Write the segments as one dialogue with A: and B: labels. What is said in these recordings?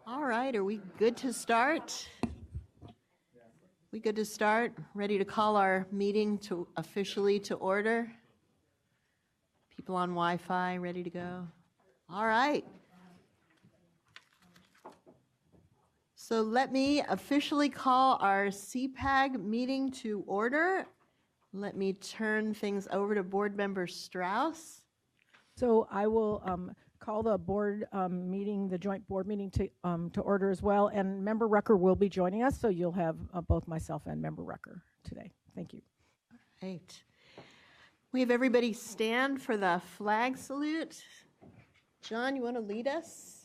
A: All right, are we good to start? We good to start? Ready to call our meeting to officially to order? People on Wi-Fi ready to go? All right. So let me officially call our CPAG meeting to order. Let me turn things over to Board Member Strauss.
B: So I will call the board meeting, the joint board meeting to order as well. And Member Rucker will be joining us, so you'll have both myself and Member Rucker today. Thank you.
A: All right. We have everybody stand for the flag salute. John, you want to lead us?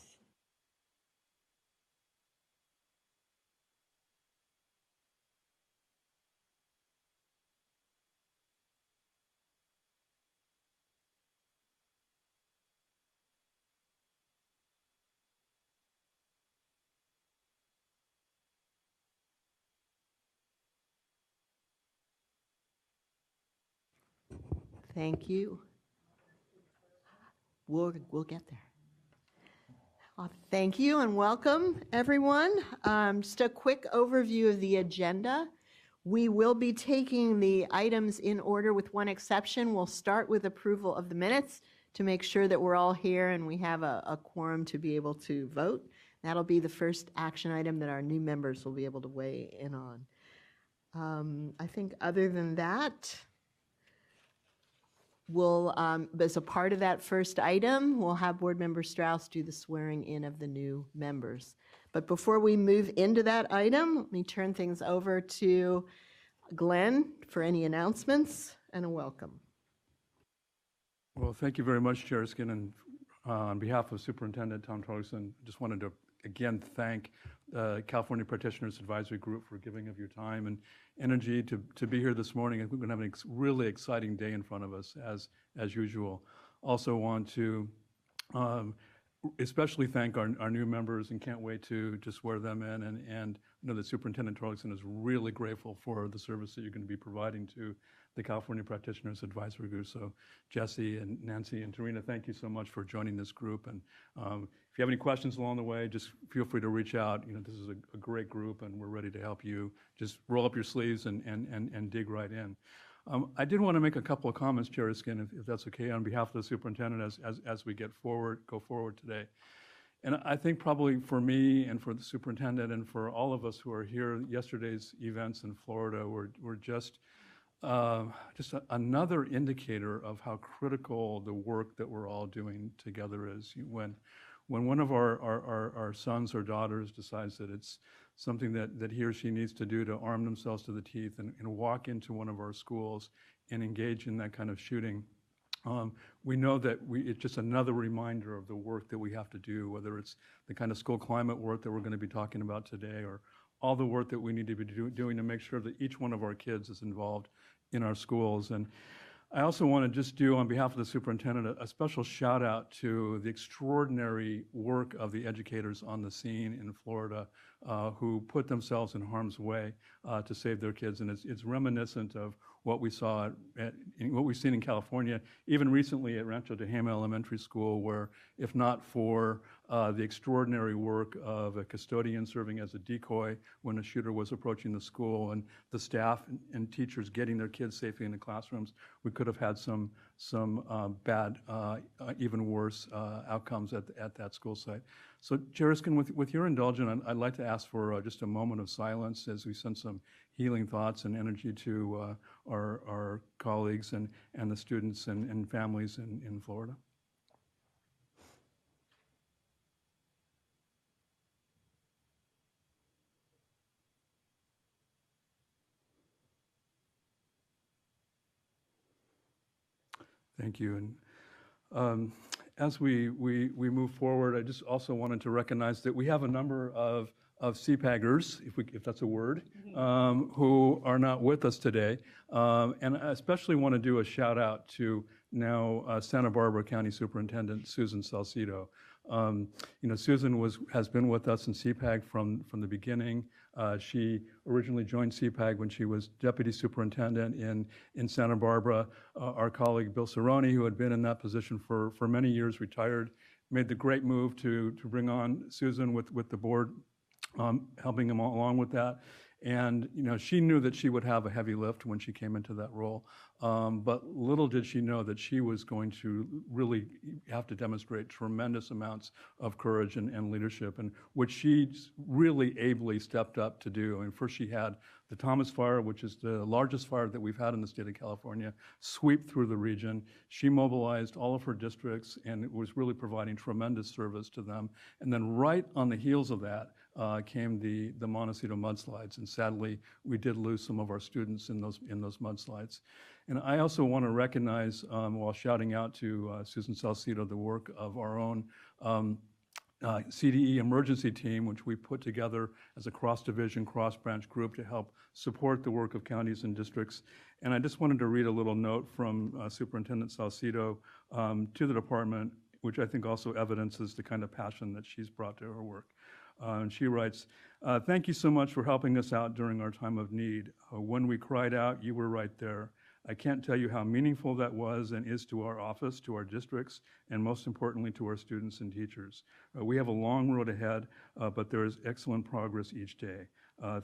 A: Thank you. We'll get there. Thank you and welcome, everyone. Just a quick overview of the agenda. We will be taking the items in order with one exception. We'll start with approval of the minutes to make sure that we're all here and we have a quorum to be able to vote. That'll be the first action item that our new members will be able to weigh in on. I think other than that, we'll, as a part of that first item, we'll have Board Member Strauss do the swearing in of the new members. But before we move into that item, let me turn things over to Glenn for any announcements and a welcome.
C: Well, thank you very much, Chair Skin, and on behalf of Superintendent Tom Torgerson, just wanted to again thank the California Practitioners Advisory Group for giving of your time and energy to be here this morning. I think we're going to have a really exciting day in front of us as usual. Also want to especially thank our new members and can't wait to swear them in, and know that Superintendent Torgerson is really grateful for the service that you're going to be providing to the California Practitioners Advisory Group. So Jesse and Nancy and Tarina, thank you so much for joining this group. And if you have any questions along the way, just feel free to reach out. You know, this is a great group and we're ready to help you. Just roll up your sleeves and dig right in. I did want to make a couple of comments, Chair Skin, if that's okay, on behalf of the superintendent as we go forward today. And I think probably for me and for the superintendent and for all of us who are here, yesterday's events in Florida were just another indicator of how critical the work that we're all doing together is. When one of our sons or daughters decides that it's something that he or she needs to do to arm themselves to the teeth and walk into one of our schools and engage in that kind of shooting, we know that it's just another reminder of the work that we have to do, whether it's the kind of school climate work that we're going to be talking about today or all the work that we need to be doing to make sure that each one of our kids is involved in our schools. And I also want to just do, on behalf of the superintendent, a special shout out to the extraordinary work of the educators on the scene in Florida who put themselves in harm's way to save their kids. And it's reminiscent of what we saw, what we've seen in California, even recently at Rancho Tehama Elementary School, where if not for the extraordinary work of a custodian serving as a decoy when a shooter was approaching the school and the staff and teachers getting their kids safely in the classrooms, we could have had some bad, even worse outcomes at that school site. So, Chair Erskine, with your indulgence, I'd like to ask for just a moment of silence as we send some healing thoughts and energy to our colleagues and the students and families in Florida. Thank you. And as we move forward, I just also wanted to recognize that we have a number of CPAGers, if that's a word, who are not with us today. And I especially want to do a shout out to now Santa Barbara County Superintendent Susan Salcido. Susan has been with us in CPAG from the beginning. She originally joined CPAG when she was deputy superintendent in Santa Barbara. Our colleague Bill Cerrone, who had been in that position for many years, retired made the great move to bring on Susan with the board, helping him along with that. And, she knew that she would have a heavy lift when she came into that role. But little did she know that she was going to really have to demonstrate tremendous amounts of courage and leadership, and which she really ably stepped up to do. And first she had the Thomas Fire, which is the largest fire that we've had in the state of California, sweep through the region. She mobilized all of her districts and was really providing tremendous service to them. And then right on the heels of that came the Montecito mudslides. And sadly, we did lose some of our students in those mudslides. And I also want to recognize, while shouting out to Susan Salcido, the work of our own CDE emergency team, which we put together as a cross-division, cross-branch group to help support the work of counties and districts. And I just wanted to read a little note from Superintendent Salcido to the department, which I think also evidences the kind of passion that she's brought to her work. And she writes, "Thank you so much for helping us out during our time of need. When we cried out, you were right there. I can't tell you how meaningful that was and is to our office, to our districts, and most importantly to our students and teachers. We have a long road ahead, but there is excellent progress each day.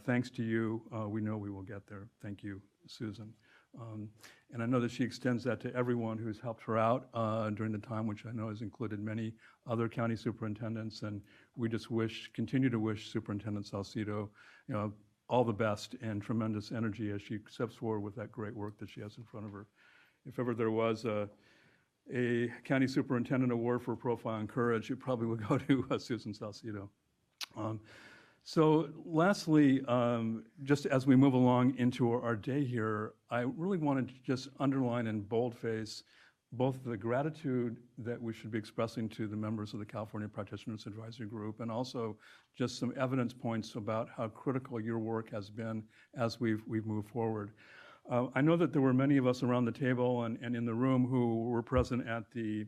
C: Thanks to you, we know we will get there. Thank you, Susan." And I know that she extends that to everyone who's helped her out during the time, which I know has included many other county superintendents. And we just continue to wish Superintendent Salcido, all the best and tremendous energy as she steps forward with that great work that she has in front of her. If ever there was a county superintendent award for profile and courage, it probably would go to Susan Salcido. So lastly, just as we move along into our day here, I really wanted to just underline in boldface both the gratitude that we should be expressing to the members of the California Practitioners Advisory Group, and also just some evidence points about how critical your work has been as we've moved forward. I know that there were many of us around the table and in the room who were present at the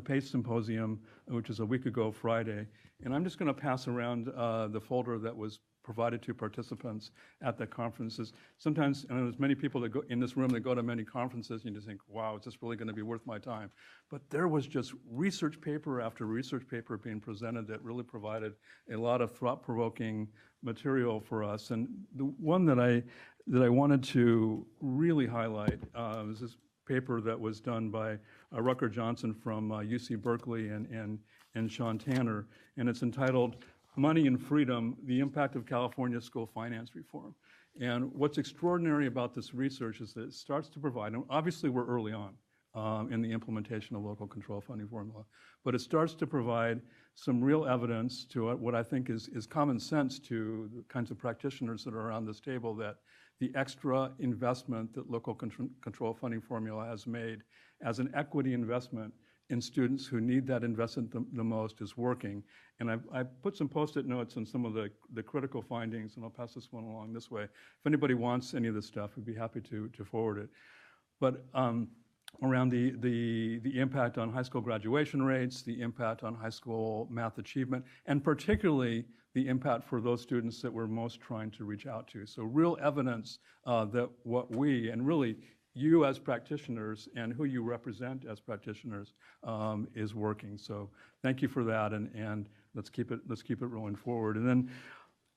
C: PACE Symposium, which is a week ago Friday. And I'm just going to pass around the folder that was provided to participants at the conferences. Sometimes, and there's many people that go in this room that go to many conferences, and you just think, wow, is this really going to be worth my time? But there was just research paper after research paper being presented that really provided a lot of thought-provoking material for us. And the one that I wanted to really highlight is this paper that was done by Rucker Johnson from UC Berkeley and Sean Tanner, and it's entitled "Money and Freedom, the Impact of California School Finance Reform." And what's extraordinary about this research is that it starts to provide, and obviously we're early on in the implementation of local control funding formula, but it starts to provide some real evidence to what I think is common sense to the kinds of practitioners that are around this table, that the extra investment that local control funding formula has made as an equity investment in students who need that investment the most is working. And I put some Post-it notes on some of the critical findings, and I'll pass this one along this way. If anybody wants any of this stuff, we'd be happy to forward it. But around the impact on high school graduation rates, the impact on high school math achievement, and particularly the impact for those students that we're most trying to reach out to. So real evidence that what we, and really you as practitioners and who you represent as practitioners is working. So thank you for that, and let's keep it rolling forward. And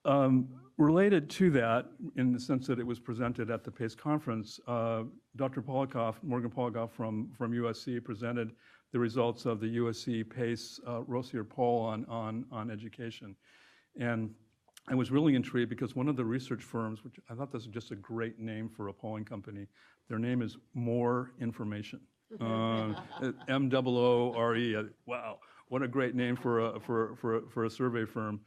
C: then related to that, in the sense that it was presented at the PACE conference, Dr. Polikoff, Morgan Polikoff from USC presented the results of the USC PACE Rossier poll on education. And I was really intrigued because one of the research firms, which I thought this was just a great name for a polling company, their name is More Information. MOORE. Wow, what a great name for a survey firm.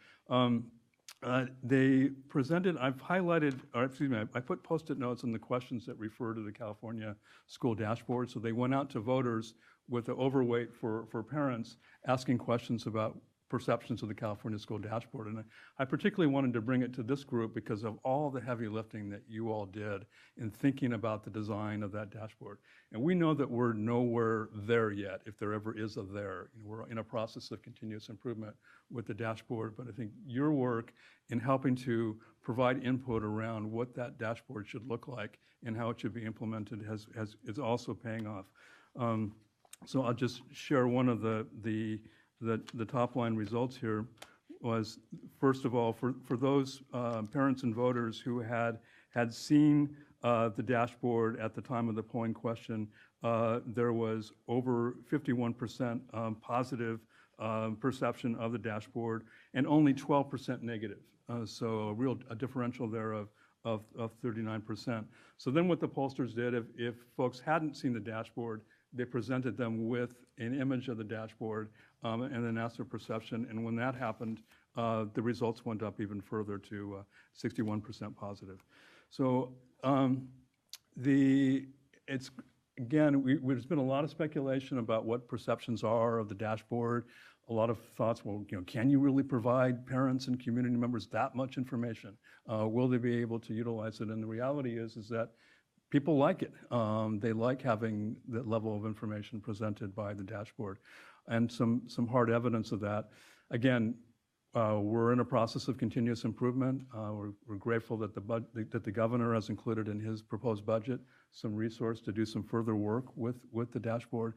C: They presented, I put Post-it notes on the questions that refer to the California school dashboard. So they went out to voters with the overweight for parents asking questions about perceptions of the California school dashboard. And I particularly wanted to bring it to this group because of all the heavy lifting that you all did in thinking about the design of that dashboard. And we know that we're nowhere there yet, if there ever is a there. We're in a process of continuous improvement with the dashboard, but I think your work in helping to provide input around what that dashboard should look like and how it should be implemented is also paying off. So I'll just share one of the the top line results here was, first of all, for those parents and voters who had seen the dashboard at the time of the polling question, there was over 51% positive perception of the dashboard and only 12% negative. So a differential there of 39%. So then what the pollsters did, if folks hadn't seen the dashboard, they presented them with an image of the dashboard and then asked their perception. And when that happened, the results went up even further to 61% positive. So it's, again, there's been a lot of speculation about what perceptions are of the dashboard. A lot of thoughts, well, can you really provide parents and community members that much information? Will they be able to utilize it? And the reality is that people like it. They like having that level of information presented by the dashboard. And some hard evidence of that. Again, we're in a process of continuous improvement. We're grateful that the governor has included in his proposed budget some resource to do some further work with the dashboard.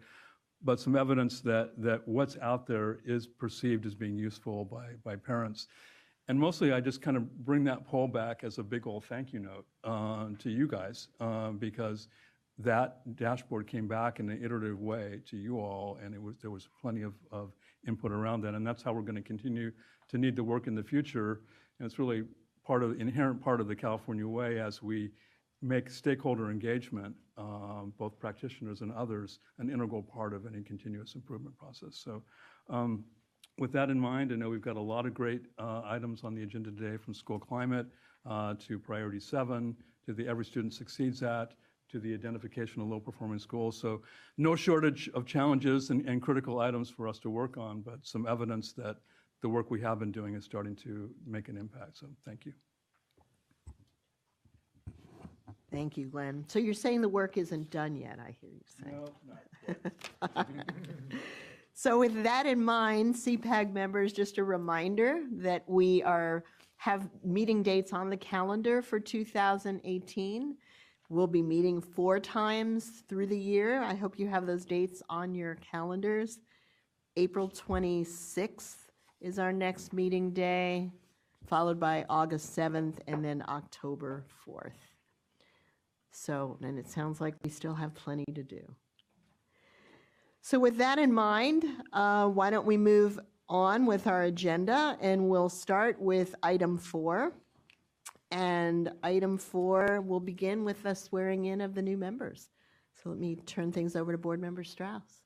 C: But some evidence that what's out there is perceived as being useful by parents. And mostly I just kind of bring that poll back as a big old thank you note to you guys, because that dashboard came back in an iterative way to you all, and there was plenty of input around that, and that's how we're going to continue to need to work in the future. And it's really inherent part of the California way as we make stakeholder engagement, both practitioners and others, an integral part of any continuous improvement process. So with that in mind, I know we've got a lot of great items on the agenda today, from school climate to Priority 7, to the Every Student Succeeds Act, to the identification of low-performing schools. So no shortage of challenges and critical items for us to work on, but some evidence that the work we have been doing is starting to make an impact. So thank you.
A: Thank you, Glenn. So you're saying the work isn't done yet, I hear you saying.
C: No, not yet.
A: So with that in mind, CPAG members, just a reminder that we have meeting dates on the calendar for 2018. We'll be meeting 4 times through the year. I hope you have those dates on your calendars. April 26th is our next meeting day, followed by August 7th, and then October 4th. So, and it sounds like we still have plenty to do. So with that in mind, why don't we move on with our agenda, and we'll start with item 4. And item 4 will begin with the swearing in of the new members. So let me turn things over to Board Member Strauss.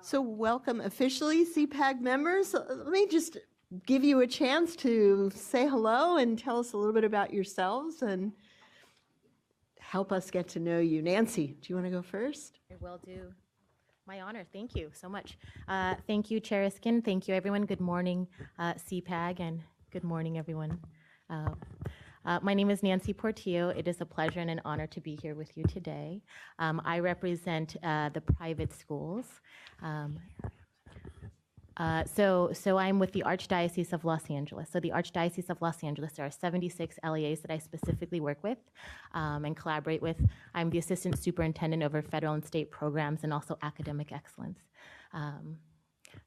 A: So welcome officially, CPAG members. Let me just give you a chance to say hello and tell us a little bit about yourselves and help us get to know you. Nancy, do you want to go first?
D: I will do. My honor. Thank you so much. Thank you, Chair Iskin. Thank you, everyone. Good morning, CPAG, and good morning, everyone. My name is Nancy Portillo. It is a pleasure and an honor to be here with you today. I represent the private schools. So I'm with the Archdiocese of Los Angeles. So the Archdiocese of Los Angeles, there are 76 LEAs that I specifically work with and collaborate with. I'm the Assistant Superintendent over federal and state programs and also academic excellence. I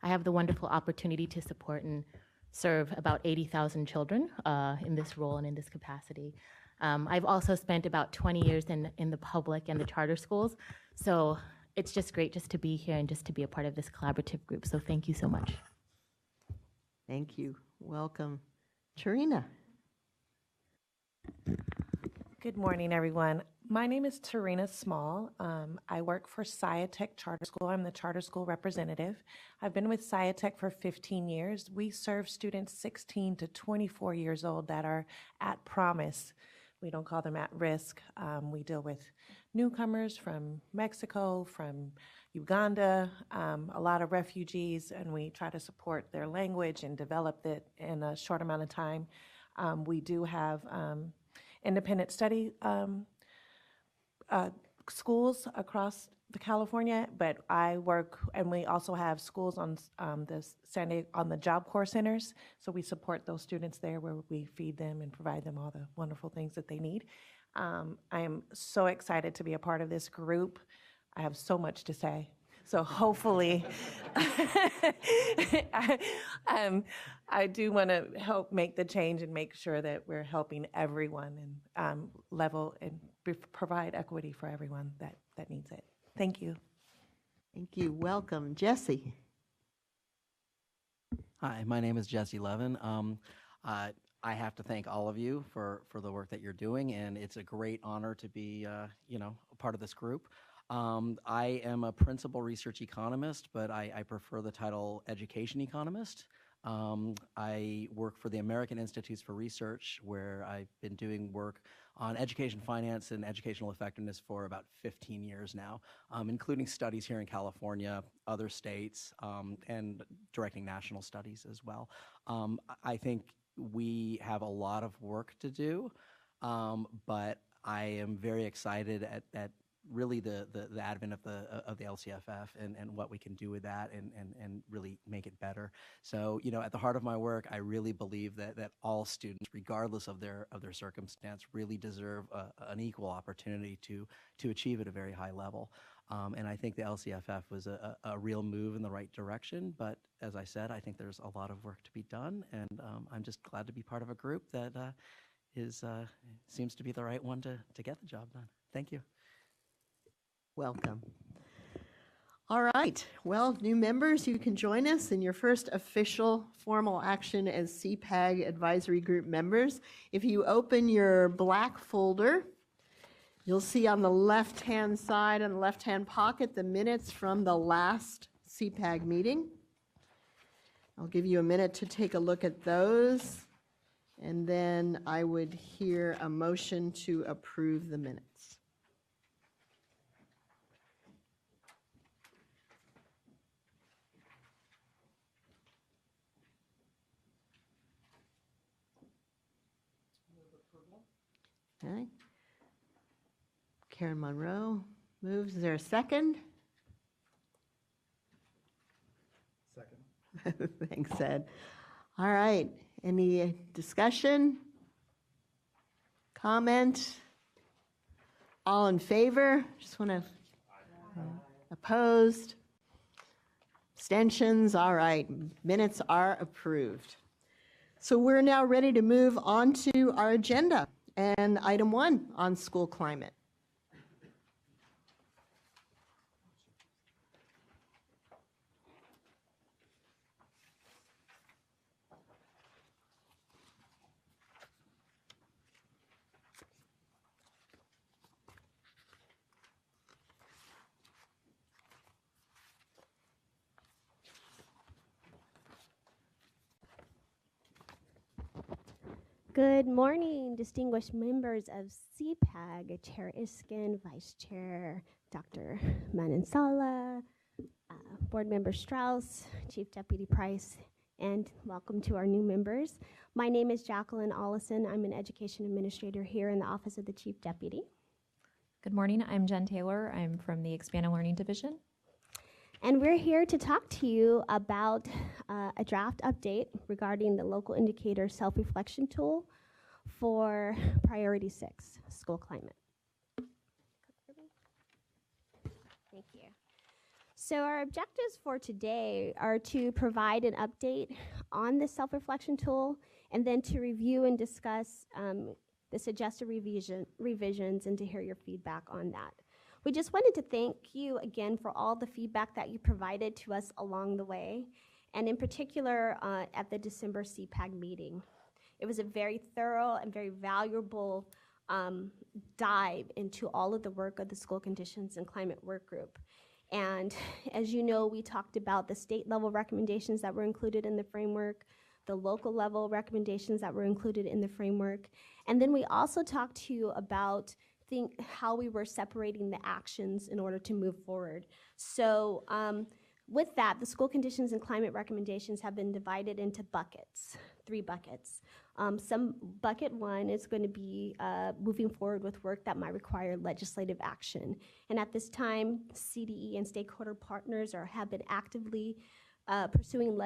D: have the wonderful opportunity to support and serve about 80,000 children in this role and in this capacity. I've also spent about 20 years in the public and the charter schools. So it's just great just to be here and just to be a part of this collaborative group. So thank you so much.
A: Thank you. Welcome. Tarina.
E: Good morning, everyone. My name is Tarina Small. I work for Sciatech Charter School. I'm the charter school representative. I've been with Sciatech for 15 years. We serve students 16 to 24 years old that are at promise. We don't call them at risk. We deal with newcomers from Mexico, from Uganda, a lot of refugees, and we try to support their language and develop it in a short amount of time. We do have independent study schools across the California, but I work, and we also have schools on the Job Corps centers. So we support those students there, where we feed them and provide them all the wonderful things that they need. I am so excited to be a part of this group. I have so much to say. So hopefully, I do want to help make the change and make sure that we're helping everyone and level and provide equity for everyone that needs it. Thank you.
A: Thank you. Welcome. Jesse.
F: Hi, my name is Jesse Levin. I have to thank all of you for the work that you're doing, and it's a great honor to be, a part of this group. I am a principal research economist, but I prefer the title education economist. I work for the American Institutes for Research, where I've been doing work on education finance and educational effectiveness for about 15 years now, including studies here in California, other states, and directing national studies as well. I think we have a lot of work to do, but I am very excited at really the advent of the LCFF and what we can do with that and really make it better. So, at the heart of my work, I really believe that all students, regardless of their circumstance, really deserve an equal opportunity to achieve at a very high level. And I think the LCFF was a real move in the right direction. But as I said, I think there's a lot of work to be done, and I'm just glad to be part of a group that seems to be the right one to get the job done. Thank you.
A: Welcome. All right. Well, new members, you can join us in your first official formal action as CPAG Advisory Group members. If you open your black folder, you'll see on the left-hand side, in the left-hand pocket, the minutes from the last CPAG meeting. I'll give you a minute to take a look at those, and then I would hear a motion to approve the minutes. Okay. Karen Monroe moves. Is there a second? Second. Thanks, Ed. All right. Any discussion? Comment? All in favor? Just want to. Opposed? Abstentions? All right. Minutes are approved. So we're now ready to move on to our agenda and item 1 on school climate.
G: Good morning, distinguished members of CPAG, Chair Iskin, Vice Chair Dr. Manansala, Board Member Strauss, Chief Deputy Price, and welcome to our new members. My name is Jacqueline Ollison. I'm an Education Administrator here in the Office of the Chief Deputy.
H: Good morning, I'm Jen Taylor. I'm from the Expanded Learning Division.
G: And we're here to talk to you about a draft update regarding the local indicator self-reflection tool for Priority 6, school climate. Thank you. So our objectives for today are to provide an update on the self-reflection tool and then to review and discuss the suggested revisions and to hear your feedback on that. We just wanted to thank you again for all the feedback that you provided to us along the way, and in particular at the December CPAG meeting. It was a very thorough and very valuable dive into all of the work of the School Conditions and Climate Work Group. And as you know, we talked about the state level recommendations that were included in the framework, the local level recommendations that were included in the framework, and then we also talked to you about how we were separating the actions in order to move forward. So with that, the school conditions and climate recommendations have been divided into buckets, 3 buckets. Bucket 1 is going to be moving forward with work that might require legislative action. And at this time, CDE and stakeholder partners have been actively pursuing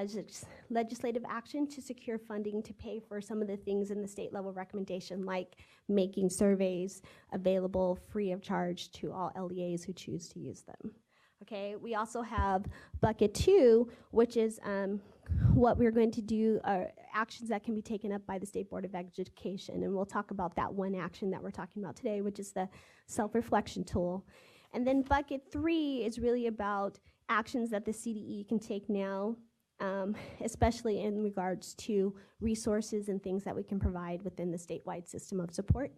G: legislative action to secure funding to pay for some of the things in the state level recommendation, like making surveys available free of charge to all LEAs who choose to use them. Okay, we also have bucket 2, which is what we're going to do, actions that can be taken up by the State Board of Education, and we'll talk about that one action that we're talking about today, which is the self-reflection tool. And then bucket 3 is really about actions that the CDE can take now, especially in regards to resources and things that we can provide within the statewide system of support.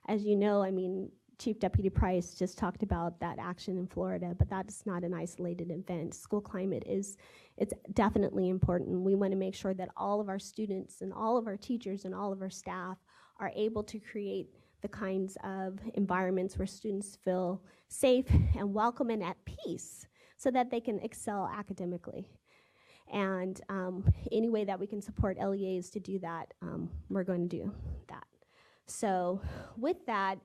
G: As you know, I mean, Chief Deputy Price just talked about that action in Florida, but that's not an isolated event. School climate it's definitely important. We want to make sure that all of our students and all of our teachers and all of our staff are able to create the kinds of environments where students feel safe and welcome and at peace so that they can excel academically. And any way that we can support LEAs to do that, we're going to do that. So with that,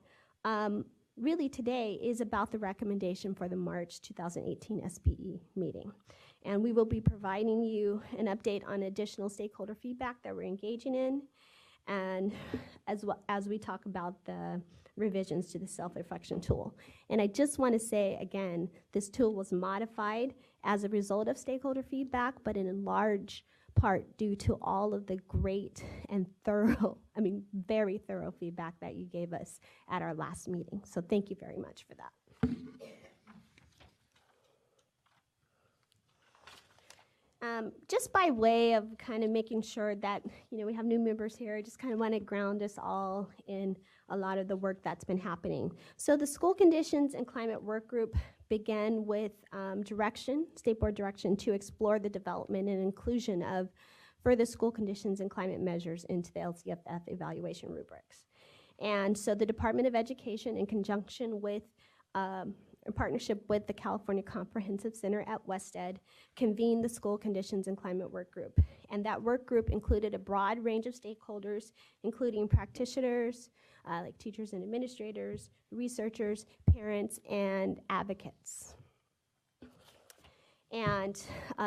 G: really today is about the recommendation for the March 2018 SBE meeting. And we will be providing you an update on additional stakeholder feedback that we're engaging in, and as well as we talk about the revisions to the self-reflection tool. And I just want to say again, this tool was modified as a result of stakeholder feedback, but in large part due to all of the great and thorough, I mean, very thorough feedback that you gave us at our last meeting. So thank you very much for that. Just by way of kind of making sure that, you know, we have new members here, I just kind of want to ground us all in a lot of the work that's been happening. So the School Conditions and Climate Work Group began with state board direction to explore the development and inclusion of further school conditions and climate measures into the LCFF evaluation rubrics. And so the Department of Education, in conjunction with in partnership with the California Comprehensive Center at WestEd, convened the School Conditions and Climate Work Group. And that work group included a broad range of stakeholders, including practitioners, like teachers and administrators, researchers, parents, and advocates. And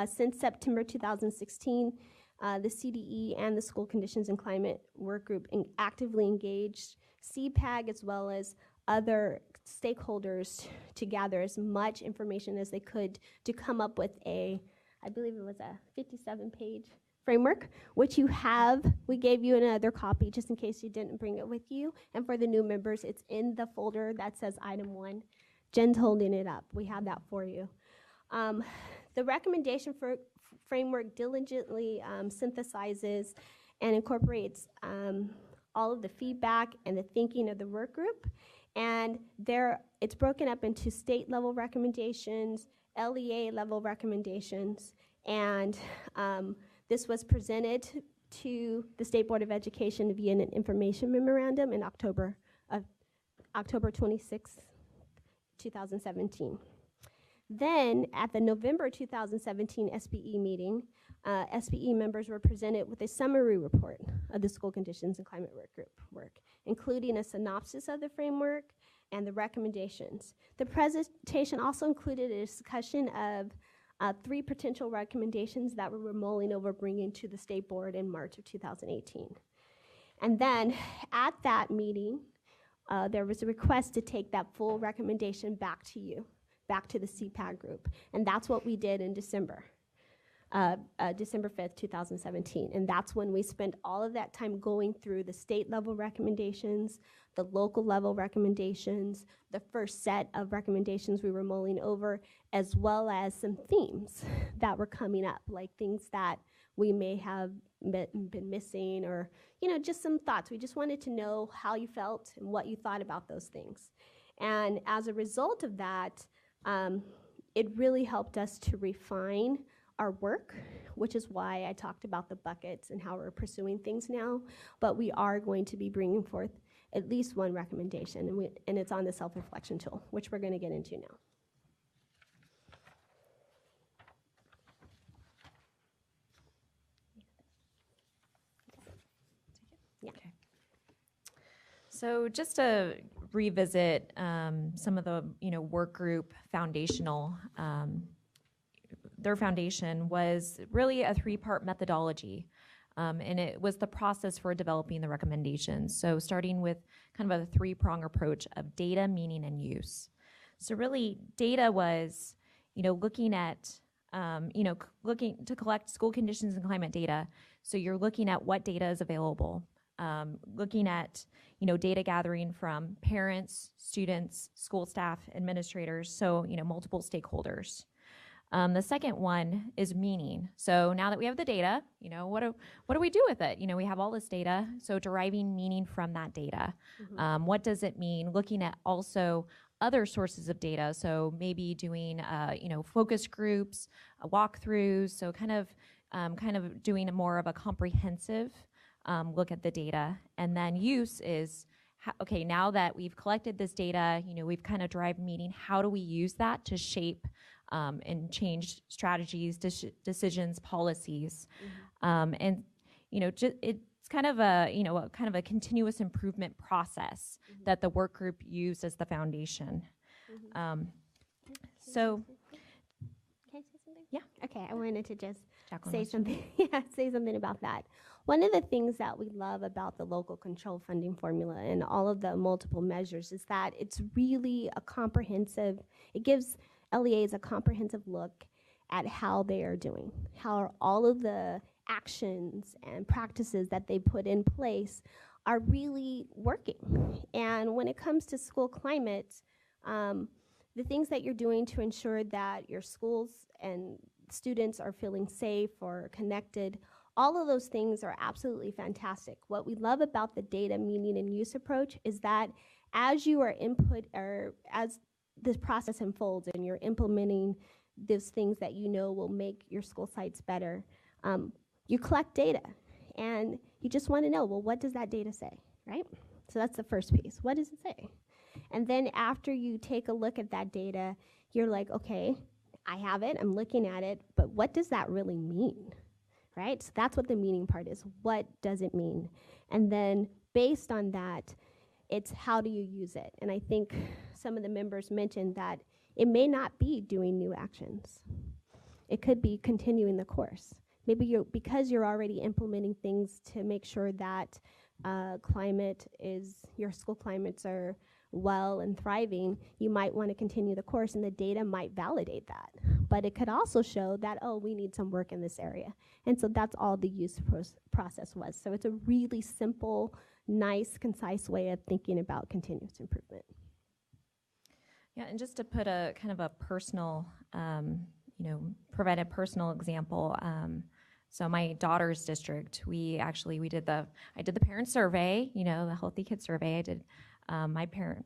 G: since September 2016, the CDE and the School Conditions and Climate Work Group actively engaged CPAG as well as other stakeholders to gather as much information as they could to come up with I believe it was a 57-page framework, which you have. We gave you another copy just in case you didn't bring it with you. And for the new members, it's in the folder that says item 1. Jen's holding it up. We have that for you. The recommendation for framework diligently synthesizes and incorporates all of the feedback and the thinking of the work group. And it's broken up into state level recommendations, LEA level recommendations, and this was presented to the State Board of Education via an information memorandum in October 26, 2017. Then at the November 2017 SBE meeting, SBE members were presented with a summary report of the school conditions and climate work group work, including a synopsis of the framework and the recommendations. The presentation also included a discussion of 3 potential recommendations that we were mulling over bringing to the state board in March of 2018. And then at that meeting, there was a request to take that full recommendation back to you, back to the CPAG group. And that's what we did in December. December 5th, 2017. And that's when we spent all of that time going through the state level recommendations, the local level recommendations, the first set of recommendations we were mulling over, as well as some themes that were coming up, like things that we may have been missing, or, you know, just some thoughts. We just wanted to know how you felt and what you thought about those things. And as a result of that, it really helped us to refine our work, which is why I talked about the buckets and how we're pursuing things now. But we are going to be bringing forth at least one recommendation, and it's on the self-reflection tool, which we're going to get into now. Yeah.
H: Okay. So just to revisit some of the work group foundational. Their foundation was really a 3-part methodology, and it was the process for developing the recommendations. So starting with kind of a 3-prong approach of data, meaning, and use. So really, data was, looking at, looking to collect school conditions and climate data. So you're looking at what data is available, looking at, data gathering from parents, students, school staff, administrators, so, multiple stakeholders. The second one is meaning. So now that we have the data, what do we do with it? We have all this data, so deriving meaning from that data.
G: Mm-hmm.
H: What does it mean? Looking at also other sources of data, so maybe doing, focus groups, walkthroughs, so kind of doing more of a comprehensive look at the data. And then use is, okay, now that we've collected this data, we've kind of derived meaning, how do we use that to shape and change strategies, decisions, policies, and it's kind of a continuous improvement process that the work group used as the foundation. So,
G: Can I say something?
H: yeah.
G: Okay, I wanted to just
H: Jacqueline
G: say
H: wants to-
G: something. Yeah, say something about that. One of the things that we love about the local control funding formula and all of the multiple measures is that it's really a comprehensive. It gives LEAs a comprehensive look at how they are doing, how all of the actions and practices that they put in place are really working. And when it comes to school climate, the things that you're doing to ensure that your schools and students are feeling safe or connected, all of those things are absolutely fantastic. What we love about the data, meaning, and use approach is that as you are as this process unfolds and you're implementing those things that will make your school sites better, you collect data and you just want to know, well, what does that data say, right? So that's the first piece. What does it say? And then after you take a look at that data, you're like, okay, I have it, I'm looking at it, but what does that really mean, right? So that's what the meaning part is. What does it mean? And then based on that, it's how do you use it? And I think some of the members mentioned that it may not be doing new actions. It could be continuing the course. Maybe because you're already implementing things to make sure that your school climates are well and thriving, you might want to continue the course, and the data might validate that. But it could also show that, oh, we need some work in this area. And so that's all the use process was. So it's a really simple, nice, concise way of thinking about continuous improvement.
H: Yeah, and just to put a kind of a personal, provide a personal example. So my daughter's district, I did the parent survey, the Healthy Kids survey. I did my parent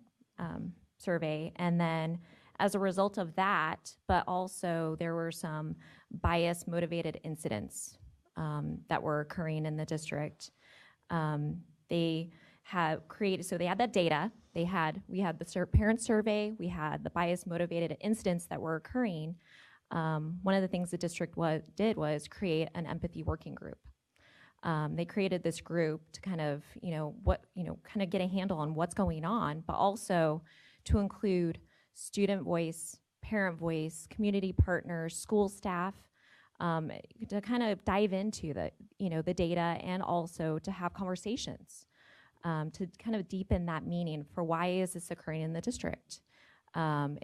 H: survey, and then as a result of that, but also there were some bias-motivated incidents that were occurring in the district. They have created, so they had that data. We had the parent survey, we had the bias motivated incidents that were occurring. One of the things the district did was create an empathy working group. They created this group to kind of, kind of get a handle on what's going on, but also to include student voice, parent voice, community partners, school staff, to kind of dive into the data, and also to have conversations, to kind of deepen that meaning for why is this occurring in the district, and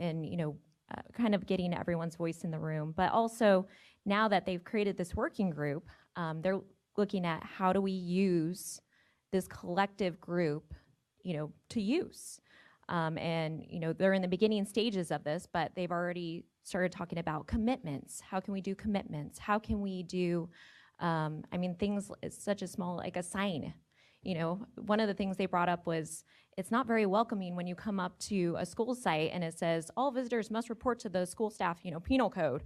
H: kind of getting everyone's voice in the room. But also, now that they've created this working group, they're looking at how do we use this collective group, to use. And they're in the beginning stages of this, but they've already started talking about commitments. How can we do commitments? How can we do, things such as small, like a sign. One of the things they brought up was it's not very welcoming when you come up to a school site and it says all visitors must report to the school staff, penal code.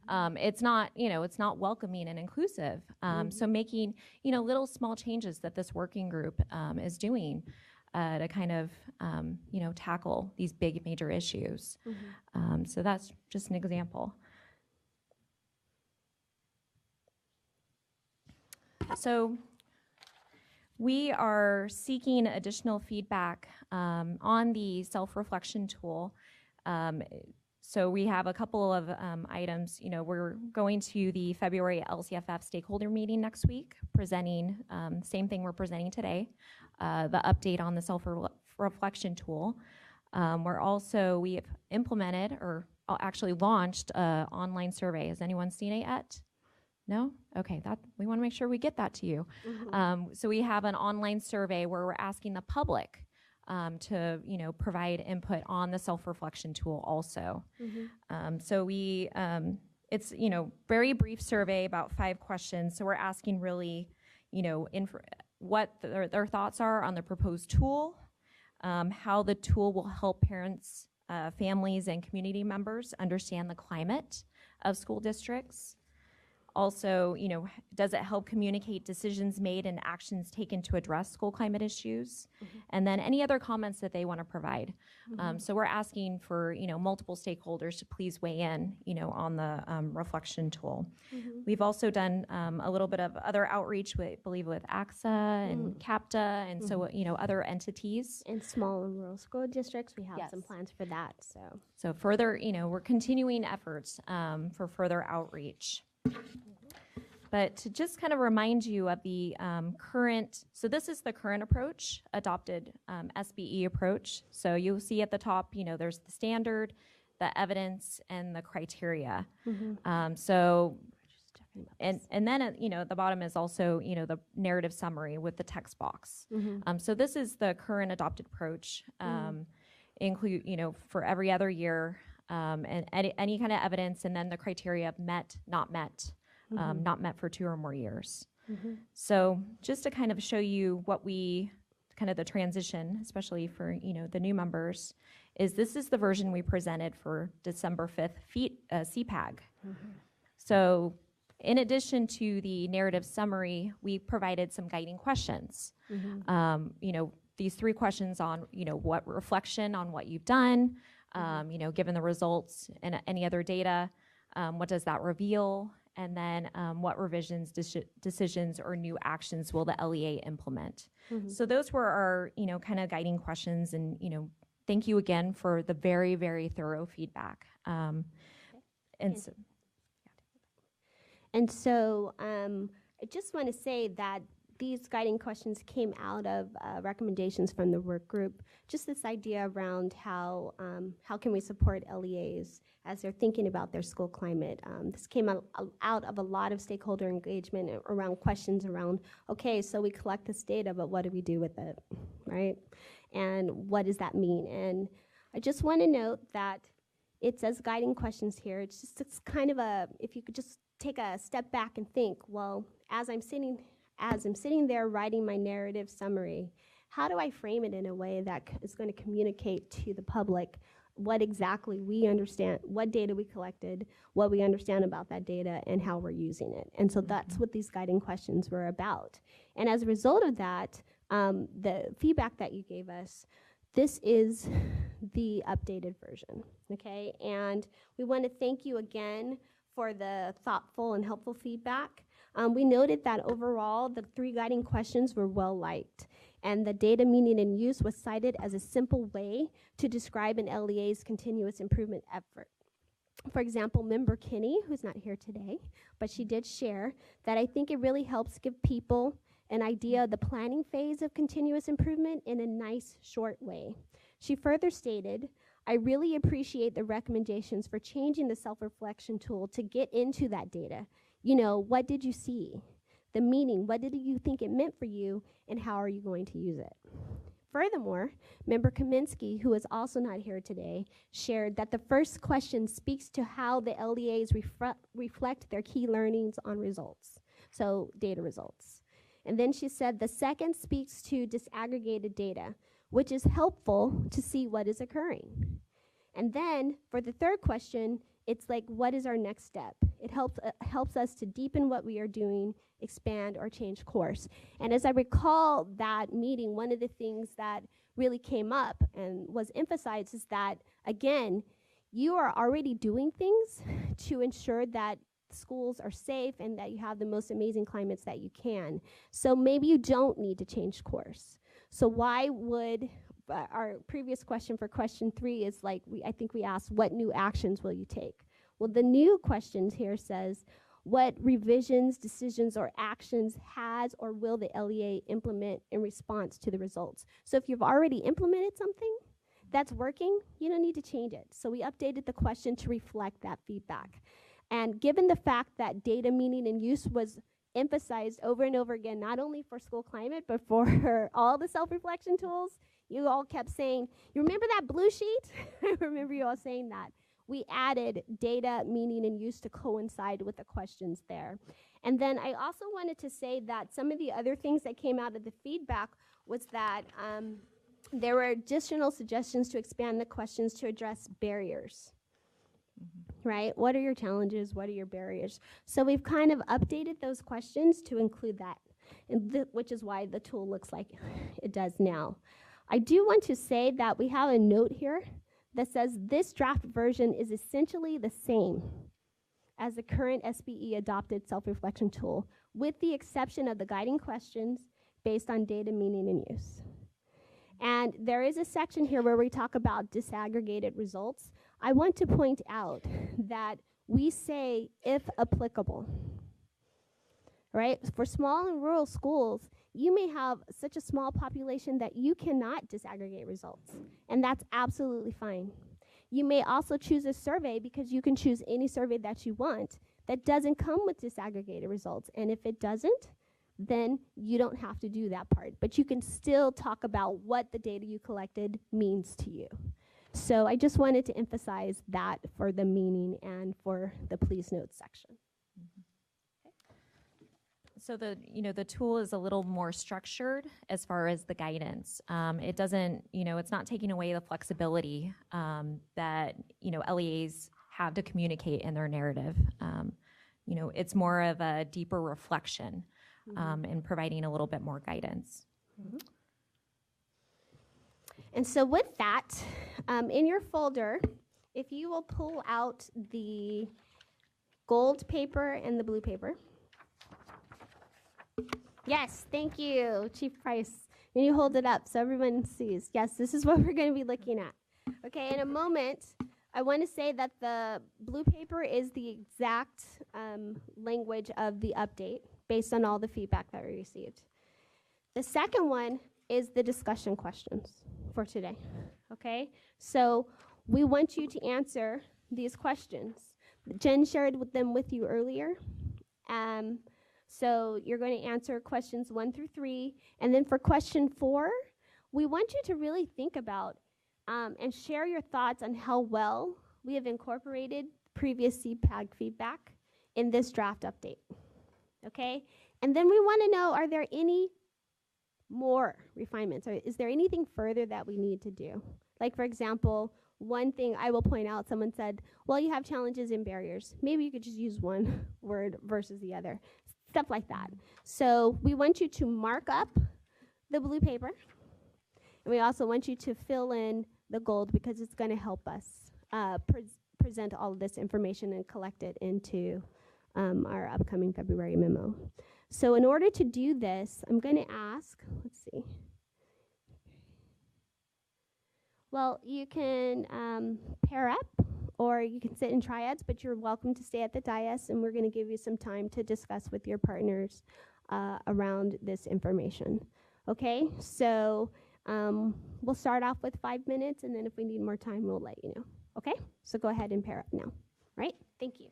H: It's not welcoming and inclusive. So making, little small changes that this working group is doing to kind of, tackle these big major issues. So that's just an example. So we are seeking additional feedback on the self-reflection tool. So we have a couple of items. We're going to the February LCFF stakeholder meeting next week, presenting same thing we're presenting today, the update on the self-reflection tool. We have implemented, or actually launched, an online survey. Has anyone seen it yet? No? Okay, we want to make sure we get that to you. So we have an online survey where we're asking the public to provide input on the self-reflection tool also. It's very brief survey, about 5 questions. So we're asking really what their thoughts are on the proposed tool, how the tool will help parents, families, and community members understand the climate of school districts. Also, does it help communicate decisions made and actions taken to address school climate issues? And then any other comments that they want to provide. So we're asking for, multiple stakeholders to please weigh in, on the reflection tool. We've also done a little bit of other outreach, with AXA and CAPTA, and so, other entities.
G: In small and rural school districts, we have some plans for that.
H: So further, we're continuing efforts for further outreach. But to just kind of remind you of the current, so this is the current approach, adopted SBE approach. So you'll see at the top, there's the standard, the evidence, and the criteria. And then at the bottom is also, the narrative summary with the text box. So this is the current adopted approach, include, for every other year, and any kind of evidence, and then the criteria of met, not met. Not met for 2 or more years. So just to kind of show you what kind of the transition, especially for, the new members, this is the version we presented for December 5th CPAG. So in addition to the narrative summary, we provided some guiding questions. These 3 questions on, what reflection on what you've done, given the results and any other data, what does that reveal? And then what revisions, decisions, or new actions will the LEA implement? So those were our, kind of guiding questions. And, thank you again for the very, very thorough feedback. I
G: just want to say that these guiding questions came out of recommendations from the work group. Just this idea around how can we support LEAs as they're thinking about their school climate. This came out of a lot of stakeholder engagement around questions around, okay, so we collect this data, but what do we do with it, right? And what does that mean? And I just want to note that it says guiding questions here. It's kind of if you could just take a step back and think, well, as I'm sitting there writing my narrative summary, how do I frame it in a way that is going to communicate to the public what exactly we understand, what data we collected, what we understand about that data, and how we're using it. And so that's what these guiding questions were about. And as a result of that, the feedback that you gave us, this is the updated version, okay? And we want to thank you again for the thoughtful and helpful feedback. We noted that overall, the 3 guiding questions were well liked, and the data meaning and use was cited as a simple way to describe an LEA's continuous improvement effort. For example, member Kinney, who's not here today, but she did share that I think it really helps give people an idea of the planning phase of continuous improvement in a nice, short way. She further stated, I really appreciate the recommendations for changing the self-reflection tool to get into that data. You know, what did you see? The meaning, what did you think it meant for you, and how are you going to use it? Furthermore, member Kaminsky, who is also not here today, shared that the first question speaks to how the LEAs reflect their key learnings on results, so data results. And then she said the second speaks to disaggregated data, which is helpful to see what is occurring. And then for the third question, it's like, what is our next step? It helps us to deepen what we are doing, expand, or change course. And as I recall that meeting, one of the things that really came up and was emphasized is that, again, you are already doing things to ensure that schools are safe and that you have the most amazing climates that you can. So maybe you don't need to change course. So why would, our previous question for question 3 is like, I think we asked, what new actions will you take? Well, the new questions here says, what revisions, decisions, or actions has or will the LEA implement in response to the results? So if you've already implemented something that's working, you don't need to change it. So we updated the question to reflect that feedback. And given the fact that data meaning and use was emphasized over and over again, not only for school climate, but for all the self-reflection tools, you all kept saying, you remember that blue sheet? I remember you all saying that. We added data meaning and use to coincide with the questions there. And then I also wanted to say that some of the other things that came out of the feedback was that there were additional suggestions to expand the questions to address barriers. Right? What are your challenges? What are your barriers? So we've kind of updated those questions to include that, and which is why the tool looks like it does now. I do want to say that we have a note here that says this draft version is essentially the same as the current SBE adopted self-reflection tool, with the exception of the guiding questions based on data meaning and use. And there is a section here where we talk about disaggregated results. I want to point out that we say, if applicable, right? For small and rural schools, you may have such a small population that you cannot disaggregate results, and that's absolutely fine. You may also choose a survey, because you can choose any survey that you want that doesn't come with disaggregated results, and if it doesn't, then you don't have to do that part, but you can still talk about what the data you collected means to you. So I just wanted to emphasize that for the meaning and for the please note section.
H: So the tool is a little more structured as far as the guidance. It doesn't, it's not taking away the flexibility that, LEAs have to communicate in their narrative. It's more of a deeper reflection and providing a little bit more guidance.
G: And so with that, in your folder, if you will pull out the gold paper and the blue paper. Yes, thank you, Chief Price. And you hold it up so everyone sees. Yes, this is what we're going to be looking at. Okay, in a moment, I want to say that the blue paper is the exact language of the update based on all the feedback that we received. The second one is the discussion questions for today, okay? So we want you to answer these questions. Jen shared them with you earlier. So you're going to answer questions 1 through 3. And then for question 4, we want you to really think about and share your thoughts on how well we have incorporated previous CPAG feedback in this draft update, okay? And then we want to know, are there any more refinements? Or is there anything further that we need to do? Like, for example, one thing I will point out, someone said, well, you have challenges and barriers. Maybe you could just use one word versus the other, stuff like that. So we want you to mark up the blue paper, and we also want you to fill in the gold because it's going to help us present all of this information and collect it into our upcoming February memo. So in order to do this, I'm going to ask, let's see. Well, you can pair up or you can sit in triads, but you're welcome to stay at the dais, and we're going to give you some time to discuss with your partners around this information. Okay, so we'll start off with 5 minutes, and then if we need more time, we'll let you know. Okay, so go ahead and pair up now. Right? Thank you.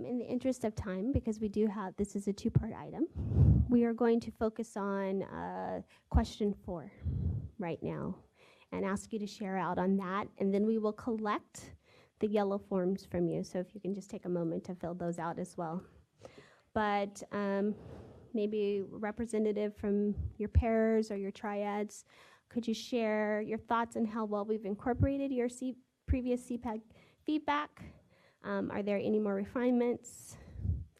G: In the interest of time, because we do have, this is a two-part item, we are going to focus on question 4 right now and ask you to share out on that, and then we will collect the yellow forms from you. So if you can just take a moment to fill those out as well. But maybe a representative from your pairs or your triads, could you share your thoughts on how well we've incorporated your previous CPAG feedback? Are there any more refinements?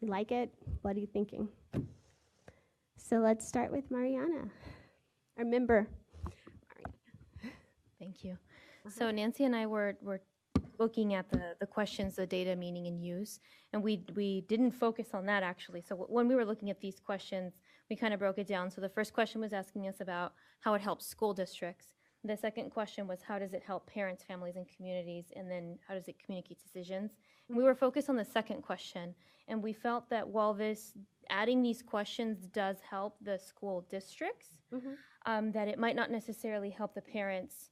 G: You like it? What are you thinking? So let's start with Mariana, our member.
I: Thank you. So Nancy and I were looking at the questions, the data, meaning, and use, and we didn't focus on that actually. So when we were looking at these questions, we kind of broke it down. So the first question was asking us about how it helps school districts. The second question was how does it help parents, families, and communities, and then how does it communicate decisions? And we were focused on the second question, and we felt that while adding these questions does help the school districts, that it might not necessarily help the parents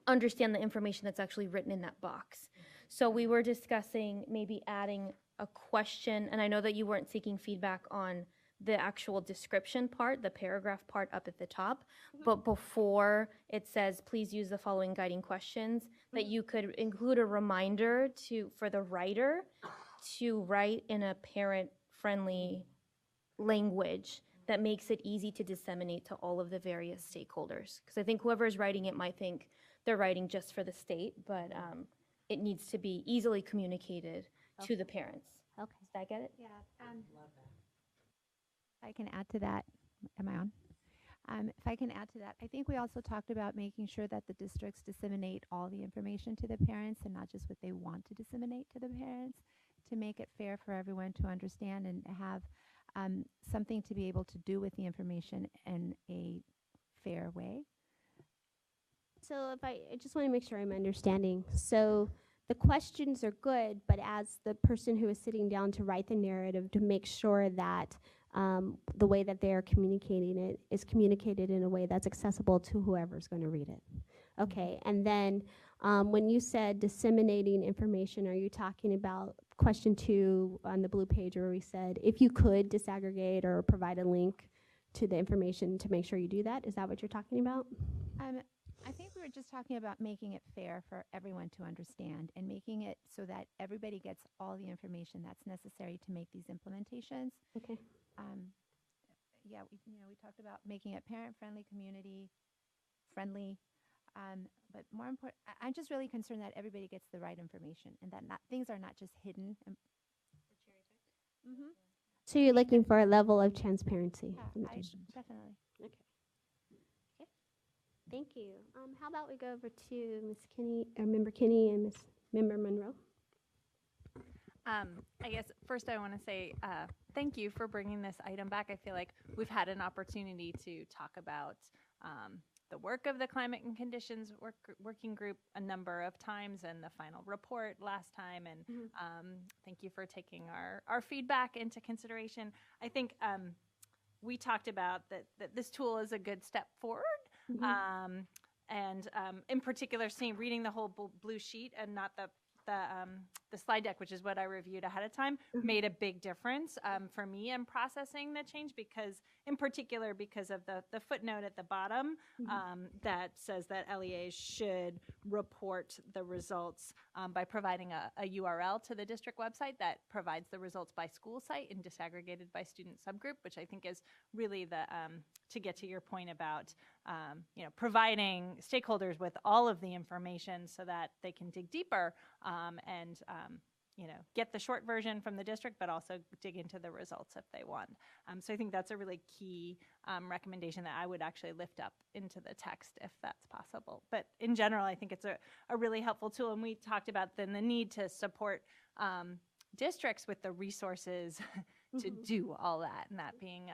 I: understand the information that's actually written in that box. So we were discussing maybe adding a question, and I know that you weren't seeking feedback on the actual description part, the paragraph part up at the top, but before it says, please use the following guiding questions, that you could include a reminder for the writer to write in a parent-friendly language that makes it easy to disseminate to all of the various stakeholders. Because I think whoever's writing it might think they're writing just for the state, but it needs to be easily communicated to the parents.
G: Okay.
I: Did I get it?
J: Yeah. If I can add to that, am I on? If I can add to that, I think we also talked about making sure that the districts disseminate all the information to the parents and not just what they want to disseminate to the parents, to make it fair for everyone to understand and have something to be able to do with the information in a fair way.
G: So I just want to make sure I'm understanding. So the questions are good, but as the person who is sitting down to write the narrative, to make sure that the way that they are communicating it is communicated in a way that's accessible to whoever's going to read it. Okay, and then when you said disseminating information, are you talking about question 2 on the blue page where we said, if you could disaggregate or provide a link to the information to make sure you do that? Is that what you're talking about?
J: I think we were just talking about making it fair for everyone to understand and making it so that everybody gets all the information that's necessary to make these implementations.
G: Okay.
J: Yeah, we talked about making it parent-friendly, community-friendly, but more important, I'm just really concerned that everybody gets the right information and that things are not just hidden.
G: So you're looking for a level of transparency.
J: Yeah, definitely.
G: Okay. Okay. Thank you. How about we go over to Ms. Kinney, or Member Kinney, and Ms. Member Monroe?
K: I guess first I want to say thank you for bringing this item back. I feel like we've had an opportunity to talk about the work of the Climate and Conditions Working Group a number of times, and the final report last time. And thank you for taking our feedback into consideration. I think we talked about that this tool is a good step forward. And in particular, reading the whole blue sheet and not the the slide deck, which is what I reviewed ahead of time, made a big difference for me in processing the change, because in particular because of the footnote at the bottom that says that LEAs should report the results by providing a URL to the district website that provides the results by school site and disaggregated by student subgroup, which I think is really the to get to your point about providing stakeholders with all of the information so that they can dig deeper and get the short version from the district, but also dig into the results if they want. So I think that's a really key recommendation that I would actually lift up into the text if that's possible. But in general, I think it's a really helpful tool. And we talked about then the need to support districts with the resources to do all that, and that being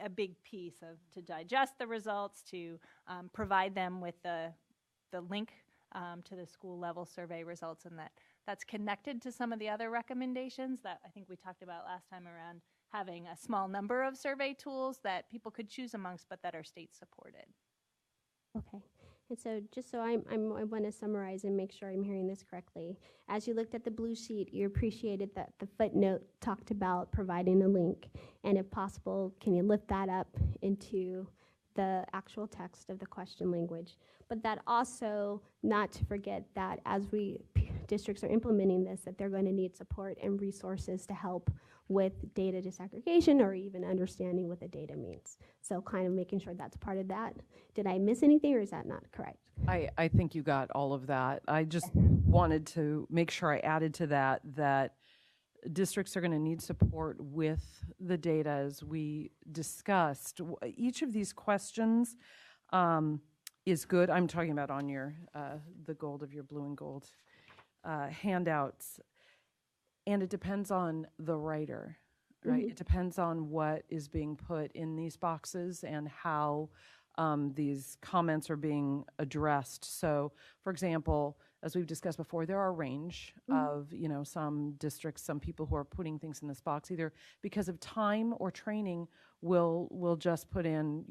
K: a big piece of to digest the results, to provide them with the link to the school level survey results, and that's connected to some of the other recommendations that I think we talked about last time around having a small number of survey tools that people could choose amongst, but that are state supported.
G: Okay. And so just so I want to summarize and make sure I'm hearing this correctly. As you looked at the blue sheet, you appreciated that the footnote talked about providing a link. And if possible, can you lift that up into the actual text of the question language? But that also, not to forget that as districts are implementing this, that they're going to need support and resources to help with data disaggregation or even understanding what the data means. So kind of making sure that's part of that. Did I miss anything, or is that not correct?
L: I think you got all of that. I just wanted to make sure I added to that districts are going to need support with the data as we discussed. Each of these questions is good. I'm talking about on your, the gold of your blue and gold handouts. And it depends on the writer, right? It depends on what is being put in these boxes and how these comments are being addressed. So, for example, as we've discussed before, there are a range of, some districts, some people who are putting things in this box, either because of time or training, will just put in,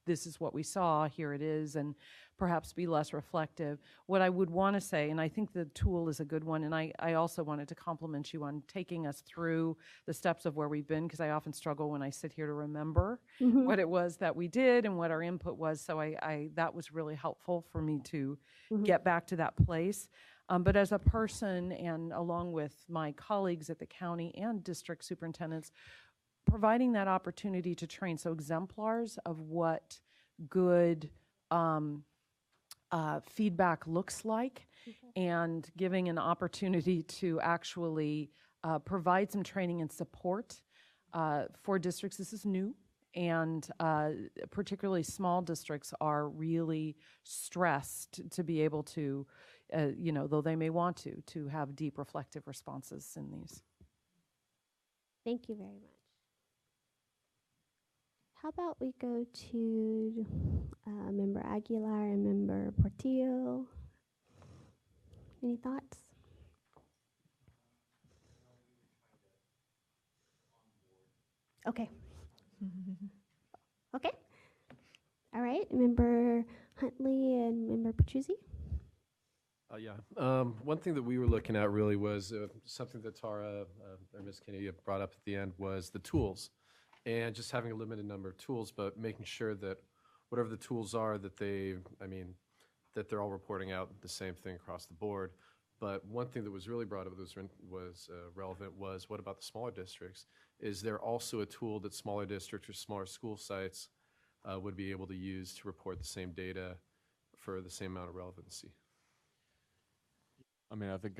L: this is what we saw, here it is, and perhaps be less reflective. What I would want to say, and I think the tool is a good one, and I also wanted to compliment you on taking us through the steps of where we've been, because I often struggle when I sit here to remember what it was that we did and what our input was. So that was really helpful for me to get back to that place. But as a person, and along with my colleagues at the county and district superintendents, providing that opportunity to train, so exemplars of what good feedback looks like, and giving an opportunity to actually provide some training and support for districts. This is new, and particularly small districts are really stressed to be able to, though they may want to have deep reflective responses in these.
G: Thank you very much. How about we go to Member Aguilar and Member Portillo? Any thoughts? Okay. Okay. All right. Member Huntley and Member Petruzzi?
M: One thing that we were looking at really was something that Tara or Ms. Kennedy brought up at the end was the tools. And just having a limited number of tools, but making sure that whatever the tools are, that that they're all reporting out the same thing across the board. But one thing that was really brought up that was relevant was, what about the smaller districts? Is there also a tool that smaller districts or smaller school sites would be able to use to report the same data for the same amount of relevancy?
N: I mean, I think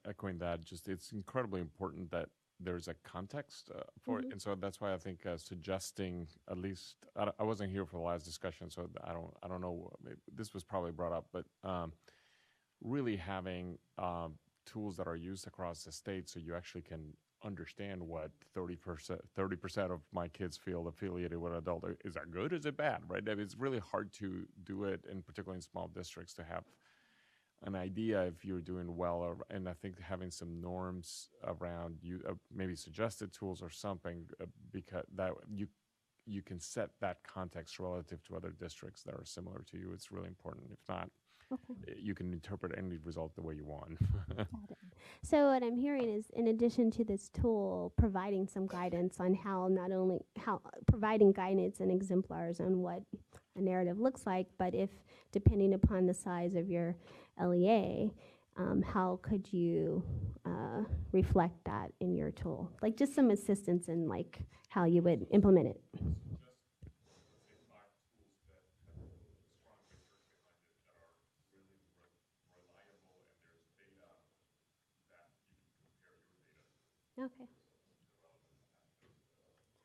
N: echoing that, it's incredibly important that there's a context for it, and so that's why I think suggesting, at least I wasn't here for the last discussion, so I don't know. This was probably brought up, but really having tools that are used across the state, so you actually can understand what 30% of my kids feel affiliated with an adult. Is that good? Is it bad? Right? I mean, it's really hard to do it, and particularly in small districts, to have an idea if you're doing well, and I think having some norms around you, maybe suggested tools or something, because that you can set that context relative to other districts that are similar to you. It's really important. If not, you can interpret any result the way you want.
G: So what I'm hearing is, in addition to this tool providing some guidance on how not only how providing guidance and exemplars on what a narrative looks like, but if depending upon the size of your LEA, how could you reflect that in your tool? Like just some assistance in like how you would implement it. Okay.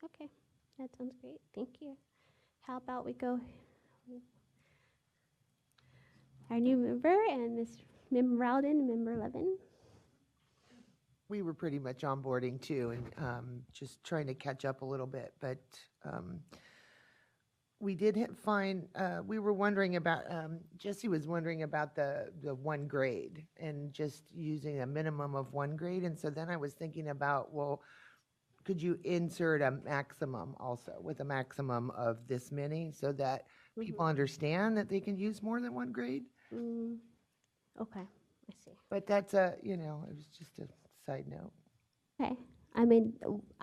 G: Okay, that sounds great. Thank you. How about we go our new member and Ms. Member Rowden, Member Levin.
O: We were pretty much onboarding too, and just trying to catch up a little bit. But we did find we were wondering about. Jesse was wondering about the one grade and just using a minimum of one grade. And so then I was thinking about, well, could you insert a maximum also with a maximum of this many so that people understand that they can use more than one grade?
G: Okay, I see.
O: But that's it was just a side note.
G: Okay. I mean,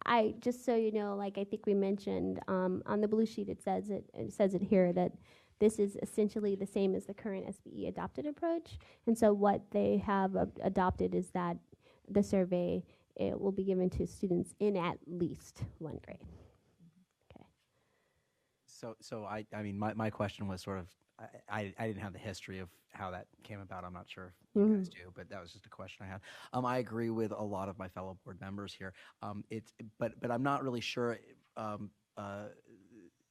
G: I just so you know, like I think we mentioned on the blue sheet, it says it here that this is essentially the same as the current SBE adopted approach. And so what they have adopted is that the survey it will be given to students in at least one grade. Okay.
F: So I mean, my question was sort of, I didn't have the history of how that came about. I'm not sure if you guys do, but that was just a question I had. I agree with a lot of my fellow board members here. But I'm not really sure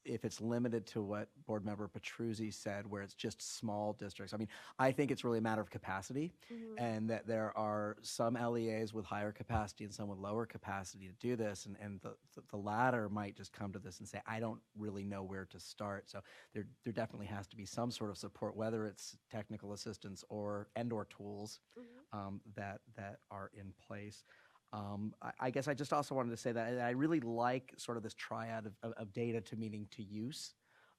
F: if it's limited to what Board Member Petruzzi said, where it's just small districts. I mean, I think it's really a matter of capacity, and that there are some LEAs with higher capacity and some with lower capacity to do this, and the latter might just come to this and say, I don't really know where to start. So there definitely has to be some sort of support, whether it's technical assistance or tools that are in place. I guess I just also wanted to say that I really like sort of this triad of data to meaning to use.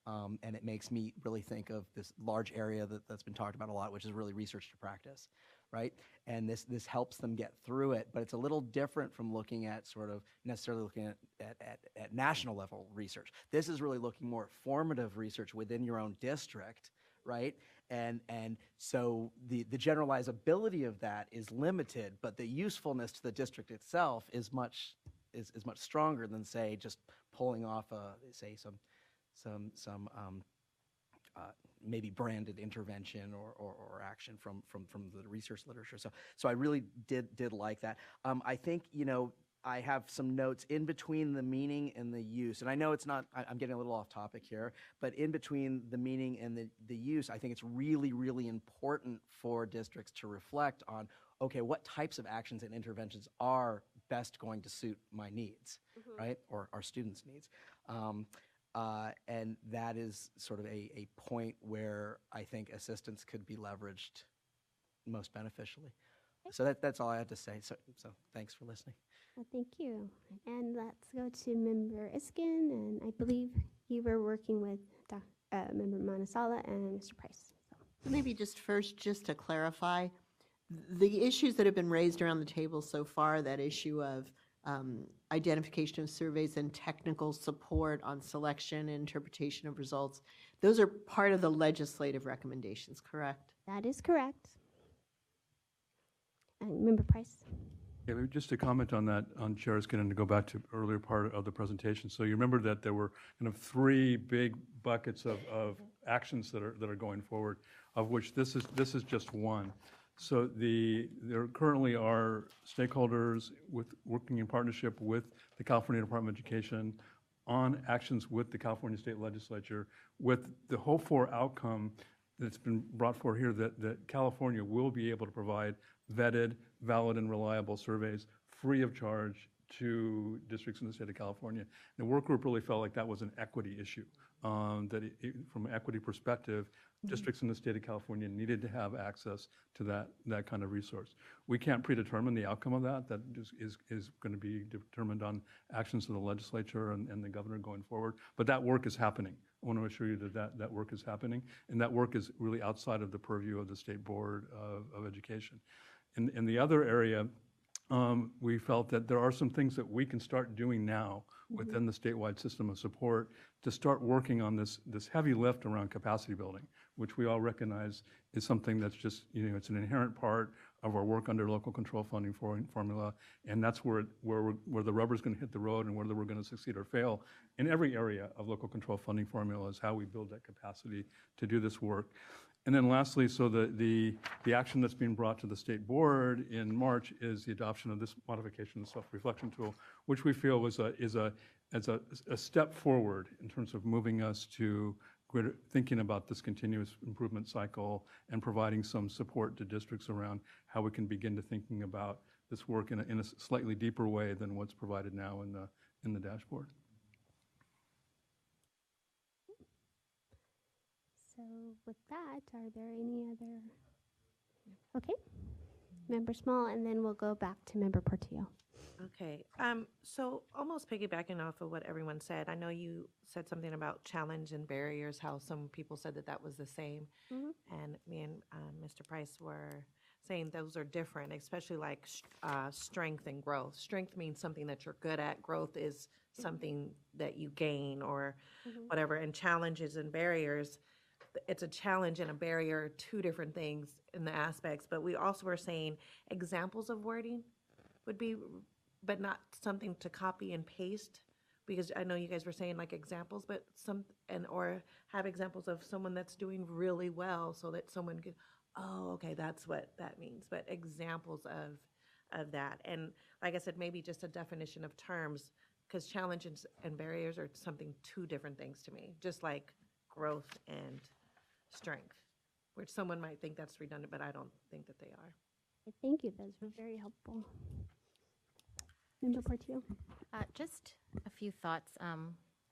F: And it makes me really think of this large area that's been talked about a lot, which is really research to practice, right? And this helps them get through it, but it's a little different from looking at sort of necessarily looking at national level research. This is really looking more at formative research within your own district, right? And so the generalizability of that is limited, but the usefulness to the district itself is much stronger than, say, just pulling off some maybe branded intervention or action from the research literature. So I really did like that. I think I have some notes in between the meaning and the use. And I know it's not, I'm getting a little off topic here, but in between the meaning and the use, I think it's really, really important for districts to reflect on, okay, what types of actions and interventions are best going to suit my needs, right? Or our students' needs. And that is sort of a point where I think assistance could be leveraged most beneficially. So that's all I had to say. So thanks for listening.
G: Well, thank you. And let's go to Member Iskin, and I believe you were working with Member Manasala and Mr. Price.
A: So maybe just first, just to clarify, the issues that have been raised around the table so far, that issue of identification of surveys and technical support on selection and interpretation of results, those are part of the legislative recommendations, correct?
G: That is correct. And Member Price?
C: Yeah, maybe just to comment on that, on Chair Iskin, and to go back to earlier part of the presentation. So you remember that there were kind of three big buckets of actions that are going forward, of which this is just one. So there currently are stakeholders working in partnership with the California Department of Education on actions with the California State Legislature, with the hope for outcome that's been brought forward here that California will be able to provide vetted, valid, and reliable surveys free of charge to districts in the state of California. The work group really felt like that was an equity issue, from an equity perspective, districts in the state of California needed to have access to that kind of resource. We can't predetermine the outcome of that. That is going to be determined on actions of the legislature and the governor going forward. But that work is happening. I want to assure you that work is happening, and that work is really outside of the purview of the State Board of Education. In the other area, we felt that there are some things that we can start doing now within the statewide system of support to start working on this heavy lift around capacity building, which we all recognize is something that's just, it's an inherent part of our work under local control funding formula, and that's where the rubber's going to hit the road and whether we're going to succeed or fail in every area of local control funding formula is how we build that capacity to do this work. And then lastly, so the action that's being brought to the State Board in March is the adoption of this modification of the self-reflection tool, which we feel is a step forward in terms of moving us to greater thinking about this continuous improvement cycle and providing some support to districts around how we can begin to thinking about this work in a slightly deeper way than what's provided now in the dashboard.
G: So with that, are there any other? Okay, Member Small, and then we'll go back to Member Portillo.
E: Okay, so almost piggybacking off of what everyone said, I know you said something about challenge and barriers, how some people said that was the same. And me and Mr. Price were saying those are different, especially like strength and growth. Strength means something that you're good at. Growth is something that you gain or whatever. And challenges and barriers, it's a challenge and a barrier, two different things in the aspects. But we also were saying examples of wording would be, but not something to copy and paste, because I know you guys were saying like examples, but or have examples of someone that's doing really well so that someone could, oh, okay, that's what that means. But examples of that. And like I said, maybe just a definition of terms, because challenges and barriers are two different things to me, just like growth and strength, which someone might think that's redundant, but I don't think that they are.
G: Thank you, those were very helpful. Member Portillo?
D: Just a few thoughts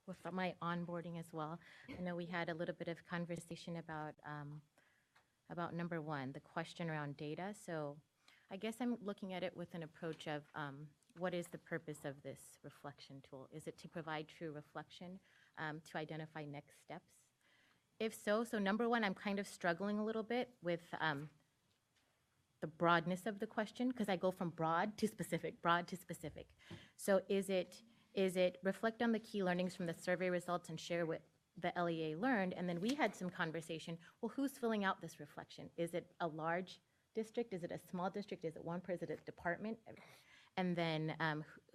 D: with my onboarding as well. I know we had a little bit of conversation about number one, the question around data. So I guess I'm looking at it with an approach of what is the purpose of this reflection tool? Is it to provide true reflection, to identify next steps? If so, number one, I'm kind of struggling a little bit with the broadness of the question, because I go from broad to specific. So is it reflect on the key learnings from the survey results and share what the LEA learned? And then we had some conversation, well, who's filling out this reflection? Is it a large district? Is it a small district? Is it one per, is it a department? And then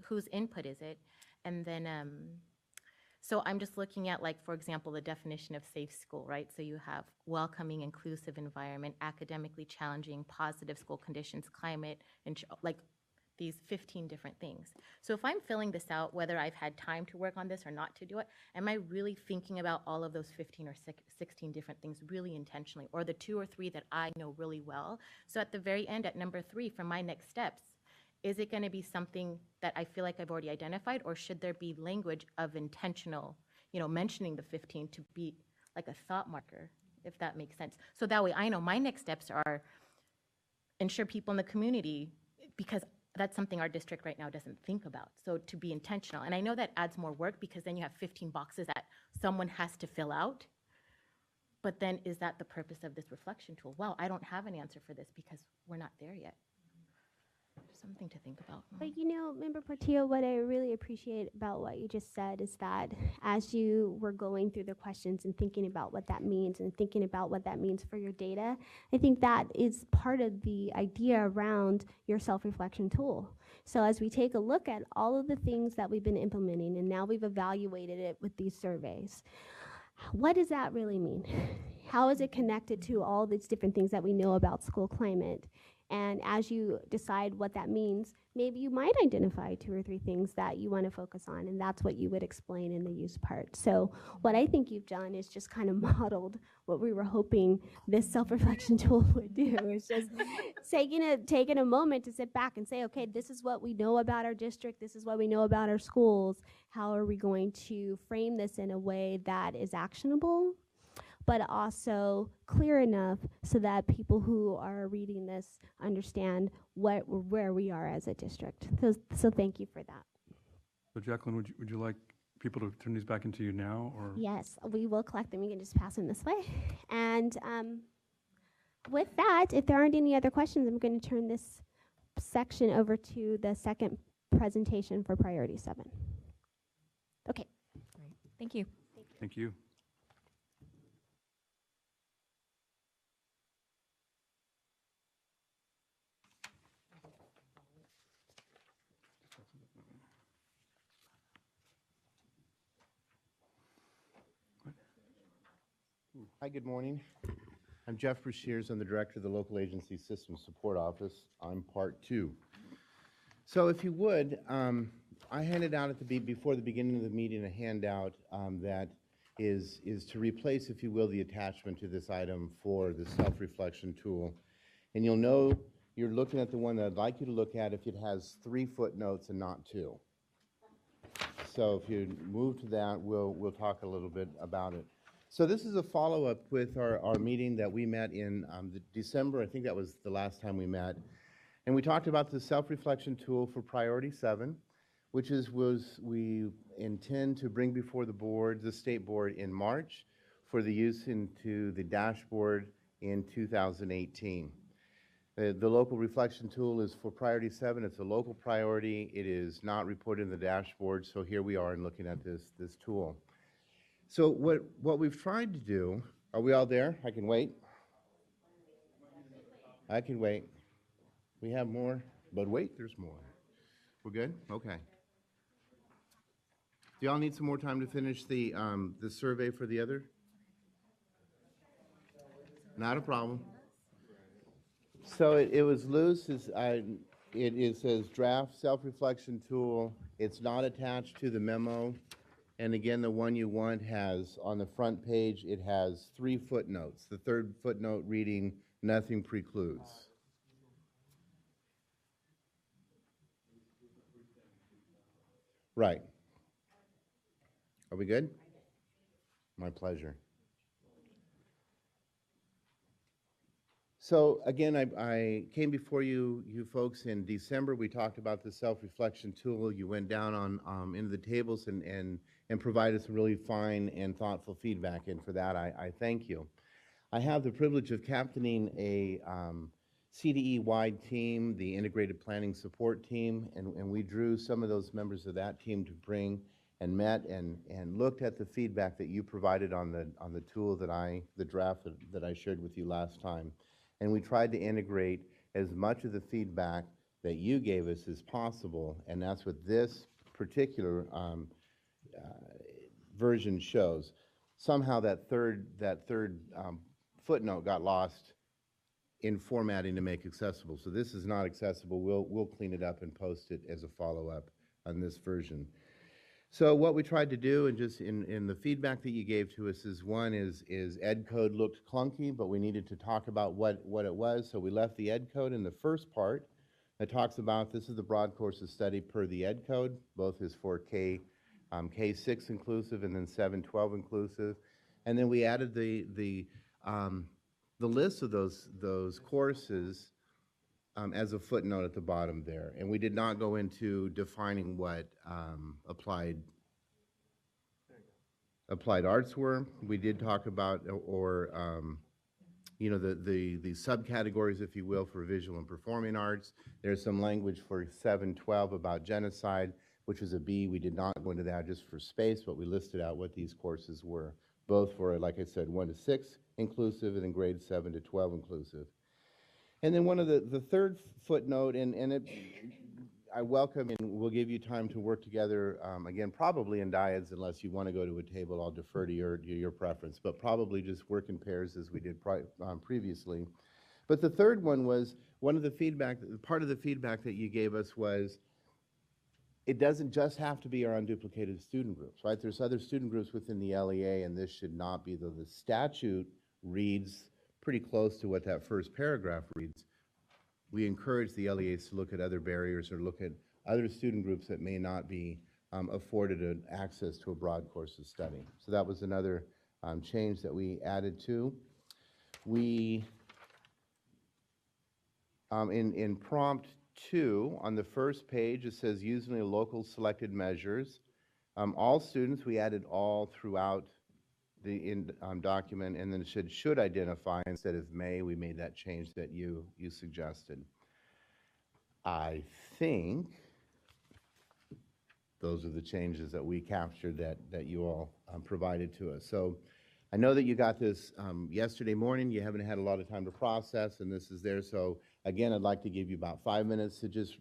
D: whose input is it? And then, so I'm just looking at, like, for example, the definition of safe school, right? So you have welcoming, inclusive environment, academically challenging, positive school conditions, climate, and like these 15 different things. So if I'm filling this out, whether I've had time to work on this or not to do it, am I really thinking about all of those 15 or 16 different things really intentionally, or the 2 or 3 that I know really well? So at the very end, at number 3, for my next steps, is it going to be something that I feel like I've already identified, or should there be language of intentional, mentioning the 15 to be like a thought marker, if that makes sense? So that way I know my next steps are ensure people in the community, because that's something our district right now doesn't think about. So to be intentional. And I know that adds more work, because then you have 15 boxes that someone has to fill out. But then is that the purpose of this reflection tool? Wow, I don't have an answer for this because we're not there yet. Something to think about.
G: But Member Portillo, what I really appreciate about what you just said is that as you were going through the questions and thinking about what that means and thinking about what that means for your data, I think that is part of the idea around your self-reflection tool. So as we take a look at all of the things that we've been implementing, and now we've evaluated it with these surveys, what does that really mean? How is it connected to all these different things that we know about school climate? And as you decide what that means, maybe you might identify 2 or 3 things that you want to focus on, and that's what you would explain in the use part. So what I think you've done is just kind of modeled what we were hoping this self-reflection tool would do. It's just taking a moment to sit back and say, okay, this is what we know about our district, this is what we know about our schools. How are we going to frame this in a way that is actionable, but also clear enough so that people who are reading this understand where we are as a district. So thank you for that.
C: So Jacqueline, would you like people to turn these back into you now, or?
G: Yes, we will collect them. You can just pass them this way. And with that, if there aren't any other questions, I'm going to turn this section over to the second presentation for Priority 7. Okay.
H: Great. Thank you.
C: Thank you.
P: Hi, good morning. I'm Jeff Brashears. I'm the director of the Local Agency System Support Office. I'm part 2. So if you would, I handed out before the beginning of the meeting a handout that is to replace, if you will, the attachment to this item for the self-reflection tool. And you'll know you're looking at the one that I'd like you to look at if it has 3 footnotes and not 2. So if you move to that, we'll talk a little bit about it. So this is a follow-up with our meeting that we met in December. I think that was the last time we met. And we talked about the self-reflection tool for Priority 7, which we intend to bring before the state board in March for the use into the dashboard in 2018. The local reflection tool is for Priority 7. It's a local priority. It is not reported in the dashboard, so here we are in looking at this tool. So what we've tried to do, are we all there? I can wait. I can wait. We have more, but wait, there's more. We're good? Okay. Do y'all need some more time to finish the survey for the other? Not a problem. So it was loose. It says draft self-reflection tool. It's not attached to the memo. And again, the one you want has, on the front page, it has 3 footnotes. The 3rd footnote reading, nothing precludes. Right. Are we good? My pleasure. So again, I came before you folks in December. We talked about the self-reflection tool. You went down into the tables and provided some really fine and thoughtful feedback, and for that I thank you. I have the privilege of captaining a CDE-wide team, the Integrated Planning Support Team, and we drew some of those members of that team to bring and met and looked at the feedback that you provided on the tool the draft that I shared with you last time. And we tried to integrate as much of the feedback that you gave us as possible, and that's what this particular version shows. Somehow that third footnote got lost in formatting to make accessible. So this is not accessible. We'll clean it up and post it as a follow-up on this version. So what we tried to do, and just in the feedback that you gave to us, is one is ed code looked clunky, but we needed to talk about what it was. So we left the ed code in the first part that talks about this is the broad course of study per the ed code. Both is for K6 inclusive and then 7-12 inclusive. And then we added the list of those courses as a footnote at the bottom there. And we did not go into defining what applied arts were. We did talk about, the subcategories, if you will, for visual and performing arts. There's some language for 7-12 about genocide, which was a B. We did not go into that just for space, but we listed out what these courses were, both for, like I said, 1-6 inclusive and then grades 7-12 inclusive. And then one of the third footnote, I welcome, and we'll give you time to work together, again, probably in dyads, unless you want to go to a table. I'll defer to your preference, but probably just work in pairs as we did previously. But the third one was, part of the feedback that you gave us was, it doesn't just have to be our unduplicated student groups, right? There's other student groups within the LEA, and this should not be, though the statute reads pretty close to what that first paragraph reads. We encourage the LEAs to look at other barriers or look at other student groups that may not be afforded an access to a broad course of study. So that was another change that we added to. We, in prompt 2, on the first page, it says using the local selected measures. All students, we added all throughout the document, and then it should identify instead of may. We made that change that you suggested. I think those are the changes that we captured that you all provided to us. So I know that you got this yesterday morning. You haven't had a lot of time to process, and this is there. So again, I'd like to give you about 5 minutes to just,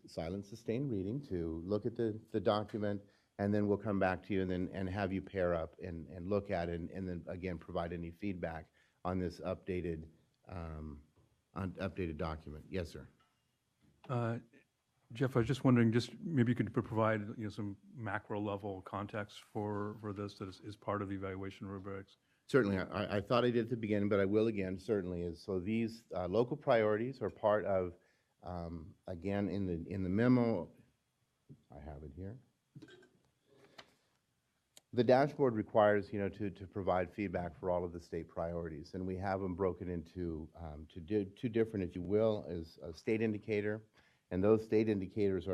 P: silent, sustained reading, to look at the document, and then we'll come back to you and have you pair up and look at it, and then again provide any feedback on this updated document. Yes, sir.
C: Jeff, I was just wondering, maybe you could provide some macro level context for this that is part of the evaluation rubrics.
P: Certainly. I thought I did at the beginning, but I will again, certainly. So these local priorities are part of, again, in the memo, I have it here. The dashboard requires, to provide feedback for all of the state priorities, and we have them broken into two different, if you will, as a state indicator, and those state indicators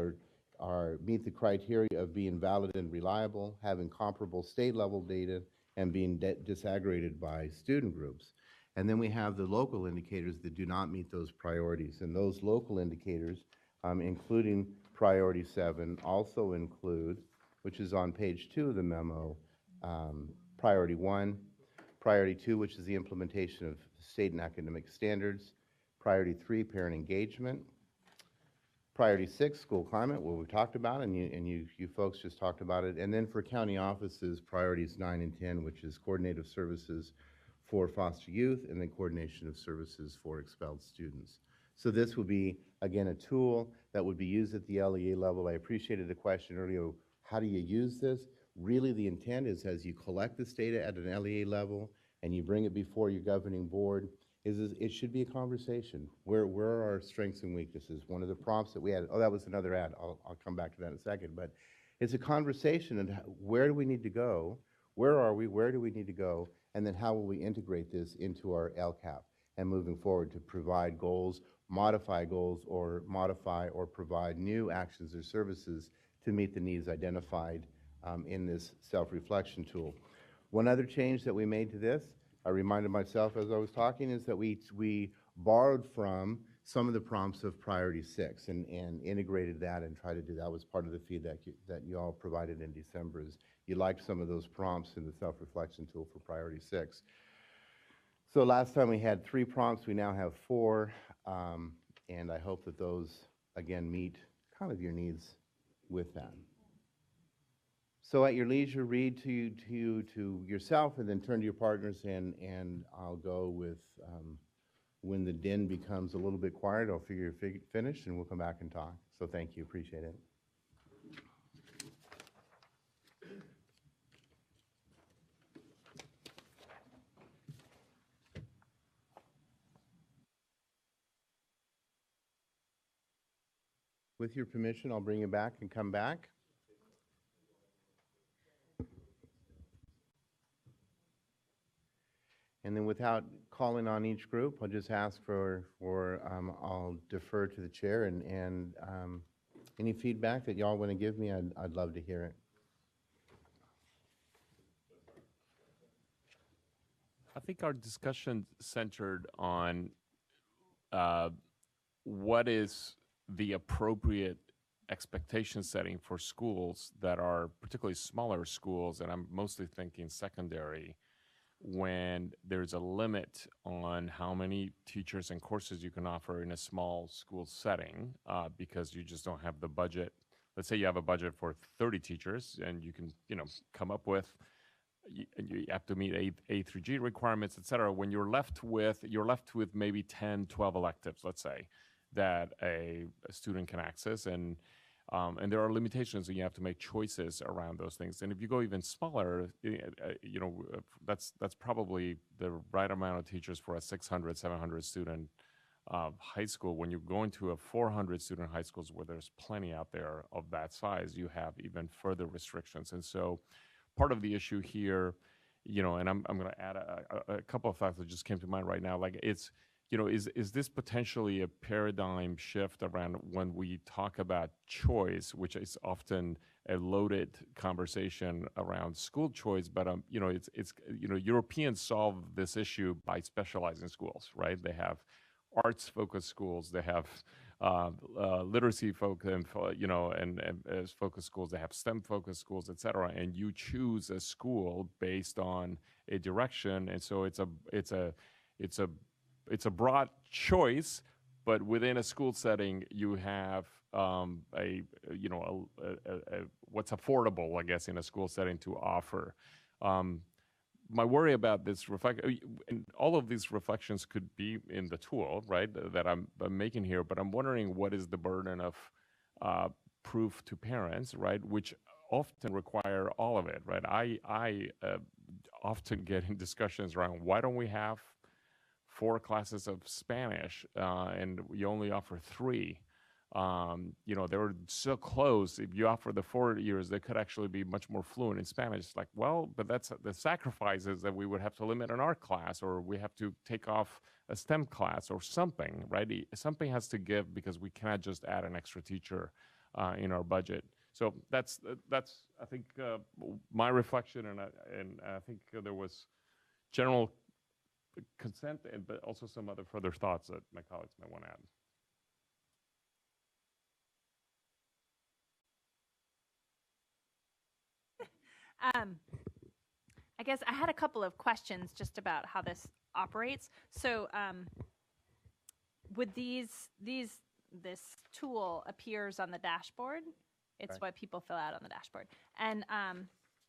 P: meet the criteria of being valid and reliable, having comparable state-level data, and being disaggregated by student groups. And then we have the local indicators that do not meet those priorities, and those local indicators, including priority 7, also include, which is on page 2 of the memo, priority 1, priority 2, which is the implementation of state and academic standards, priority 3, parent engagement, priority 6, school climate, what we talked about, and you folks just talked about it, and then for county offices, priorities 9 and 10, which is coordinative services for foster youth, and then coordination of services for expelled students. So this would be, again, a tool that would be used at the LEA level. I appreciated the question earlier, how do you use this? Really, the intent is as you collect this data at an LEA level and you bring it before your governing board, it should be a conversation. Where are our strengths and weaknesses? One of the prompts that we had, that was another ad. I'll come back to that in a second. But it's a conversation of where do we need to go? Where are we? Where do we need to go? And then how will we integrate this into our LCAP and moving forward to provide goals, modify goals, or modify or provide new actions or services to meet the needs identified in this self-reflection tool. One other change that we made to this, I reminded myself as I was talking, is that we borrowed from some of the prompts of priority 6 and integrated that and tried to do that. Was part of the feedback that you all provided in December, is you liked some of those prompts in the self-reflection tool for priority 6. So last time we had 3 prompts, we now have 4, and I hope that those, again, meet kind of your needs with that. So at your leisure, read to yourself and then turn to your partners, and I'll go with when the din becomes a little bit quiet, I'll figure finished and we'll come back and talk. So thank you, appreciate it. With your permission, I'll bring you back and come back. And then without calling on each group, I'll just ask I'll defer to the chair and any feedback that y'all want to give me, I'd love to hear it.
N: I think our discussion centered on what is the appropriate expectation setting for schools that are particularly smaller schools, and I'm mostly thinking secondary, when there's a limit on how many teachers and courses you can offer in a small school setting because you just don't have the budget. Let's say you have a budget for 30 teachers and you can, come up with you have to meet A through G requirements, et cetera. When you're left with maybe 10, 12 electives, let's say, that a student can access, and there are limitations, and you have to make choices around those things. And if you go even smaller, that's probably the right amount of teachers for a 600, 700 student high school. When you go into a 400 student high schools where there's plenty out there of that size, you have even further restrictions. And so part of the issue here, and I'm going to add a couple of thoughts that just came to mind right now. Like it's, is this potentially a paradigm shift around when we talk about choice, which is often a loaded conversation around school choice, but Europeans solve this issue by specializing schools, right? They have arts-focused schools, they have literacy-focused, and focused schools. They have STEM-focused schools, et cetera. And you choose a school based on a direction, and so it's a broad choice, but within a school setting, you have what's affordable, I guess, in a school setting to offer. My worry about this and all of these reflections could be in the tool, right, that I'm making here, but I'm wondering what is the burden of proof to parents, right, which often require all of it, right? I often get in discussions around why don't we have 4 classes of Spanish and we only offer 3. They were so close. If you offer the 4 years, they could actually be much more fluent in Spanish. It's like, well, but that's the sacrifices that we would have to limit in our class, or we have to take off a STEM class or something, right? Something has to give because we cannot just add an extra teacher in our budget. So that's I think my reflection, and I think there was general consent, but also some other further thoughts that my colleagues might want to add.
K: I guess I had a couple of questions just about how this operates. So, with this tool appears on the dashboard. It's
P: Right.
K: what people fill out on the dashboard, and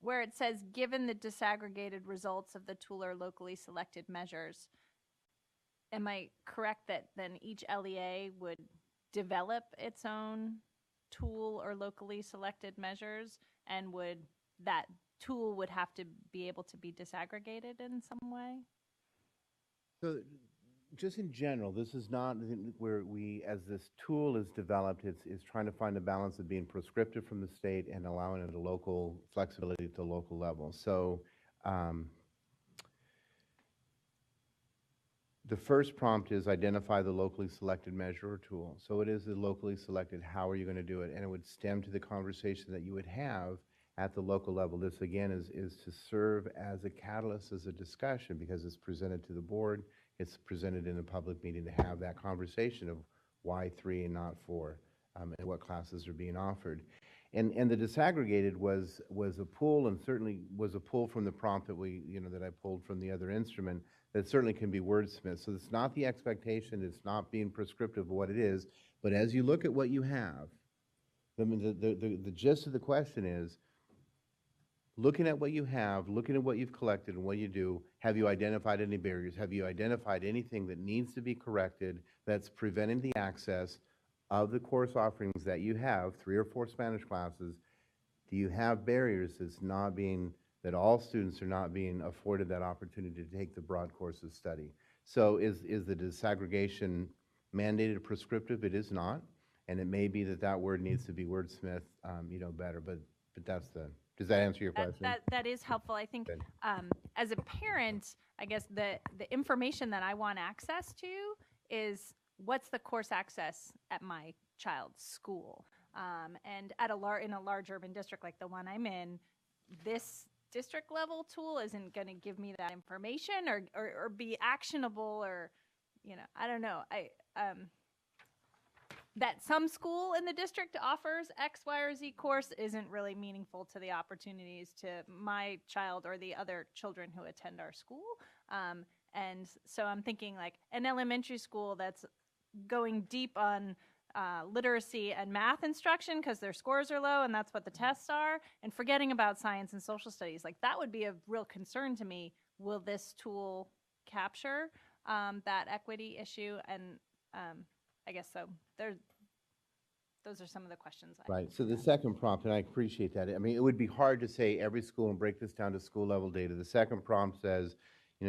K: where it says, "Given the disaggregated results of the tool or locally selected measures," am I correct that then each LEA would develop its own tool or locally selected measures, and that tool would have to be able to be disaggregated in some way?
P: So just in general, this is not where as this tool is developed, it's trying to find a balance of being prescriptive from the state and allowing it a local flexibility at the local level. So the first prompt is identify the locally selected measure or tool. So it is the locally selected, how are you going to do it? And it would stem to the conversation that you would have at the local level. This again is to serve as a catalyst, as a discussion, because it's presented to the board, it's presented in a public meeting to have that conversation of why 3 and not 4, and what classes are being offered. And the disaggregated was a pull, and certainly was a pull from the prompt that that I pulled from the other instrument, that certainly can be wordsmith. So it's not the expectation, it's not being prescriptive of what it is, but as you look at what you have, the gist of the question is, looking at what you have, looking at what you've collected and what you do, have you identified any barriers? Have you identified anything that needs to be corrected that's preventing the access of the course offerings that you have, 3 or 4 Spanish classes? Do you have barriers that all students are not being afforded that opportunity to take the broad course of study? So is the disaggregation mandated prescriptive? It is not, and it may be that word needs to be wordsmith, better, but that's does that answer your question?
K: That is helpful. I think as a parent, I guess the information that I want access to is what's the course access at my child's school. And in a large urban district like the one I'm in, this district level tool isn't going to give me that information or be actionable, or I don't know. That some school in the district offers X, Y, or Z course isn't really meaningful to the opportunities to my child or the other children who attend our school. And so I'm thinking like an elementary school that's going deep on literacy and math instruction because their scores are low and that's what the tests are, and forgetting about science and social studies. Like, that would be a real concern to me. Will this tool capture that equity issue? And I guess so. Those are some of the questions.
P: Right. So the second prompt, and I appreciate that. I mean, it would be hard to say every school and break this down to school level data. The second prompt says,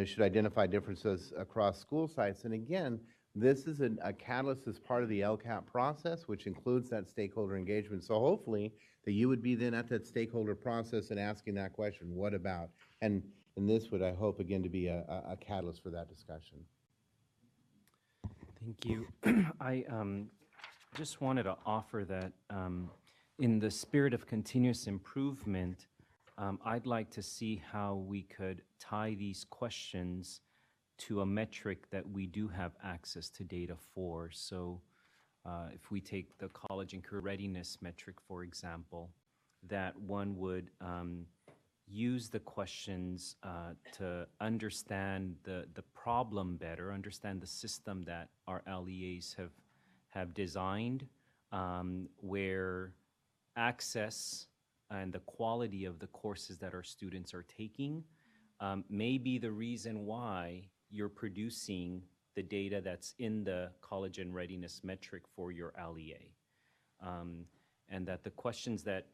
P: should identify differences across school sites. And again, this is a catalyst as part of the LCAP process, which includes that stakeholder engagement. So hopefully that you would be then at that stakeholder process and asking that question, what about? And this would, I hope, again, to be a catalyst for that discussion.
Q: Thank you. I just wanted to offer that in the spirit of continuous improvement, I'd like to see how we could tie these questions to a metric that we do have access to data for. So if we take the college and career readiness metric, for example, that one would use the questions to understand the problem better, understand the system that our LEAs have designed, where access and the quality of the courses that our students are taking may be the reason why you're producing the data that's in the college and readiness metric for your LEA. And that the questions that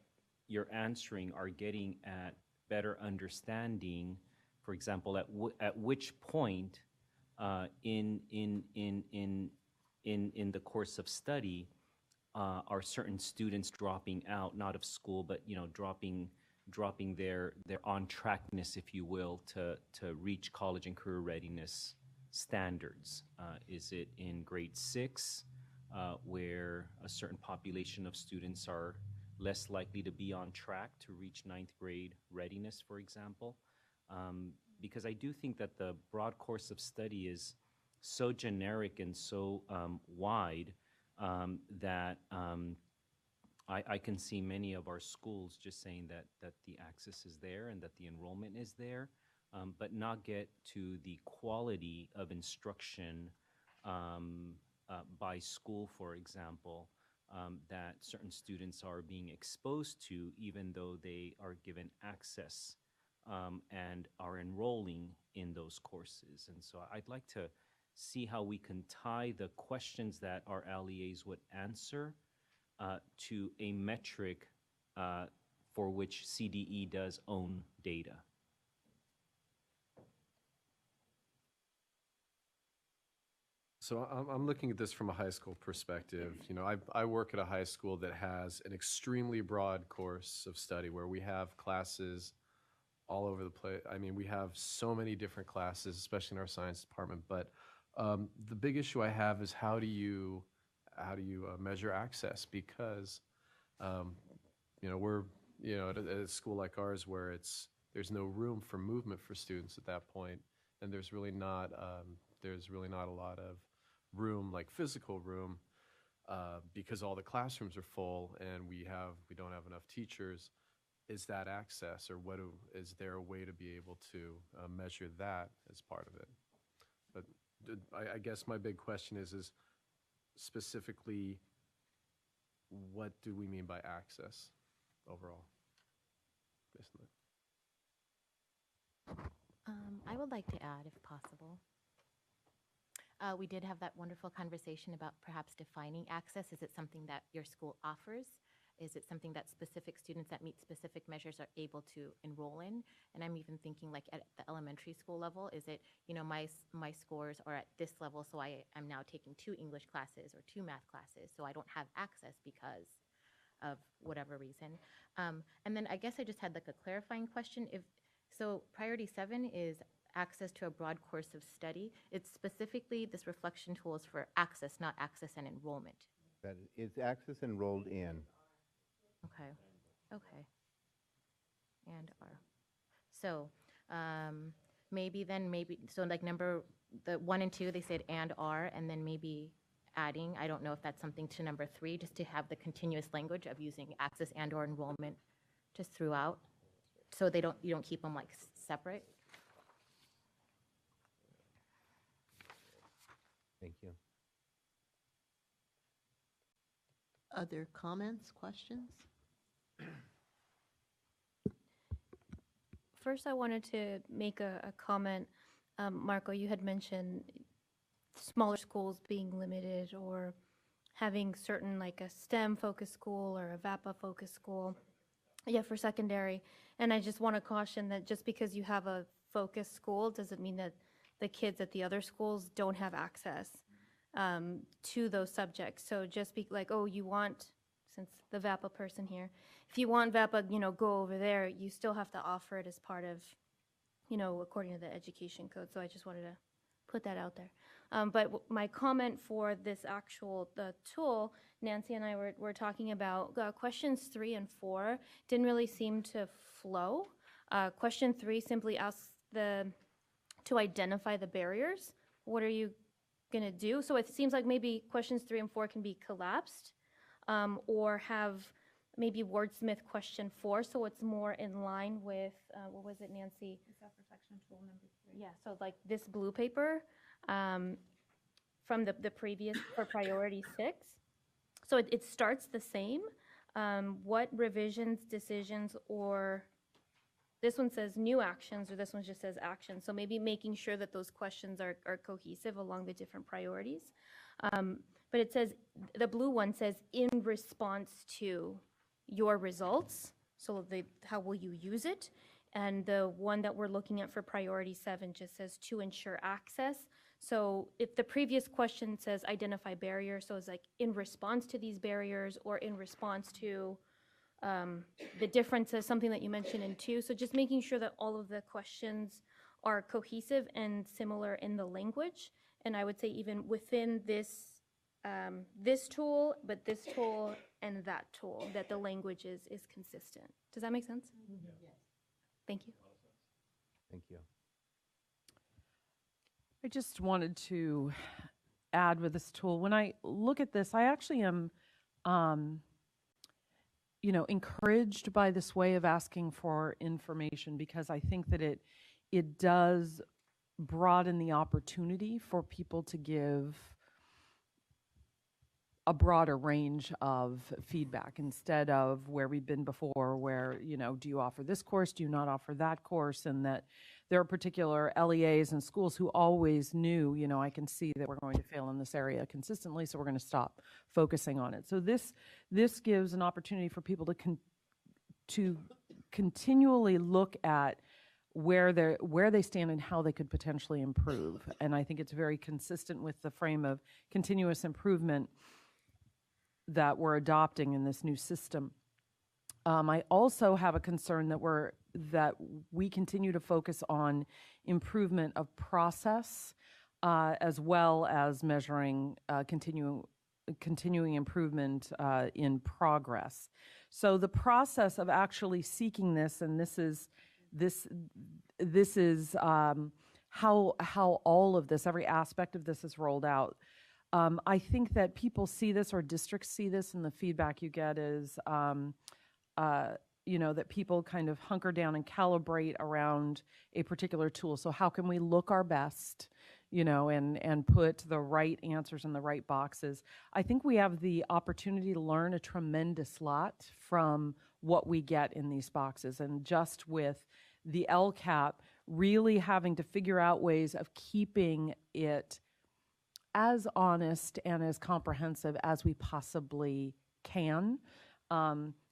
Q: you're answering are getting at better understanding, for example, at which point in the course of study are certain students dropping out, not of school, but dropping their on-trackness, if you will, to reach college and career readiness standards. Is it in grade 6, where a certain population of students are less likely to be on track to reach 9th grade readiness, for example? Because I do think that the broad course of study is so generic and so wide that I can see many of our schools just saying that the access is there and that the enrollment is there, but not get to the quality of instruction by school, for example, that certain students are being exposed to, even though they are given access and are enrolling in those courses. And so I'd like to see how we can tie the questions that our LEAs would answer to a metric for which CDE does own data.
M: So I'm looking at this from a high school perspective. I work at a high school that has an extremely broad course of study where we have classes all over the place. I mean, we have so many different classes, especially in our science department. But the big issue I have is how do you measure access? Because we're at a school like ours where there's no room for movement for students at that point, and there's really not a lot of room, like physical room, because all the classrooms are full and we don't have enough teachers. Is that access, or is there a way to be able to measure that as part of it? But I guess my big question is specifically, what do we mean by access overall?
D: I would like to add, if possible. We did have that wonderful conversation about perhaps defining access. Is it something that your school offers? Is it something that specific students that meet specific measures are able to enroll in? And I'm even thinking, like, at the elementary school level, is it, my scores are at this level, so I am now taking 2 English classes or 2 math classes, so I don't have access because of whatever reason. And then I guess I just had like a clarifying question. So priority 7 is access to a broad course of study. It's specifically, this reflection tool is for access, not access and enrollment.
P: That it's access enrolled in.
D: Okay. And R. So so like the 1 and 2, they said and R, and then maybe adding, I don't know if that's something to number 3, just to have the continuous language of using access and or enrollment just throughout, so you don't keep them like separate.
P: Thank you.
A: Other comments, questions?
I: First, I wanted to make a comment. Marco, you had mentioned smaller schools being limited or having certain, like a STEM focused school or a VAPA focused school, yeah, for secondary. And I just want to caution that just because you have a focused school doesn't mean that the kids at the other schools don't have access to those subjects. So just be like, oh, you want, since the VAPA person here, if you want VAPA, go over there, you still have to offer it as part of, according to the education code. So I just wanted to put that out there. But my comment for this the tool, Nancy and I were talking about questions 3 and 4 didn't really seem to flow. Question 3 simply asks to identify the barriers. What are you gonna do? So it seems like maybe questions 3 and 4 can be collapsed, or have maybe wordsmith question 4, so it's more in line with, what was it, Nancy?
B: Self-reflection tool number 3.
I: Yeah, so like this blue paper from the previous for priority 6. So it starts the same. What revisions, decisions, or this one says new actions, or this one just says actions. So maybe making sure that those questions are cohesive along the different priorities. But it says, the blue one says, in response to your results. So how will you use it? And the one that we're looking at for priority 7 just says to ensure access. So if the previous question says identify barriers, so it's like in response to these barriers or in response to the differences, something that you mentioned in 2. So just making sure that all of the questions are cohesive and similar in the language. And I would say even within this this tool, but this tool and that tool, that the language is consistent. Does that make sense?
A: Yes.
I: Thank you.
P: Thank you.
L: I just wanted to add with this tool, when I look at this, I actually am, encouraged by this way of asking for information, because I think that it does broaden the opportunity for people to give a broader range of feedback instead of where we've been before, where, do you offer this course, do you not offer that course, and that there are particular LEAs and schools who always knew, I can see that we're going to fail in this area consistently, so we're going to stop focusing on it. So this gives an opportunity for people to continually look at where they stand and how they could potentially improve. And I think it's very consistent with the frame of continuous improvement that we're adopting in this new system. I also have a concern that we continue to focus on improvement of process, as well as measuring continuing improvement in progress. So the process of actually seeking this, and this is how all of this, every aspect of this is rolled out. I think that people see this, or districts see this, and the feedback you get is, that people kind of hunker down and calibrate around a particular tool. So how can we look our best, and put the right answers in the right boxes? I think we have the opportunity to learn a tremendous lot from what we get in these boxes. And just with the LCAP, really having to figure out ways of keeping it as honest and as comprehensive as we possibly can.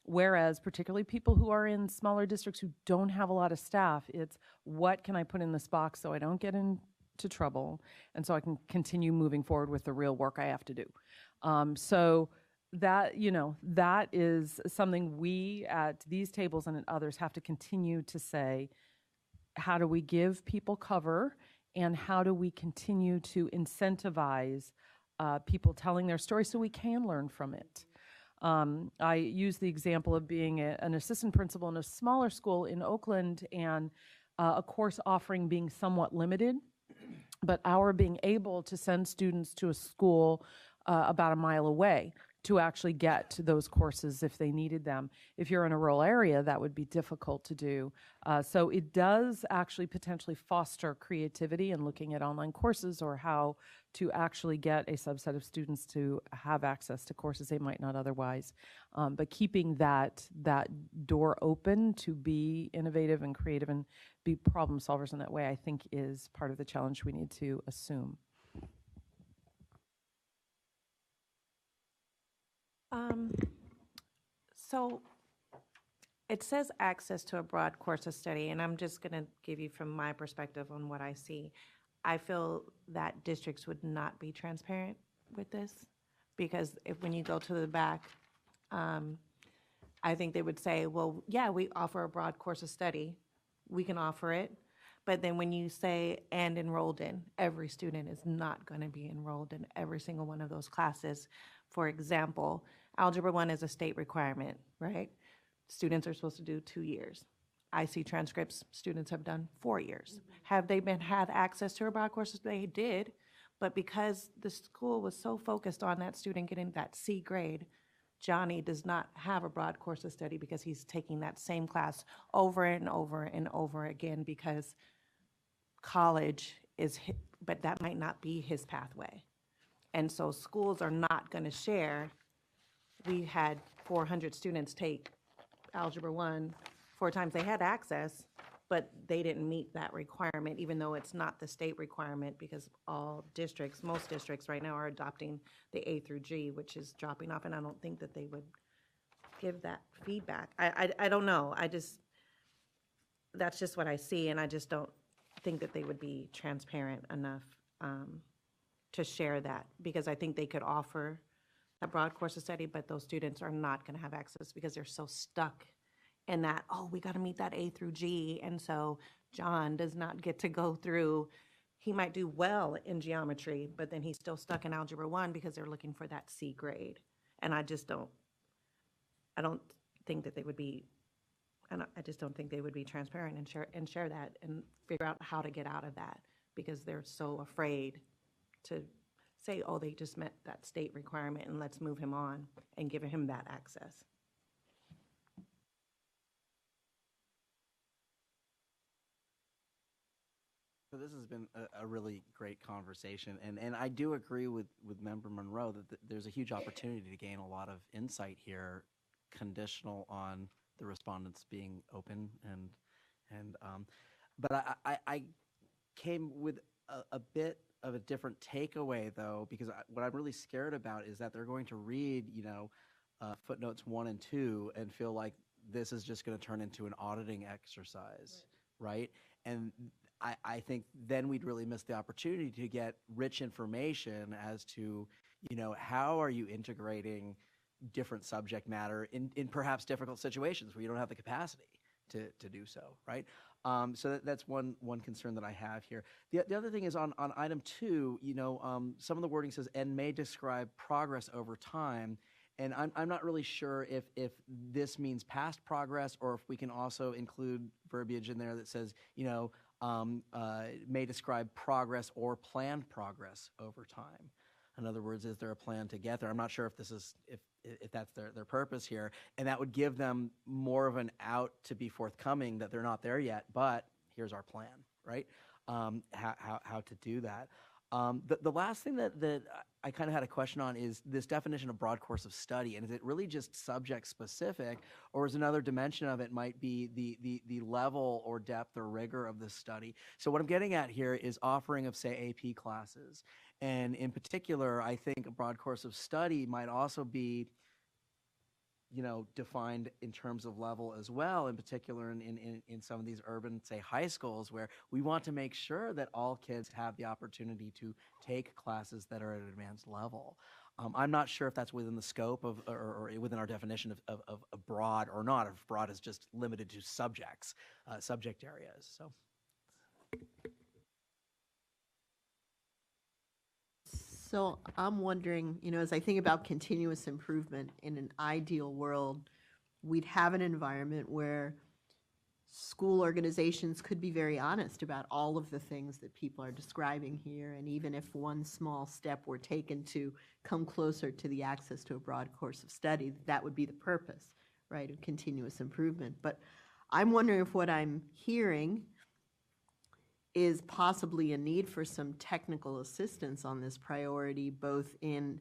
L: Whereas particularly people who are in smaller districts who don't have a lot of staff, it's what can I put in this box so I don't get into trouble, and so I can continue moving forward with the real work I have to do. So that, that is something we at these tables and at others have to continue to say, how do we give people cover, and how do we continue to incentivize people telling their story so we can learn from it? I use the example of being an assistant principal in a smaller school in Oakland, and a course offering being somewhat limited, but our being able to send students to a school about a mile away to actually get to those courses if they needed them. If you're in a rural area, that would be difficult to do. So it does actually potentially foster creativity in looking at online courses or how to actually get a subset of students to have access to courses they might not otherwise. But keeping that door open to be innovative and creative and be problem solvers in that way, I think is part of the challenge we need to assume.
E: So it says access to a broad course of study, and I'm just going to give you from my perspective on what I see. I feel that districts would not be transparent with this because when you go to the back, I think they would say, well, yeah, we offer a broad course of study. We can offer it. But then when you say and enrolled in, every student is not going to be enrolled in every single one of those classes. For example, Algebra 1 is a state requirement, right? Students are supposed to do 2 years. I see transcripts students have done 4 years. Have they had access to a broad course? They did, but because the school was so focused on that student getting that C grade, Johnny does not have a broad course of study because he's taking that same class over and over and over again because college is, but that might not be his pathway. And so schools are not going to share. We had 400 students take Algebra 1 4 times. They had access, but they didn't meet that requirement, even though it's not the state requirement, because most districts right now are adopting the A through G, which is dropping off, and I don't think that they would give that feedback. I don't know. That's just what I see, and I just don't think that they would be transparent enough to share that, because I think they could offer a broad course of study, but those students are not going to have access because they're so stuck in that, oh, we got to meet that A through G. And so John does not get to go through, he might do well in geometry, but then he's still stuck in Algebra 1 because they're looking for that C grade. And I don't think that they would be, I just don't think they would be transparent and share that and figure out how to get out of that, because they're so afraid to say, oh, they just met that state requirement and let's move him on and give him that access.
F: So this has been a really great conversation, and I do agree with Member Monroe that there's a huge opportunity to gain a lot of insight here, conditional on the respondents being open but I came with a bit of a different takeaway, though, because what I'm really scared about is that they're going to read, footnotes 1 and 2 and feel like this is just going to turn into an auditing exercise, right? And I think then we'd really miss the opportunity to get rich information as to, how are you integrating different subject matter in perhaps difficult situations where you don't have the capacity to do so, right? So that's one concern that I have here. The other thing is on item 2, some of the wording says, and may describe progress over time. And I'm not really sure if this means past progress or if we can also include verbiage in there that says, may describe progress or planned progress over time. In other words, is there a plan to get there? I'm not sure if this is if that's their purpose here, and that would give them more of an out to be forthcoming that they're not there yet, but here's our plan, right? How to do that. The last thing that I kind of had a question on is this definition of broad course of study, and is it really just subject specific, or is another dimension of it might be the level or depth or rigor of the study? So what I'm getting at here is offering of, say, AP classes, and in particular, I think a broad course of study might also be defined in terms of level as well, in particular in some of these urban, say, high schools, where we want to make sure that all kids have the opportunity to take classes that are at an advanced level. I'm not sure if that's within the scope of, or within our definition of broad or not, if broad is just limited to subjects, subject areas, so.
A: So I'm wondering, as I think about continuous improvement, in an ideal world, we'd have an environment where school organizations could be very honest about all of the things that people are describing here, and even if one small step were taken to come closer to the access to a broad course of study, that would be the purpose, right, of continuous improvement. But I'm wondering if what I'm hearing is possibly a need for some technical assistance on this priority, both in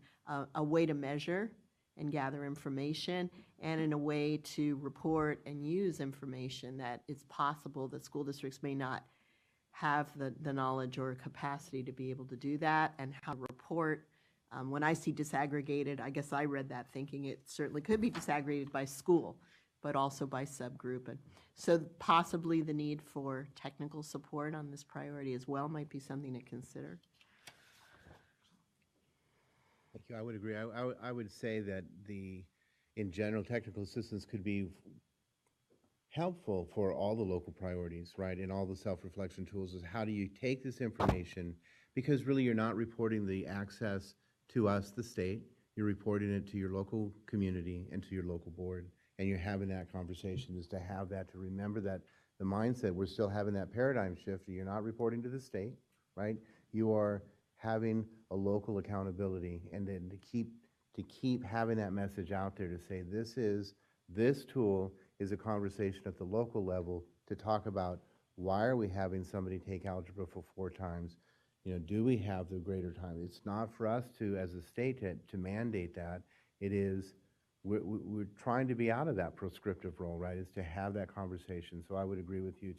A: a way to measure and gather information, and in a way to report and use information that it's possible that school districts may not have the knowledge or capacity to be able to do that, and how to report. When I see disaggregated, I guess I read that thinking it certainly could be disaggregated by school, but also by subgroup. And so possibly the need for technical support on this priority as well might be something to consider.
P: Thank you. I would agree. I would say that in general, technical assistance could be helpful for all the local priorities, right, and all the self-reflection tools. Is how do you take this information, because really you're not reporting the access to us, the state, you're reporting it to your local community and to your local board, and you're having that conversation, is to have that, to remember that the mindset, we're still having that paradigm shift. You're not reporting to the state, right? You are having a local accountability, and then to keep having that message out there to say this tool is a conversation at the local level to talk about why are we having somebody take algebra for 4 times? You know, do we have the greater time? It's not for us to, as a state, to mandate that. It is, we're trying to be out of that prescriptive role, right? Is to have that conversation. So I would agree with you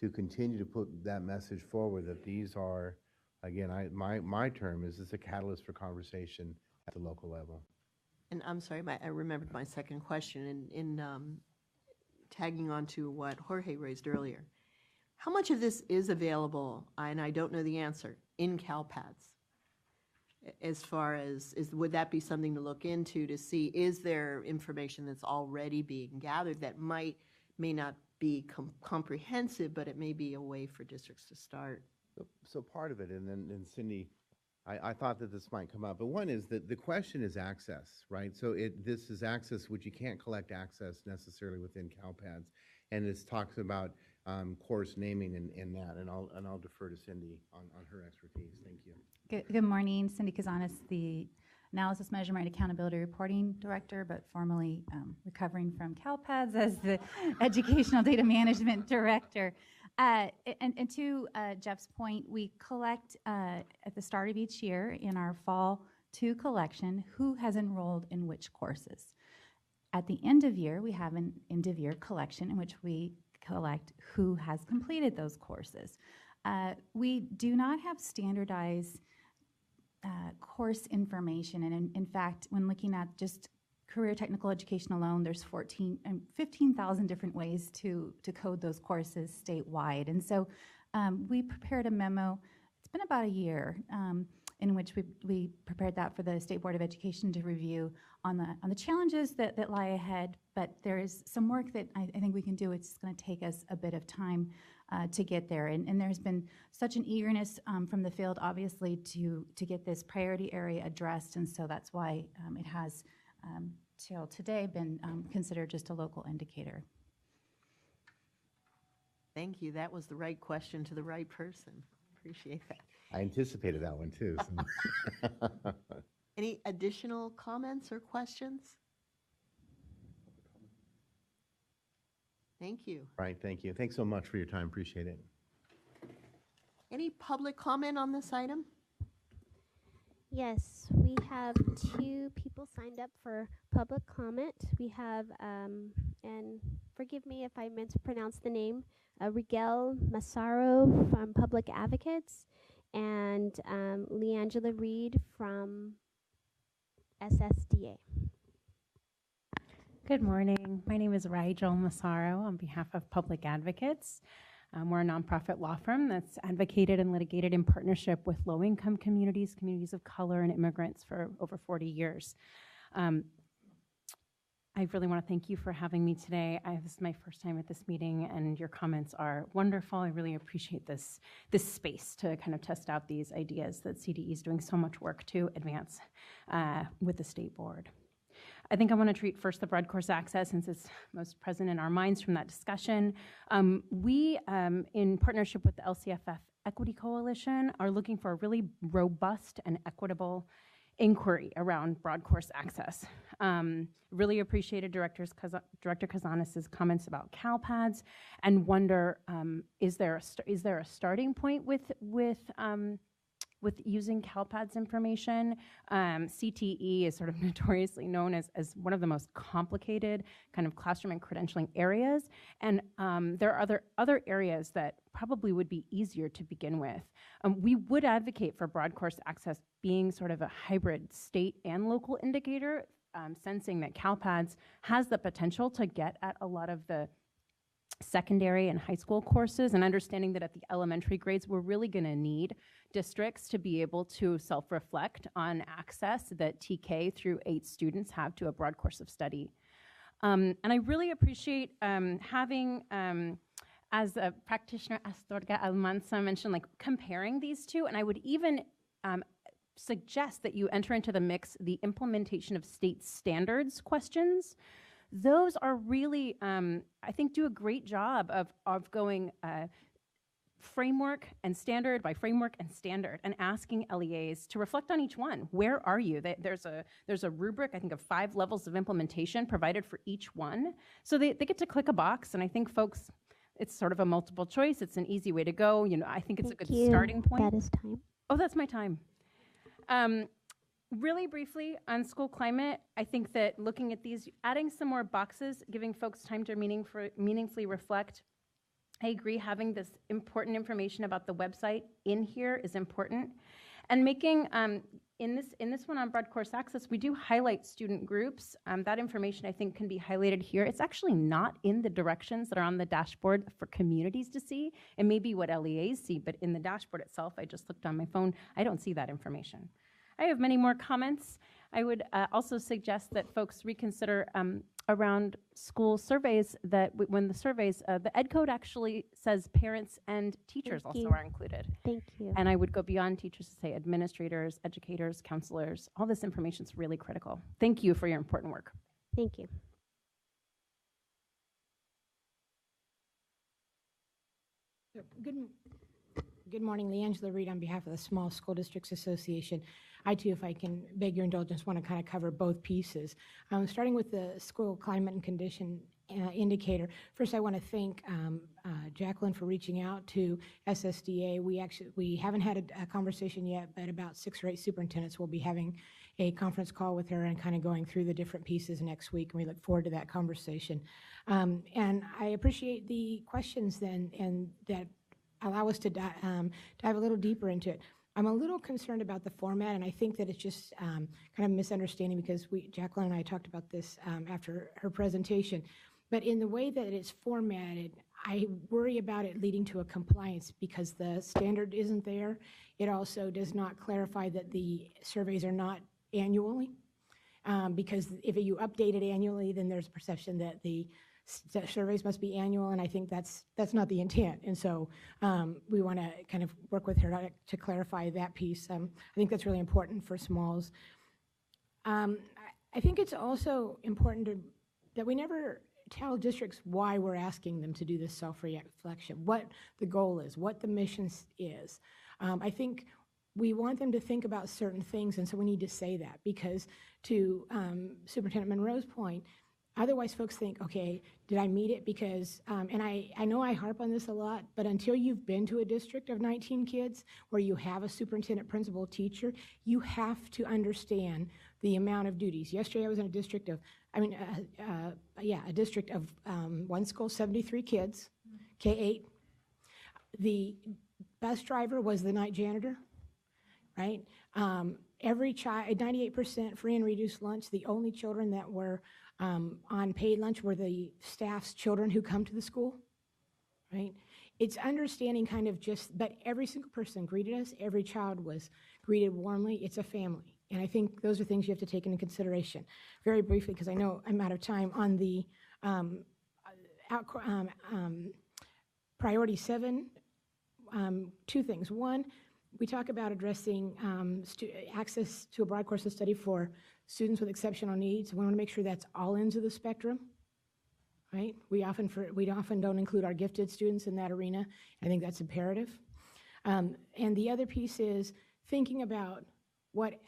P: to continue to put that message forward that these are, again, my term is it's a catalyst for conversation at the local level.
A: And I'm sorry, I remembered my second question in tagging on to what Jorge raised earlier. How much of this is available, and I don't know the answer, in CalPADS? As far as, would that be something to look into to see, is there information that's already being gathered that may not be comprehensive, but it may be a way for districts to start?
P: So part of it, and then Cindy, I thought that this might come up, but one is that the question is access, right? So this is access, which you can't collect access necessarily within CalPADS, and this talks about course naming and that, and I'll defer to Cindy on her expertise. Thank you.
R: Good morning, Cindy Kazanis, the Analysis, Measurement, and Accountability Reporting Director, but formerly recovering from CalPADS as the Educational Data Management Director. And to Jeff's point, we collect at the start of each year in our fall 2 collection who has enrolled in which courses. At the end of year, we have an end of year collection in which we collect who has completed those courses. We do not have standardized course information, and in fact, when looking at just career technical education alone, there's 15,000 different ways to code those courses statewide. And so we prepared a memo. It's been about a year in which we prepared that for the State Board of Education to review on the challenges that lie ahead. But there is some work that I think we can do. It's going to take us a bit of time to get there. And there's been such an eagerness from the field, obviously, to get this priority area addressed. And so that's why it has till today been considered just a local indicator.
A: Thank you. That was the right question to the right person. Appreciate that.
P: I anticipated that one too. So.
A: Any additional comments or questions? Thank you.
P: Right, thank you. Thanks so much for your time. Appreciate it.
A: Any public comment on this item?
G: Yes, we have 2 people signed up for public comment. We have, and forgive me if I meant to pronounce the name, Rigel Massaro from Public Advocates, and Leangela Reed from SSDA.
S: Good morning. My name is Rigel Massaro on behalf of Public Advocates. We're a nonprofit law firm that's advocated and litigated in partnership with low-income communities, communities of color, and immigrants for over 40 years. I really want to thank you for having me today. This is my first time at this meeting, and your comments are wonderful. I really appreciate this space to kind of test out these ideas that CDE is doing so much work to advance with the state board. I think I want to treat first the broad course access since it's most present in our minds from that discussion. We, in partnership with the LCFF Equity Coalition, are looking for a really robust and equitable inquiry around broad course access. Really appreciated Director Kazanis' comments about CalPads, and wonder, is there a starting point with using CalPads information? CTE is sort of notoriously known as one of the most complicated kind of classroom and credentialing areas, and there are other areas that probably would be easier to begin with. We would advocate for broad course access being sort of a hybrid state and local indicator, sensing that CalPads has the potential to get at a lot of the secondary and high school courses, and understanding that at the elementary grades, we're really going to need districts to be able to self-reflect on access that TK through 8 students have to a broad course of study. And I really appreciate having, as a practitioner, Astorga Almanza mentioned, like comparing these two, and I would even suggest that you enter into the mix the implementation of state standards questions. Those are really, I think, do a great job of going framework and standard by framework and standard, and asking LEAs to reflect on each one. Where are you? There's a rubric, I think, of 5 levels of implementation provided for each one. So they get to click a box, and I think folks, it's sort of a multiple choice. It's an easy way to go. You know, I think it's a good starting point.
G: That is time.
S: Oh, that's my time. Really briefly on school climate, I think that looking at these, adding some more boxes, giving folks time to meaningfully reflect. I agree, having this important information about the website in here is important. And making, in this one on broad course access, we do highlight student groups. That information, I think, can be highlighted here. It's actually not in the directions that are on the dashboard for communities to see. It may be what LEAs see, but in the dashboard itself, I just looked on my phone, I don't see that information. I have many more comments. I would also suggest that folks reconsider around school surveys, that when the surveys, the ed code actually says parents and teachers also are included.
G: Thank you.
S: And I would go beyond teachers to say administrators, educators, counselors. All this information is really critical. Thank you for your important work.
G: Thank you.
T: Good morning, Leangela Reed on behalf of the Small School Districts Association. I too, if I can beg your indulgence, want to kind of cover both pieces. Starting with the school climate and condition indicator. First, I want to thank Jacqueline for reaching out to SSDA. We haven't had a conversation yet, but about 6 or 8 superintendents will be having a conference call with her and kind of going through the different pieces next week, and we look forward to that conversation. And I appreciate the questions then, and that allow us to dive a little deeper into it. I'm a little concerned about the format, and I think that it's just kind of misunderstanding, because Jacqueline and I talked about this after her presentation. But in the way that it's formatted, I worry about it leading to a compliance, because the standard isn't there. It also does not clarify that the surveys are not annually, because if you update it annually, then there's a perception that the surveys must be annual, and I think that's not the intent. And so we want to kind of work with her to clarify that piece. I think that's really important for smalls. I think it's also important that we never tell districts why we're asking them to do this self-reflection, what the goal is, what the mission is. I think we want them to think about certain things, and so we need to say that, because to Superintendent Monroe's point, otherwise folks think, okay, did I meet it? Because, and I know I harp on this a lot, but until you've been to a district of 19 kids where you have a superintendent, principal, teacher, you have to understand the amount of duties. Yesterday I was in a district of, a district of one school, 73 kids, K-8. The bus driver was the night janitor, right? Every child, 98% free and reduced lunch. The only children that were on paid lunch were the staff's children who come to the school, right? It's understanding kind of just, but every single person greeted us. Every child was greeted warmly. It's a family. And I think those are things you have to take into consideration. Very briefly, because I know I'm out of time, on the priority 7, 2 things. One, we talk about addressing access to a broad course of study for students with exceptional needs. We want to make sure that's all ends of the spectrum, right? We often don't include our gifted students in that arena. I think that's imperative. And the other piece is thinking about what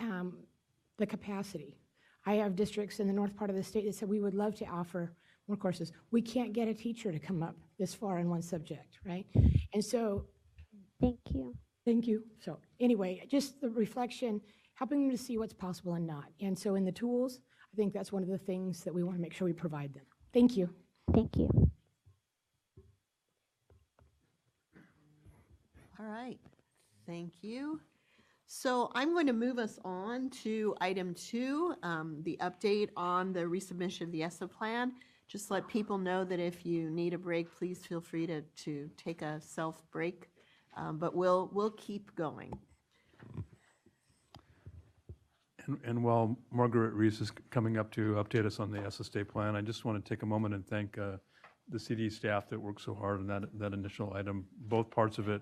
T: the capacity. I have districts in the north part of the state that said we would love to offer more courses. We can't get a teacher to come up this far in one subject, right? And so,
G: thank you.
T: Thank you. So anyway, just the reflection, helping them to see what's possible and not. And so in the tools, I think that's one of the things that we want to make sure we provide them. Thank you.
G: Thank you.
A: All right, thank you. So I'm going to move us on to item 2, the update on the resubmission of the ESSA plan. Just let people know that if you need a break, please feel free to take a self break, but we'll keep going.
C: And while Margaret Reese is coming up to update us on the ESSA state plan, I just want to take a moment and thank the CD staff that worked so hard on that initial item, both parts of it.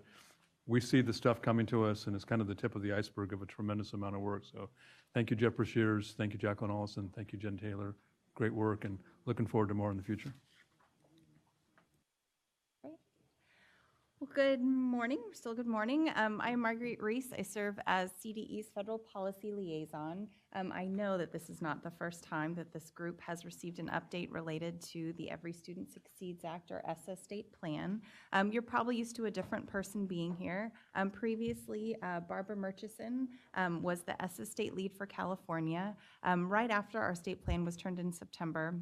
C: We see the stuff coming to us, and it's kind of the tip of the iceberg of a tremendous amount of work. So thank you, Jeff Brashears. Thank you, Jacqueline Allison. Thank you, Jen Taylor. Great work, and looking forward to more in the future.
U: Well, good morning. Still good morning. I'm Marguerite Reese. I serve as CDE's Federal Policy Liaison. I know that this is not the first time that this group has received an update related to the Every Student Succeeds Act, or ESSA state plan. You're probably used to a different person being here. Previously, Barbara Murchison was the ESSA state lead for California. Right after our state plan was turned in September,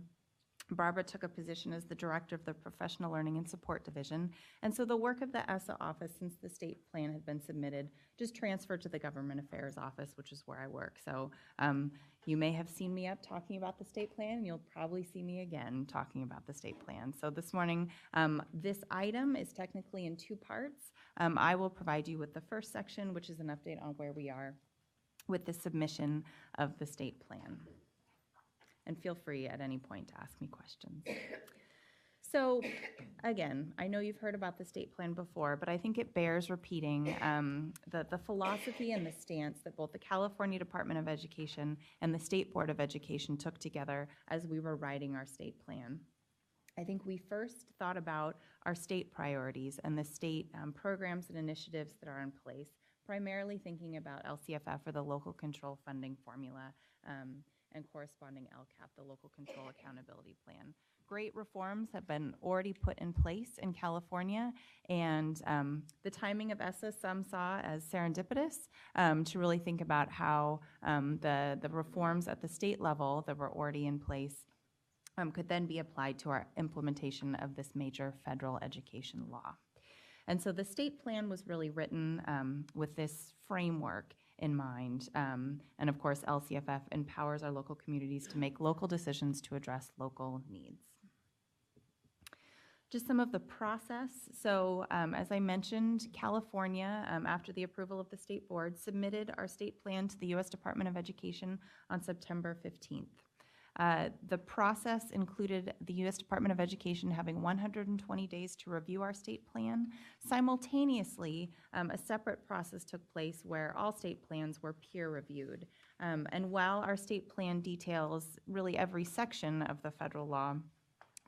U: Barbara took a position as the director of the Professional Learning and Support Division, and so the work of the ESSA office since the state plan had been submitted just transferred to the Government Affairs Office, which is where I work. So you may have seen me up talking about the state plan, and you'll probably see me again talking about the state plan. So this morning, this item is technically in 2 parts. I will provide you with the first section, which is an update on where we are with the submission of the state plan. And feel free at any point to ask me questions. So again, I know you've heard about the state plan before, but I think it bears repeating the philosophy and the stance that both the California Department of Education and the State Board of Education took together as we were writing our state plan. I think we first thought about our state priorities and the state programs and initiatives that are in place, primarily thinking about LCFF, or the Local Control Funding Formula, and corresponding LCAP, the Local Control Accountability Plan. Great reforms have been already put in place in California, and the timing of ESSA some saw as serendipitous to really think about how the reforms at the state level that were already in place could then be applied to our implementation of this major federal education law. And so the state plan was really written with this framework in mind. And of course, LCFF empowers our local communities to make local decisions to address local needs. Just some of the process. So as I mentioned, California, after the approval of the state board, submitted our state plan to the U.S. Department of Education on September 15th. The process included the U.S. Department of Education having 120 days to review our state plan. Simultaneously, a separate process took place where all state plans were peer reviewed. And while our state plan details really every section of the federal law,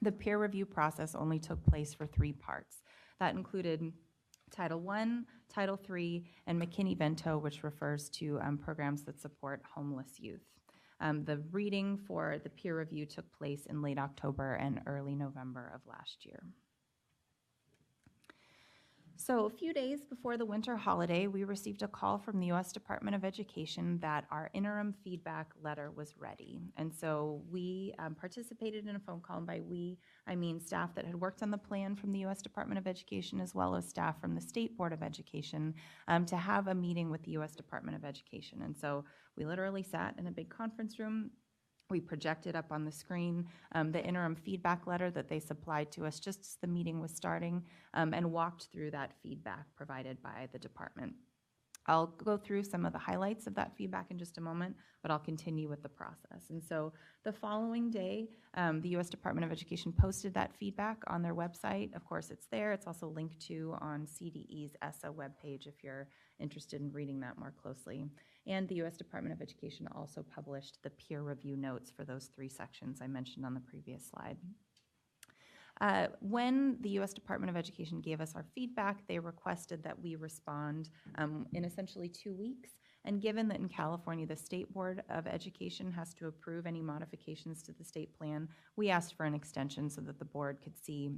U: the peer review process only took place for 3 parts. That included Title I, Title III, and McKinney-Vento, which refers to programs that support homeless youth. The reading for the peer review took place in late October and early November of last year. So a few days before the winter holiday, we received a call from the U.S. Department of Education that our interim feedback letter was ready. And so we participated in a phone call, and by we, I mean staff that had worked on the plan from the U.S. Department of Education, as well as staff from the State Board of Education, to have a meeting with the U.S. Department of Education. And so we literally sat in a big conference room. We projected up on the screen the interim feedback letter that they supplied to us just as the meeting was starting, and walked through that feedback provided by the department. I'll go through some of the highlights of that feedback in just a moment, but I'll continue with the process. And so the following day, the U.S. Department of Education posted that feedback on their website. Of course, it's there. It's also linked to on CDE's ESSA webpage if you're interested in reading that more closely. And the U.S. Department of Education also published the peer review notes for those 3 sections I mentioned on the previous slide. When the U.S. Department of Education gave us our feedback, they requested that we respond in essentially 2 weeks. And given that in California, the State Board of Education has to approve any modifications to the state plan, we asked for an extension so that the board could see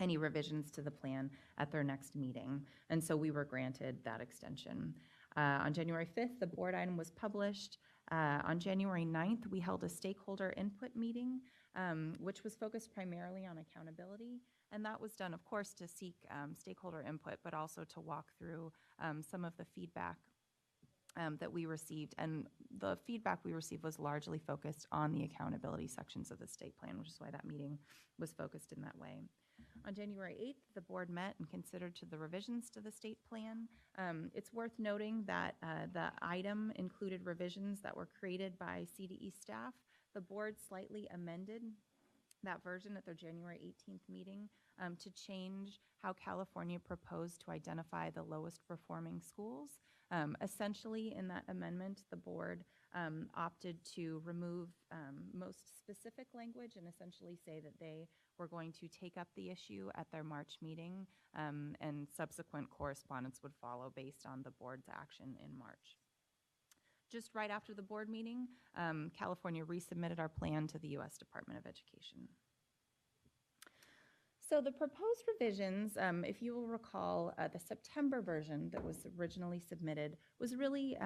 U: any revisions to the plan at their next meeting. And so we were granted that extension. On January 5th, the board item was published. On January 9th, we held a stakeholder input meeting, which was focused primarily on accountability. And that was done, of course, to seek stakeholder input, but also to walk through some of the feedback that we received. And the feedback we received was largely focused on the accountability sections of the state plan, which is why that meeting was focused in that way. On January 8th, the board met and considered to the revisions to the state plan. It's worth noting that the item included revisions that were created by CDE staff. The board slightly amended that version at their January 18th meeting to change how California proposed to identify the lowest performing schools. Essentially, in that amendment, the board opted to remove most specific language and essentially say that they were going to take up the issue at their March meeting, and subsequent correspondence would follow based on the board's action in March. Just right after the board meeting, California resubmitted our plan to the U.S. Department of Education. So the proposed revisions, if you will recall, the September version that was originally submitted was really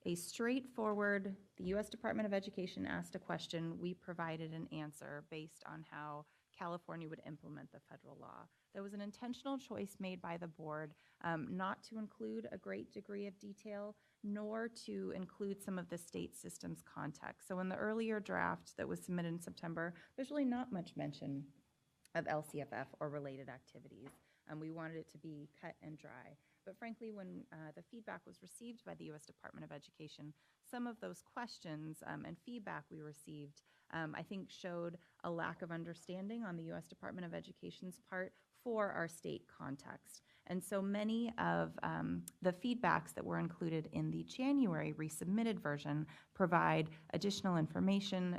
U: a straightforward, the U.S. Department of Education asked a question, we provided an answer based on how California would implement the federal law. There was an intentional choice made by the board not to include a great degree of detail, nor to include some of the state system's context. So in the earlier draft that was submitted in September, there's really not much mention of LCFF or related activities. We wanted it to be cut and dry. But frankly, when the feedback was received by the U.S. Department of Education, some of those questions and feedback we received, I think showed a lack of understanding on the U.S. Department of Education's part for our state context. And so many of the feedbacks that were included in the January resubmitted version provide additional information,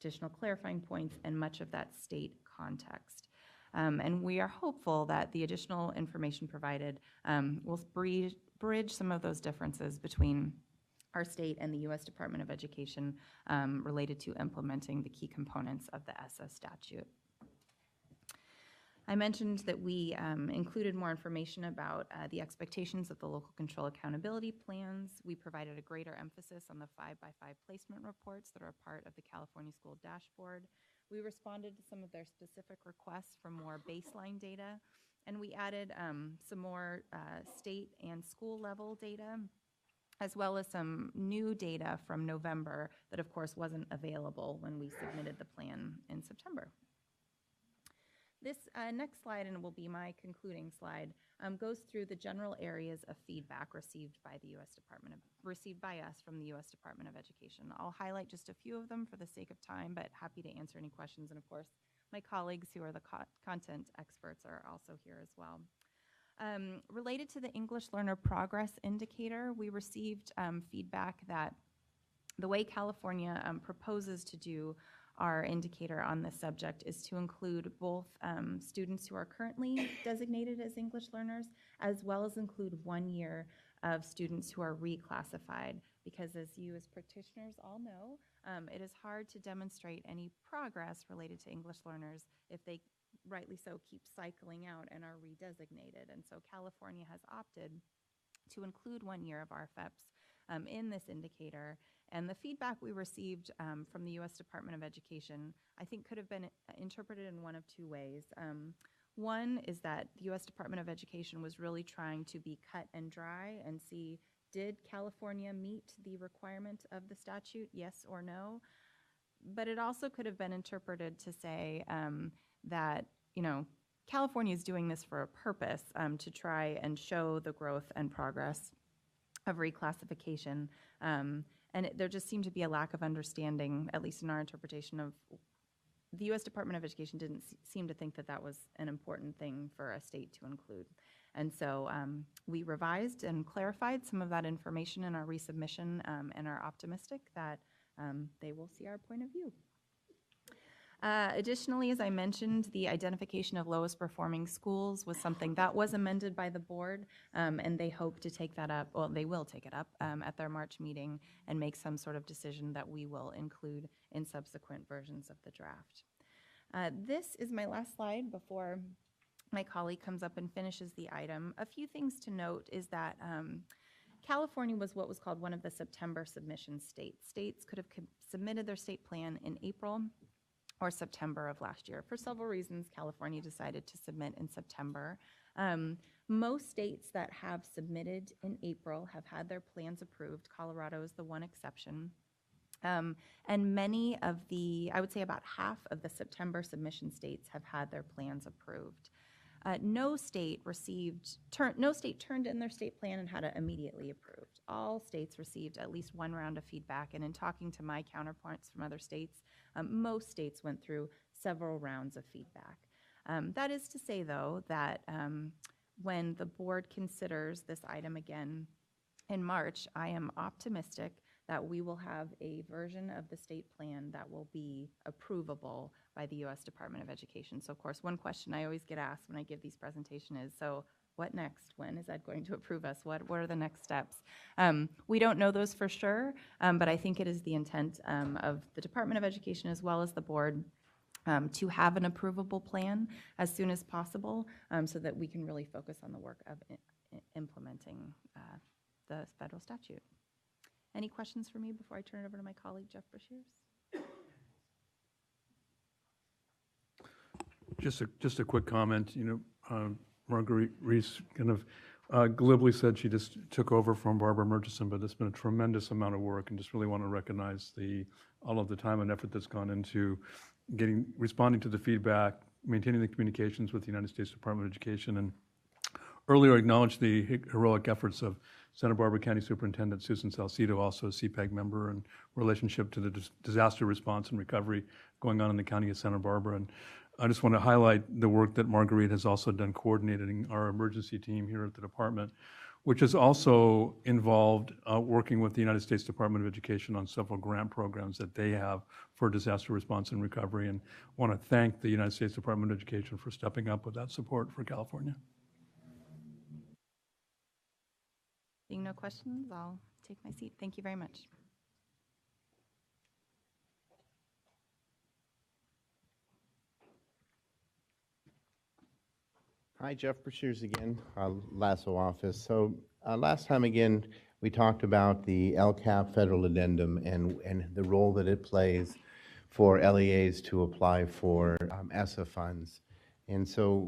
U: additional clarifying points, and much of that state context. And we are hopeful that the additional information provided will bridge some of those differences between our state and the U.S. Department of Education related to implementing the key components of the ESSA statute. I mentioned that we included more information about the expectations of the local control accountability plans. We provided a greater emphasis on the 5x5 placement reports that are a part of the California School Dashboard. We responded to some of their specific requests for more baseline data, and we added some more state and school level data, as well as some new data from November that of course wasn't available when we submitted the plan in September. This next slide, and it will be my concluding slide, goes through the general areas of feedback received by us from the U.S. Department of Education. I'll highlight just a few of them for the sake of time, but happy to answer any questions. And of course, my colleagues who are the content experts are also here as well. Related to the English Learner Progress Indicator, we received feedback that the way California proposes to do our indicator on this subject is to include both students who are currently designated as English learners, as well as include 1 year of students who are reclassified, because as you as practitioners all know, it is hard to demonstrate any progress related to English learners if they rightly so keep cycling out and are redesignated. And so California has opted to include 1 year of RFEPs in this indicator. And the feedback we received from the U.S. Department of Education, I think, could have been interpreted in one of two ways. One is that the U.S. Department of Education was really trying to be cut and dry and see, did California meet the requirement of the statute, yes or no? But it also could have been interpreted to say that, California is doing this for a purpose, to try and show the growth and progress of reclassification. There just seemed to be a lack of understanding, at least in our interpretation of the U.S. Department of Education didn't seem to think that that was an important thing for a state to include. And so we revised and clarified some of that information in our resubmission and are optimistic that they will see our point of view. Additionally, as I mentioned, the identification of lowest performing schools was something that was amended by the board, and they hope to take that up, well, they will take it up at their March meeting and make some sort of decision that we will include in subsequent versions of the draft. This is my last slide before my colleague comes up and finishes the item. A few things to note is that California was what was called one of the September submission states. States could have submitted their state plan in April or September of last year. For several reasons, California decided to submit in September. Most states that have submitted in April have had their plans approved. Colorado is the one exception. And many of the, I would say about half of the September submission states have had their plans approved. No state turned in their state plan and had it immediately approved. All states received at least one round of feedback, and in talking to my counterparts from other states, most states went through several rounds of feedback. That is to say, though, that when the board considers this item again in March, I am optimistic that we will have a version of the state plan that will be approvable by the U.S. Department of Education. So, of course, one question I always get asked when I give these presentations is, so what next? When is Ed going to approve us? What are the next steps? We don't know those for sure, but I think it is the intent of the Department of Education as well as the board to have an approvable plan as soon as possible so that we can really focus on the work of implementing the federal statute. Any questions for me before I turn it over to my colleague, Jeff Brashears?
C: Just a quick comment. You know, Marguerite Reese kind of glibly said she just took over from Barbara Murchison, but it's been a tremendous amount of work, and just really want to recognize all of the time and effort that's gone into responding to the feedback, maintaining the communications with the United States Department of Education, and earlier acknowledged the heroic efforts of Santa Barbara County Superintendent Susan Salcido, also a CPAG member, and relationship to the disaster response and recovery going on in the county of Santa Barbara. And I just want to highlight the work that Marguerite has also done coordinating our emergency team here at the department, which has also involved working with the United States Department of Education on several grant programs that they have for disaster response and recovery, and want to thank the United States Department of Education for stepping up with that support for California.
U: Being no questions, I'll take my seat. Thank you very much.
P: Hi, Jeff Brashears again, LASSO office. So last time again, we talked about the LCAP federal addendum and the role that it plays for LEAs to apply for ESSA funds. And so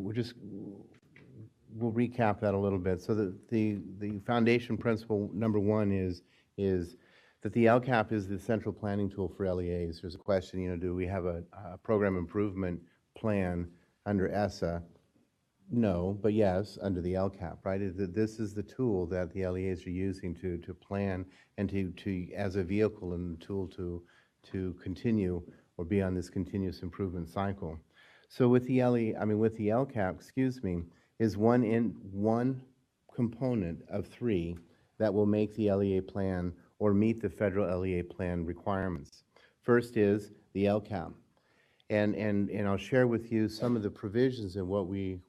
P: we'll recap that a little bit. So the foundation principle number one is that the LCAP is the central planning tool for LEAs. There's a question, you know, do we have a program improvement plan under ESSA? No, but yes, under the LCAP, right? This is the tool that the LEAs are using to plan and to as a vehicle and tool to continue or be on this continuous improvement cycle. So with the LCAP, is one component of three that will make the LEA plan or meet the federal LEA plan requirements. First is the LCAP. And I'll share with you some of the provisions and what we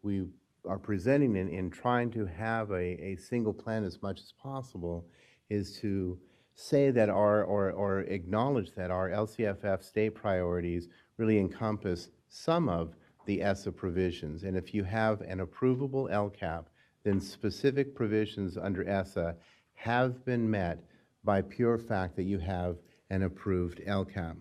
P: are presenting in trying to have a single plan as much as possible is to say that or acknowledge that our LCFF state priorities really encompass some of the ESSA provisions. And if you have an approvable LCAP, then specific provisions under ESSA have been met by pure fact that you have an approved LCAP.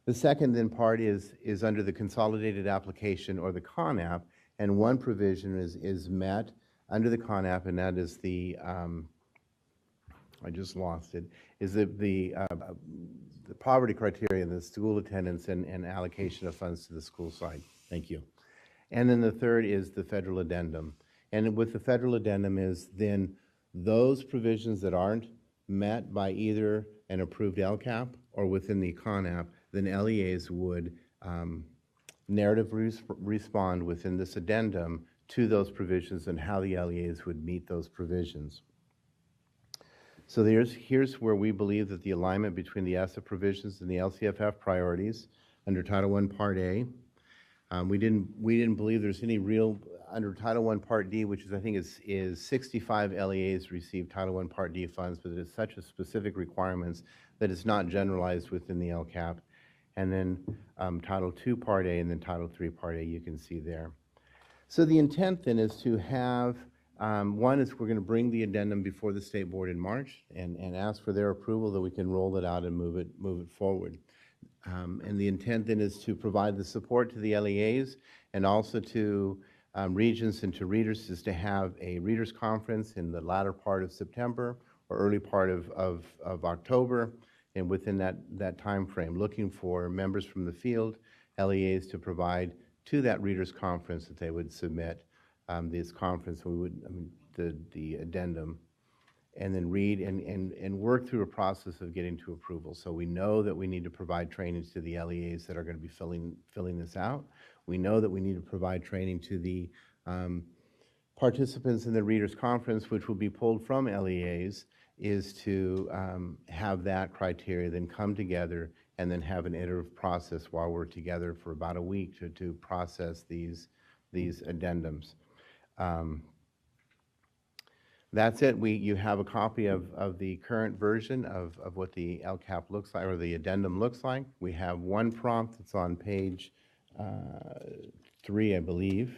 P: The second then part is under the consolidated application or the CONAP, and one provision is met under the CONAP, and that is the I just lost it, is the poverty criteria, the school attendance and allocation of funds to the school site. Thank you. And then the third is the federal addendum. And with the federal addendum is then Those provisions that aren't met by either an approved LCAP or within the CONAP, then LEAs would narratively respond within this addendum to those provisions and how the LEAs would meet those provisions. So here's where we believe that the alignment between the ESSA provisions and the LCFF priorities under Title I Part A. We didn't believe there's any real, under Title I Part D, which is I think is 65 LEAs receive Title I Part D funds, but it is such a specific requirements that it's not generalized within the LCAP. And then Title II Part A and then Title III Part A you can see there. So the intent then is to have, one is we're going to bring the addendum before the State Board in March and ask for their approval that we can roll it out and move it forward. And the intent then is to provide the support to the LEAs and also to regions and to readers, is to have a readers conference in the latter part of September or early part of October, and within that time frame, looking for members from the field, LEAs, to provide to that readers conference that they would submit this conference, we would, the addendum, and then read and work through a process of getting to approval. So we know that we need to provide trainings to the LEAs that are going to be filling this out. We know that we need to provide training to the participants in the readers conference, which will be pulled from LEAs, is to have that criteria then come together and then have an iterative process while we're together for about a week to process these addendums. That's it. You have a copy of the current version of what the LCAP looks like, or the addendum looks like. We have one prompt that's on page 3, I believe.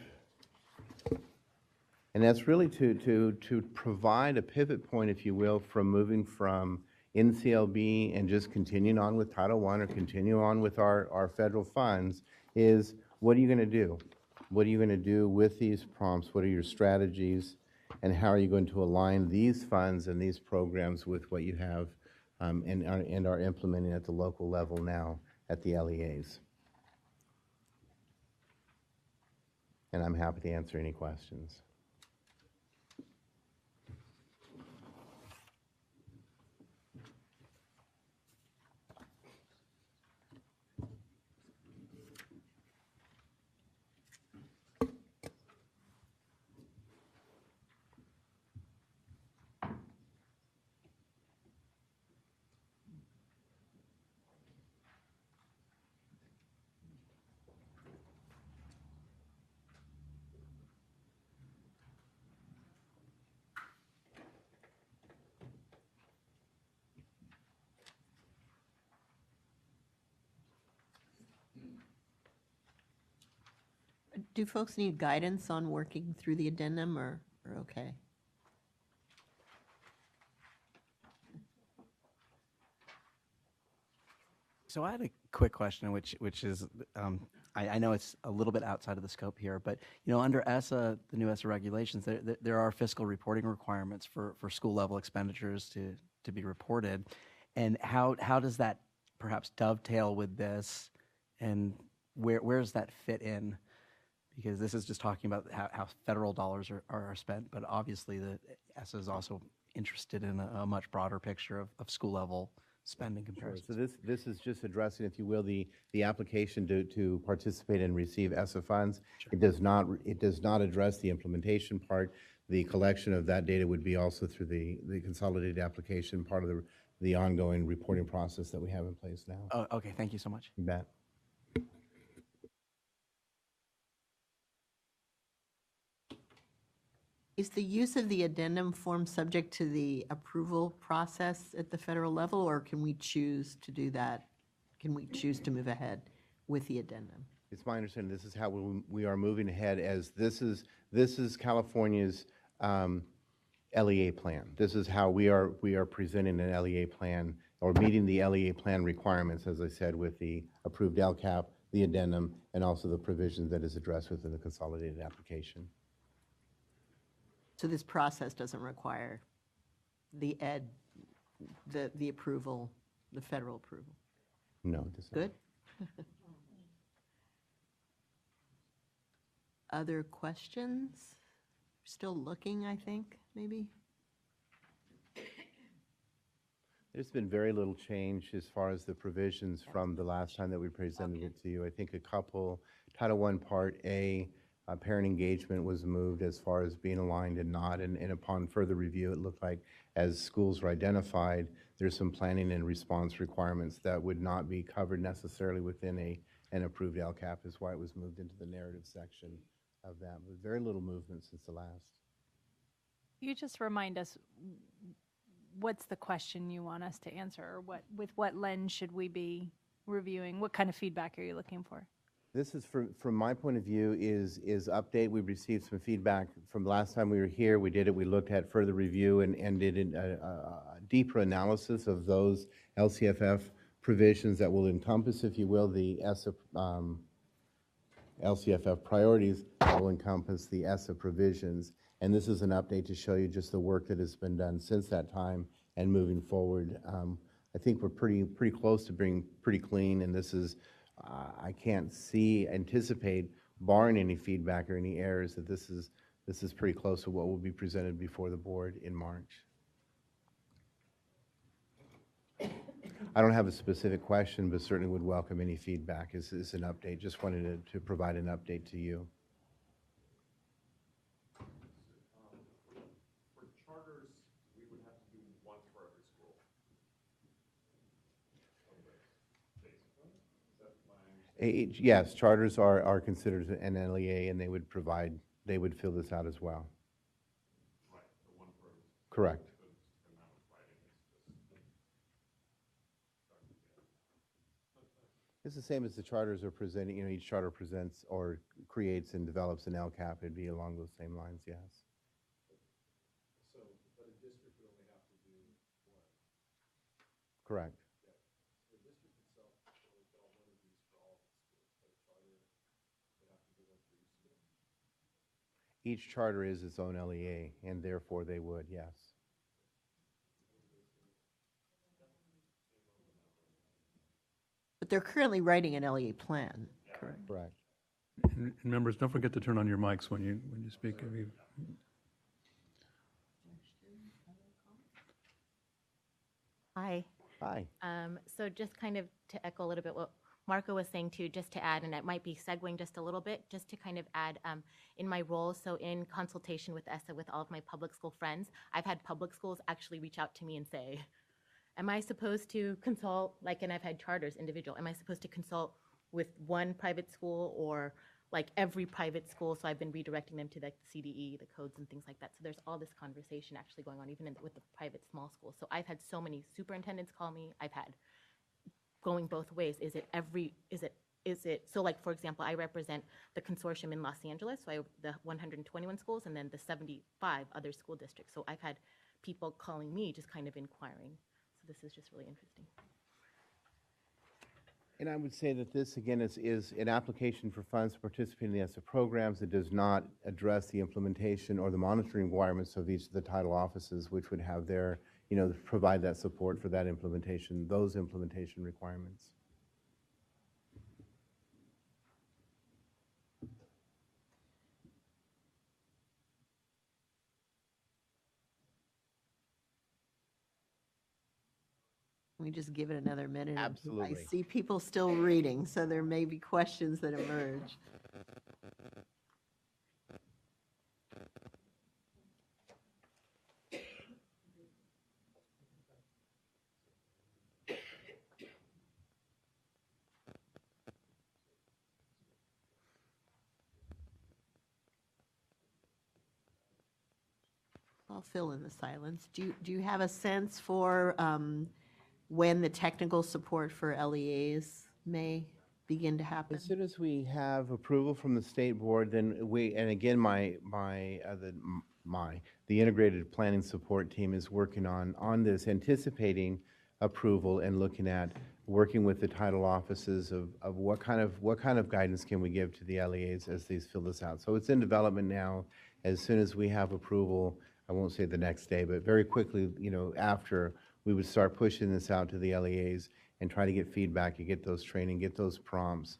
P: And that's really to provide a pivot point, if you will, from moving from NCLB and just continuing on with Title I or continue on with our federal funds, is what are you going to do? What are you going to do with these prompts? What are your strategies? And how are you going to align these funds and these programs with what you have and are implementing at the local level now at the LEAs? And I'm happy to answer any questions.
A: Do folks need guidance on working through the addendum, or okay?
F: So I had a quick question, which is, I know it's a little bit outside of the scope here, but under ESSA, the new ESSA regulations, there are fiscal reporting requirements for school level expenditures to be reported, and how does that perhaps dovetail with this, and where does that fit in? Because this is just talking about how federal dollars are spent, but obviously the ESSA is also interested in a much broader picture of school level spending comparisons.
P: Sure. So this is just addressing, if you will, the application to participate and receive ESSA funds. Sure. It does not address the implementation part. The collection of that data would be also through the consolidated application, part of the ongoing reporting process that we have in place now.
F: Oh, okay, thank you so much.
P: You bet.
A: Is the use of the addendum form subject to the approval process at the federal level, or can we choose to do that? Can we choose to move ahead with the addendum?
P: It's my understanding this is how we are moving ahead, as this is California's LEA plan. This is how we are presenting an LEA plan, or meeting the LEA plan requirements, as I said, with the approved LCAP, the addendum, and also the provisions that is addressed within the consolidated application.
A: So this process doesn't require the approval, the federal approval?
P: No, it does not.
A: Good. Other questions? Still looking, I think, maybe?
P: There's been very little change as far as the provisions from the last time that we presented it to you. I think a couple, Title I Part A, parent engagement was moved as far as being aligned and not, and upon further review, it looked like as schools were identified, there's some planning and response requirements that would not be covered necessarily within an approved LCAP, is why it was moved into the narrative section of that, with very little movement since the last.
K: You just remind us, what's the question you want us to answer, or with what lens should we be reviewing? What kind of feedback are you looking for?
P: This is, from my point of view, is update. We received some feedback from the last time we were here. We did it. We looked at further review and did a deeper analysis of those LCFF provisions that will encompass, if you will, the LCFF priorities that will encompass the ESSA provisions. And this is an update to show you just the work that has been done since that time and moving forward. I think we're pretty close to being pretty clean, and this is, I can't anticipate, barring any feedback or any errors, that this is pretty close to what will be presented before the board in March. I don't have a specific question, but certainly would welcome any feedback. This is an update. Just wanted to provide an update to you.
N: For charters, we would have to do one for every school.
P: Yes, charters are considered an LEA, and they would fill this out as well.
N: Right, the one for
P: Correct. It's the same as the charters are presenting. Each charter presents or creates and develops an LCAP. It'd be along those same lines, yes.
M: So, but a district would only have to do one.
P: Correct.
M: The district itself will develop one of these for all of its schools, but a charter would have to do one for each school.
P: Each charter is its own LEA, and therefore they would, yes.
A: But they're currently writing an LEA plan, correct?
P: Correct.
C: And members, don't forget to turn on your mics when you speak.
D: Hi.
P: Hi.
D: So just kind of to echo a little bit what Marco was saying too, just to add, and it might be segueing just a little bit, just to kind of add in my role, so in consultation with ESSA with all of my public school friends, I've had public schools actually reach out to me and say, am I supposed to consult, and I've had charters, individual, am I supposed to consult with one private school or every private school? So I've been redirecting them to the CDE, the codes and things like that. So there's all this conversation actually going on, even with the private small schools. So I've had so many superintendents call me. I've had going both ways. So for example, I represent the consortium in Los Angeles, so the 121 schools, and then the 75 other school districts. So I've had people calling me just kind of inquiring. This is just really interesting.
P: And I would say that this, again, is an application for funds to participate in the ESSA programs. It does not address the implementation or the monitoring requirements of each of the title offices, which would have their, provide that support for that implementation, those implementation requirements.
A: We just give it another minute.
P: Absolutely.
A: I see people still reading, so there may be questions that emerge. I'll fill in the silence. Do you have a sense for when the technical support for LEAs may begin to happen?
P: As soon as we have approval from the state board, then and again, the integrated planning support team is working on this, anticipating approval and looking at working with the title offices of what kind of guidance can we give to the LEAs as these fill this out. So it's in development now. As soon as we have approval, I won't say the next day, but very quickly, after, we would start pushing this out to the LEAs and try to get feedback and get those training, get those prompts,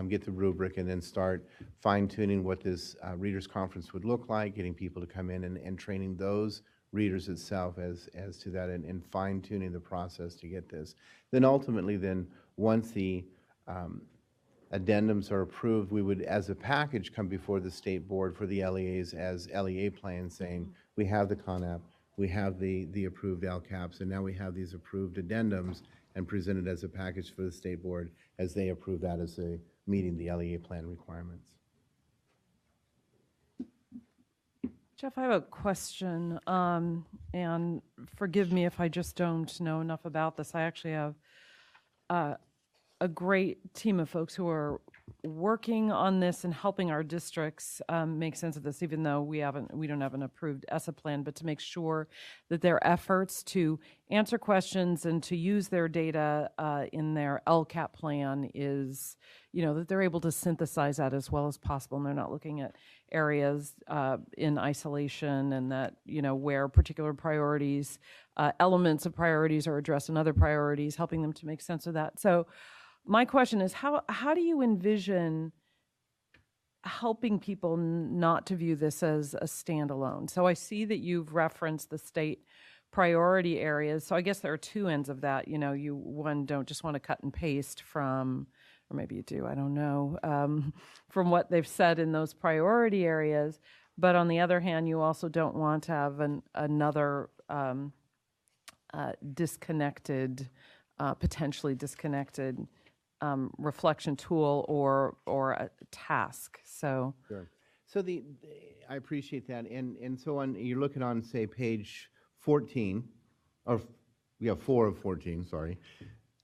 P: get the rubric, and then start fine-tuning what this readers conference would look like, getting people to come in and training those readers itself as to that, and fine-tuning the process to get this. Then ultimately, once the addendums are approved, we would, as a package, come before the state board for the LEAs as LEA plans saying, we have the CONAP, we have the approved LCAPs, and now we have these approved addendums, and present it as a package for the state board as they approve that as meeting the LEA plan requirements.
L: Jeff, I have a question, and forgive me if I just don't know enough about this. I actually have a great team of folks who are working on this and helping our districts make sense of this, even though we don't have an approved ESSA plan, but to make sure that their efforts to answer questions and to use their data in their LCAP plan is, that they're able to synthesize that as well as possible, and they're not looking at areas in isolation, and that, where particular priorities, elements of priorities are addressed in other priorities, helping them to make sense of that. So my question is, how do you envision helping people not to view this as a standalone? So I see that you've referenced the state priority areas. So I guess there are two ends of that. One, don't just want to cut and paste from, or maybe you do, I don't know, from what they've said in those priority areas. But on the other hand, you also don't want to have another potentially disconnected reflection tool or a task. So
P: sure. So I appreciate that, and so you're looking on, say, page 14, or 4 of 14. Sorry,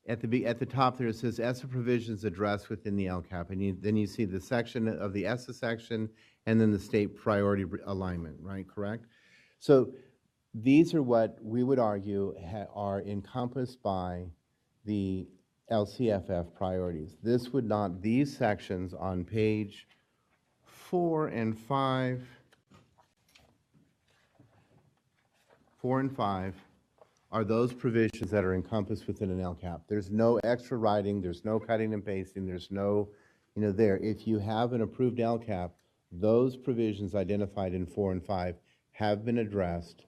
P: at the top there it says ESSA provisions addressed within the LCAP, and then you see the section of the ESSA section, and then the state priority alignment. Right? Correct. So these are what we would argue are encompassed by the LCFF priorities. These sections on page 4 and 5 are those provisions that are encompassed within an LCAP. There's no extra writing, there's no cutting and pasting, there's no, there. If you have an approved LCAP, those provisions identified in 4 and 5 have been addressed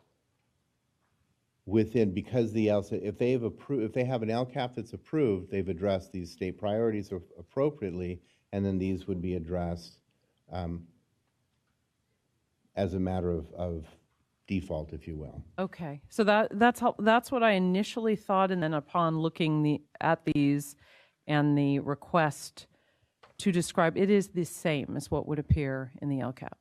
P: within, because if they have an LCAP that's approved, they've addressed these state priorities appropriately, and then these would be addressed as a matter of default, if you will.
L: okay, so that's what I initially thought, and then upon looking at these and the request to describe, it is the same as what would appear in the LCAP.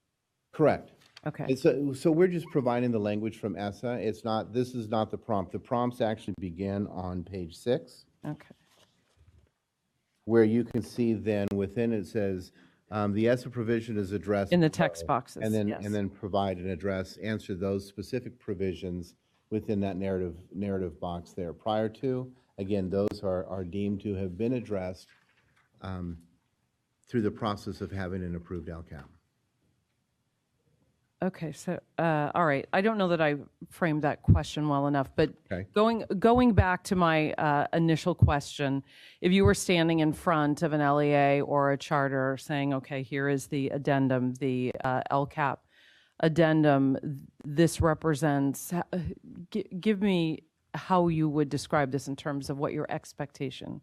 P: Correct.
L: Okay.
P: So we're just providing the language from ESSA. This is not the prompt. The prompts actually begin on page 6.
L: Okay.
P: Where you can see then within it says, the ESSA provision is addressed
L: In the text boxes,
P: and then
L: yes.
P: and then provide an address, answer those specific provisions within that narrative box there. Prior to, again, those are deemed to have been addressed through the process of having an approved LCAP.
L: Okay, so all right. I don't know that I framed that question well enough, but
P: Okay.
L: going back to my initial question, if you were standing in front of an LEA or a charter saying, okay, here is the addendum, the LCAP addendum, this represents, give me how you would describe this in terms of what your expectation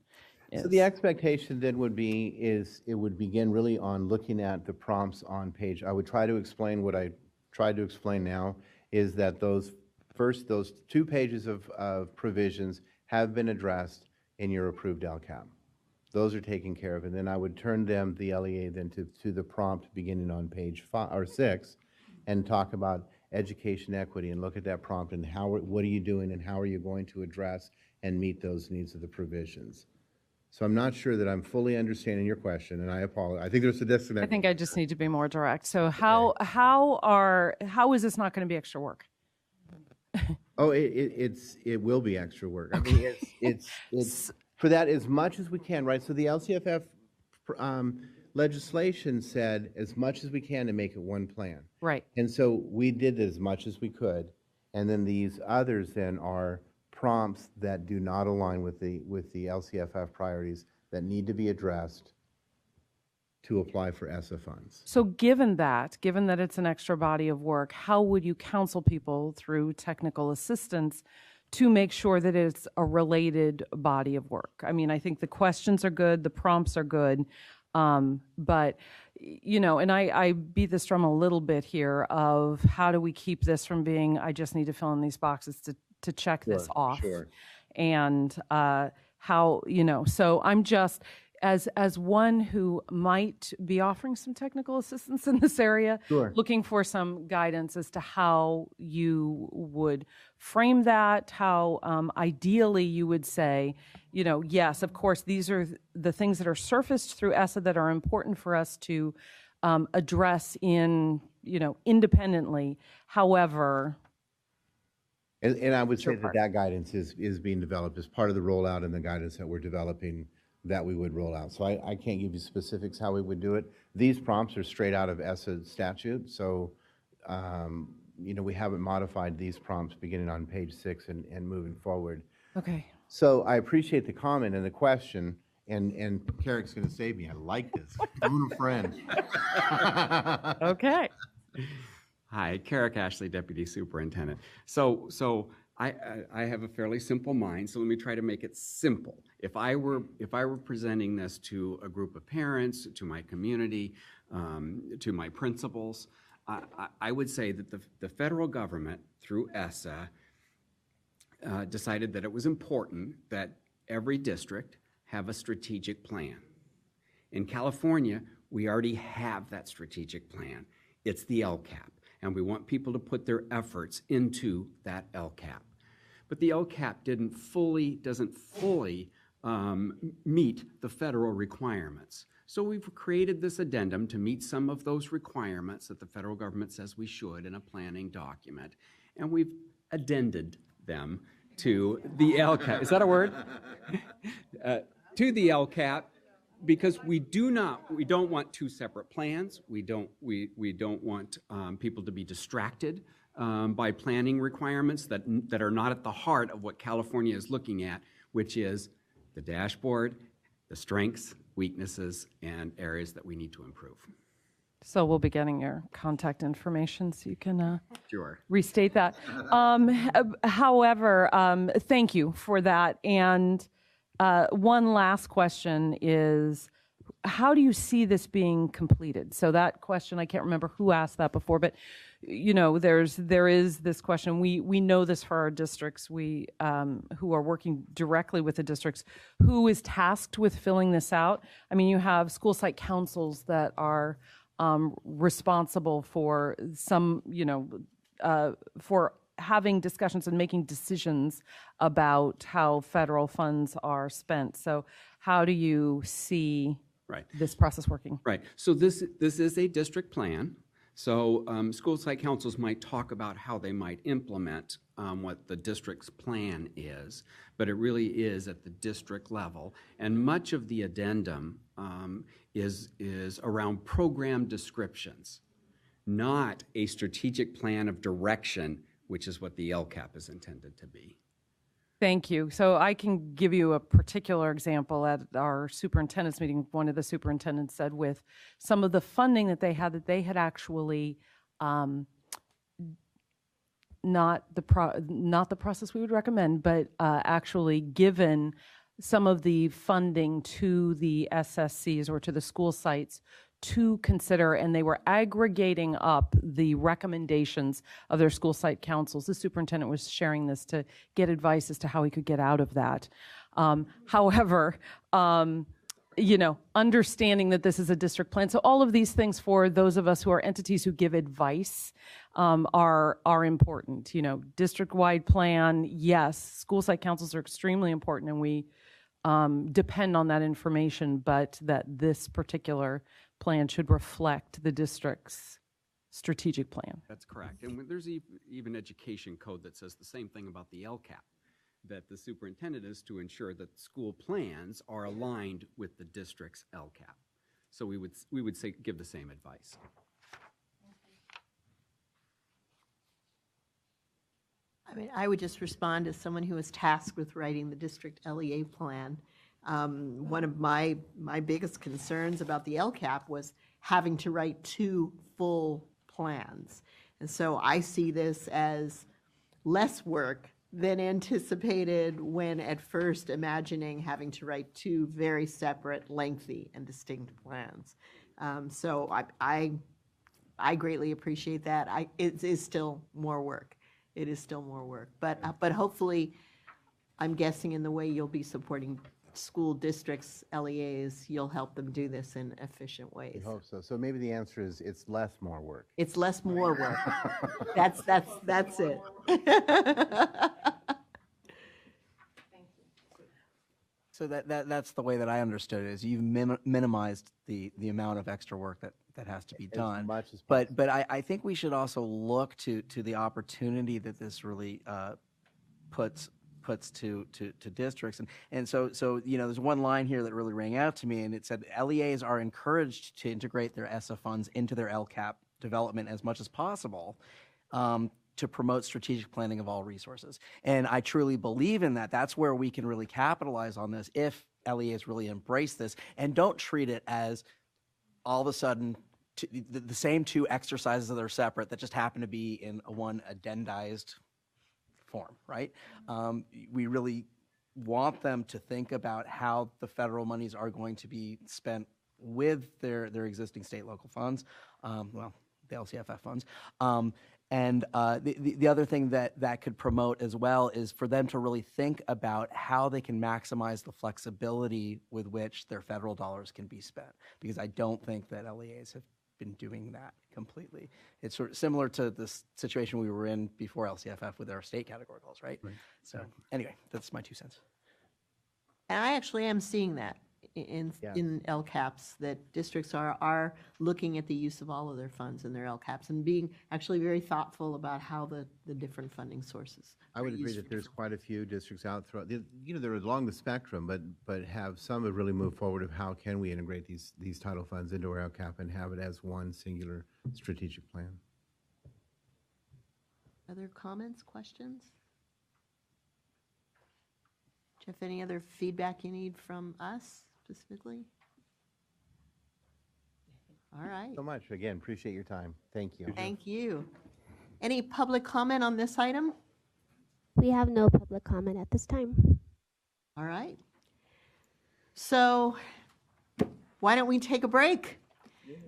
L: is.
P: So the expectation then would be it would begin really on looking at the prompts on page. I would try to explain what I tried to explain now, is that those 2 pages of provisions have been addressed in your approved LCAP. Those are taken care of, and then I would turn them, the LEA, then to the prompt beginning on page 5 or 6, and talk about education equity, and look at that prompt and what are you doing and how are you going to address and meet those needs of the provisions. So I'm not sure that I'm fully understanding your question, and I apologize. I think there's a disconnect.
L: I think I just need to be more direct. So how is this not going to be extra work?
P: Oh, it will be extra work. I mean, it's for that as much as we can, right? So the LCFF legislation said as much as we can to make it one plan.
L: Right.
P: And so we did as much as we could, and then these others then are prompts that do not align with the LCFF priorities that need to be addressed to apply for ESSA funds.
L: So given that it's an extra body of work, how would you counsel people through technical assistance to make sure that it's a related body of work? I mean, I think the questions are good, the prompts are good, but, you know, and I beat this drum a little bit here of how do we keep this from being, I just need to fill in these boxes to check this off.
P: Sure.
L: And how, you know, so I'm just, as one who might be offering some technical assistance in this area,
P: Sure.
L: looking for some guidance as to how you would frame that, how ideally you would say, you know, yes, of course, these are the things that are surfaced through ESSA that are important for us to address in, you know, independently. However,
P: And I would say that that guidance is being developed as part of the rollout and the guidance that we're developing that we would roll out. So I can't give you specifics how we would do it. These prompts are straight out of ESSA statute. So, you know, we haven't modified these prompts beginning on page 6 and moving forward.
L: okay.
P: So I appreciate the comment and the question, and Carrick's going to save me. I like this. Phone a friend.
L: Okay.
J: Hi, Carrick Ashley, Deputy Superintendent. So I have a fairly simple mind, so let me try to make it simple. If I were presenting this to a group of parents, to my community, to my principals, I would say that the federal government, through ESSA, decided that it was important that every district have a strategic plan. In California, we already have that strategic plan. It's the LCAP, and we want people to put their efforts into that LCAP. But the LCAP doesn't fully meet the federal requirements. So we've created this addendum to meet some of those requirements that the federal government says we should in a planning document, and we've addended them to the LCAP. Is that a word? To the LCAP, because we don't want two separate plans. We don't want people to be distracted by planning requirements that are not at the heart of what California is looking at, which is the dashboard, the strengths, weaknesses, and areas that we need to improve.
L: So we'll be getting your contact information so you can
J: Sure.
L: restate that. However, thank you for that. And one last question is, how do you see this being completed? So that question, I can't remember who asked that before, but you know, there is this question. We know this for our districts. We who are working directly with the districts. Who is tasked with filling this out? I mean, you have school site councils that are responsible for some, you know, for having discussions and making decisions about how federal funds are spent. So how do you see this process working?
J: Right. So this is a district plan. So school site councils might talk about how they might implement what the district's plan is, but it really is at the district level. And much of the addendum is around program descriptions, not a strategic plan of direction, which is what the LCAP is intended to be.
L: Thank you. So I can give you a particular example. At our superintendent's meeting, one of the superintendents said with some of the funding that they had actually not the process we would recommend, but actually given some of the funding to the SSCs or to the school sites to consider, and they were aggregating up the recommendations of their school site councils. The superintendent was sharing this to get advice as to how he could get out of that. However, you know, understanding that this is a district plan. So all of these things for those of us who are entities who give advice are important. You know, district-wide plan, yes, school site councils are extremely important, and we depend on that information, but that this particular plan should reflect the district's strategic plan.
J: That's correct. And there's even education code that says the same thing about the LCAP, that the superintendent is to ensure that school plans are aligned with the district's LCAP. So we would say give the same advice.
A: I mean, I would just respond as someone who was tasked with writing the district LEA plan. One of my biggest concerns about the LCAP was having to write 2 full plans. And so I see this as less work than anticipated when at first imagining having to write 2 very separate, lengthy, and distinct plans. So I greatly appreciate that. It is still more work. It is still more work. But hopefully, I'm guessing in the way you'll be supporting school districts, LEAs, you'll help them do this in efficient
P: We
A: ways.
P: hope so. So maybe the answer is it's less more work.
A: It's less more work. That's it.
F: So that's the way that I understood it, is you've minimized the amount of extra work that has to be done.
P: As much as
F: But I think we should also look to the opportunity that this really puts to districts. And so there's one line here that really rang out to me, and it said LEAs are encouraged to integrate their ESSA funds into their LCAP development as much as possible, to promote strategic planning of all resources. And I truly believe in that. That's where we can really capitalize on this if LEAs really embrace this and don't treat it as all of a sudden the same 2 exercises that are separate that just happen to be in one addendized form, right? We really want them to think about how the federal monies are going to be spent with their existing state local funds, the LCFF funds. And the other thing that could promote as well is for them to really think about how they can maximize the flexibility with which their federal dollars can be spent, because I don't think that LEAs have been doing that completely. It's sort of similar to this situation we were in before LCFF with our state category goals, right? So anyway, that's my 2 cents.
A: And I actually am seeing that in LCAPs, that districts are looking at the use of all of their funds in their LCAPs and being actually very thoughtful about how the different funding sources.
P: I would agree that there's quite a few districts out throughout, they're along the spectrum, but have some have really moved forward of how can we integrate these title funds into our LCAP and have it as one singular strategic plan.
A: Other comments, questions? Do you have any other feedback you need from us specifically? All right.
P: So much. Again, appreciate your time. Thank you.
A: Thank you. Any public comment on this item?
G: We have no public comment at this time.
A: All right. So why don't we take a break?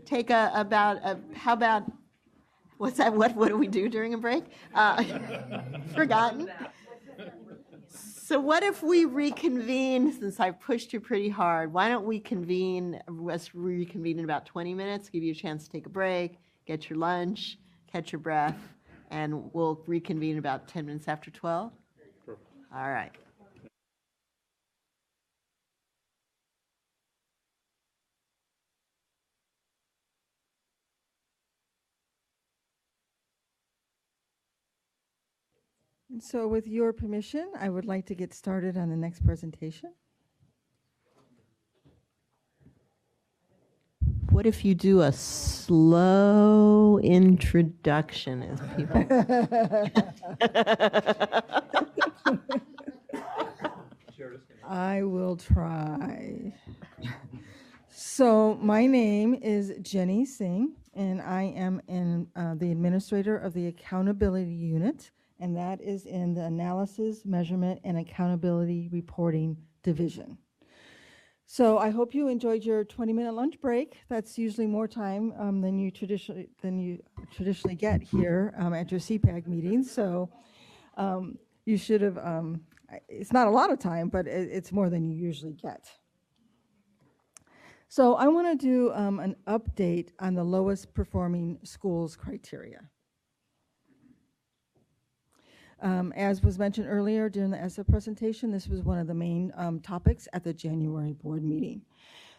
A: Take how about, what's that? What do we do during a break? Forgotten. So what if we reconvene, since I pushed you pretty hard, why don't we reconvene in about 20 minutes, give you a chance to take a break, get your lunch, catch your breath, and we'll reconvene about 10 minutes after 12? Perfect. All right.
O: And so with your permission, I would like to get started on the next presentation.
A: What if you do a slow introduction as people?
O: I will try. So my name is Jenny Singh, and I am the administrator of the Accountability Unit, and that is in the Analysis, Measurement, and Accountability Reporting Division. So I hope you enjoyed your 20-minute lunch break. That's usually more time than you traditionally get here at your CPAG meetings. So you should have. It's not a lot of time, but it's more than you usually get. So I want to do an update on the lowest performing schools criteria. As was mentioned earlier during the ESSA presentation, this was one of the main topics at the January board meeting.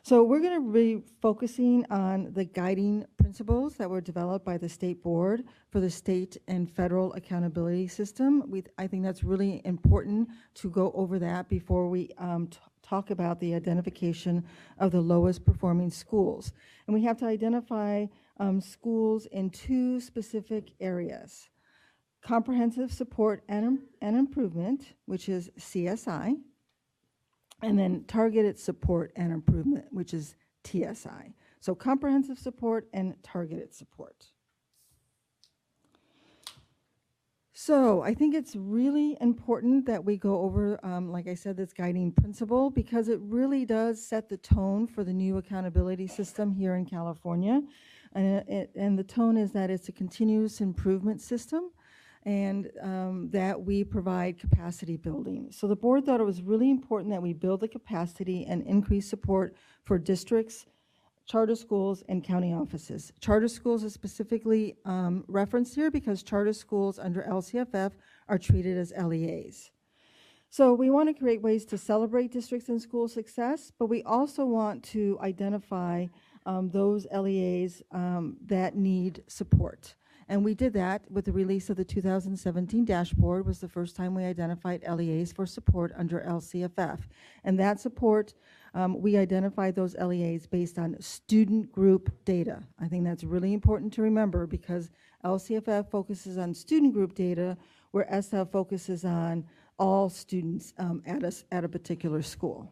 O: So we're going to be focusing on the guiding principles that were developed by the state board for the state and federal accountability system. I think that's really important to go over that before we talk about the identification of the lowest performing schools. And we have to identify schools in 2 specific areas: comprehensive support and improvement, which is CSI, and then targeted support and improvement, which is TSI. So comprehensive support and targeted support. So I think it's really important that we go over, like I said, this guiding principle, because it really does set the tone for the new accountability system here in California. And the tone is that it's a continuous improvement system, and that we provide capacity building. So the board thought it was really important that we build the capacity and increase support for districts, charter schools, and county offices. Charter schools is specifically referenced here because charter schools under LCFF are treated as LEAs. So we want to create ways to celebrate districts and school success, but we also want to identify those LEAs that need support. And we did that with the release of the 2017 dashboard. Was the first time we identified LEAs for support under LCFF. And that support, we identified those LEAs based on student group data. I think that's really important to remember because LCFF focuses on student group data, where ESSA focuses on all students at a particular school.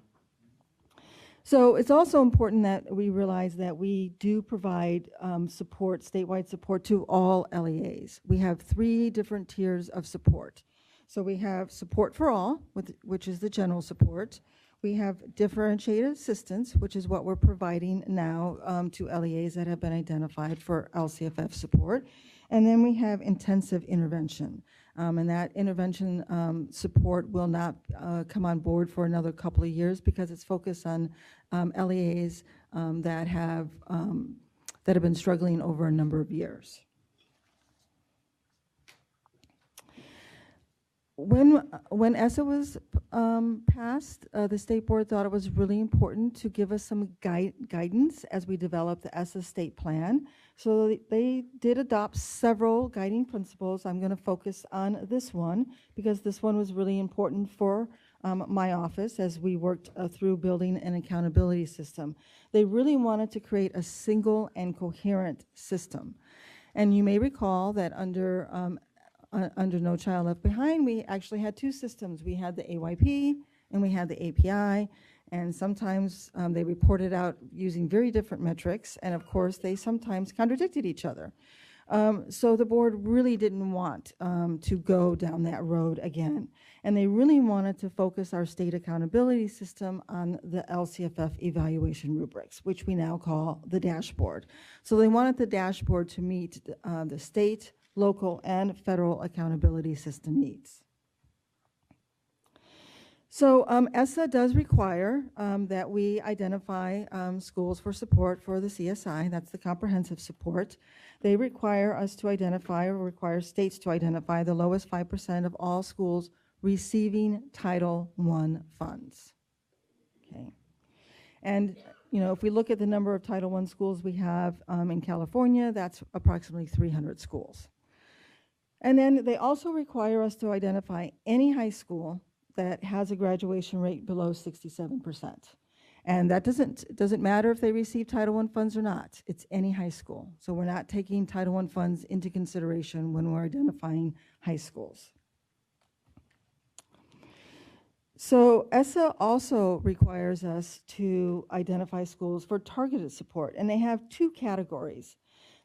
O: So it's also important that we realize that we do provide support, statewide support to all LEAs. We have 3 different tiers of support. So we have support for all, which is the general support. We have differentiated assistance, which is what we're providing now to LEAs that have been identified for LCFF support. And then we have intensive intervention. And that intervention support will not come on board for another couple of years because it's focused on LEAs that have been struggling over a number of years. When ESSA was passed, the state board thought it was really important to give us some guidance as we develop the ESSA state plan. So they did adopt several guiding principles. I'm going to focus on this one because this one was really important for my office as we worked through building an accountability system. They really wanted to create a single and coherent system. And you may recall that under No Child Left Behind, we actually had 2 systems. We had the AYP and we had the API, and sometimes they reported out using very different metrics, and of course they sometimes contradicted each other. So the board really didn't want to go down that road again, and they really wanted to focus our state accountability system on the LCFF evaluation rubrics, which we now call the dashboard. So they wanted the dashboard to meet the state, local, and federal accountability system needs. So ESSA does require that we identify schools for support for the CSI. That's the comprehensive support. They require us to identify, or require states to identify, the lowest 5% of all schools receiving Title I funds. Okay. And you know, if we look at the number of Title I schools we have in California, that's approximately 300 schools. And then they also require us to identify any high school that has a graduation rate below 67%. And that doesn't matter if they receive Title I funds or not. It's any high school. So we're not taking Title I funds into consideration when we're identifying high schools. So ESSA also requires us to identify schools for targeted support, and they have 2 categories.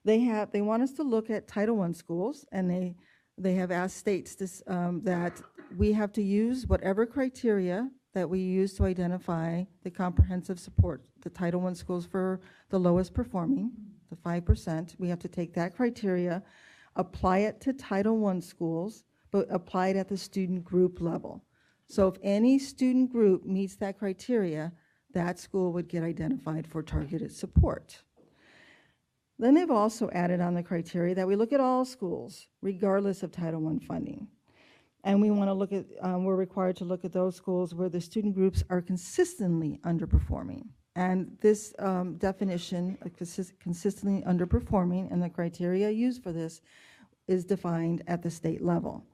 O: They want us to look at Title I schools, and they have asked states that we have to use whatever criteria that we use to identify the comprehensive support, the Title I schools for the lowest performing, the 5%. We have to take that criteria, apply it to Title I schools, but apply it at the student group level. So if any student group meets that criteria, that school would get identified for targeted support. Then they've also added on the criteria that we look at all schools, regardless of Title I funding. And we want to look at, we're required to look at those schools where the student groups are consistently underperforming. And this definition of consistently underperforming and the criteria used for this is defined at the state level.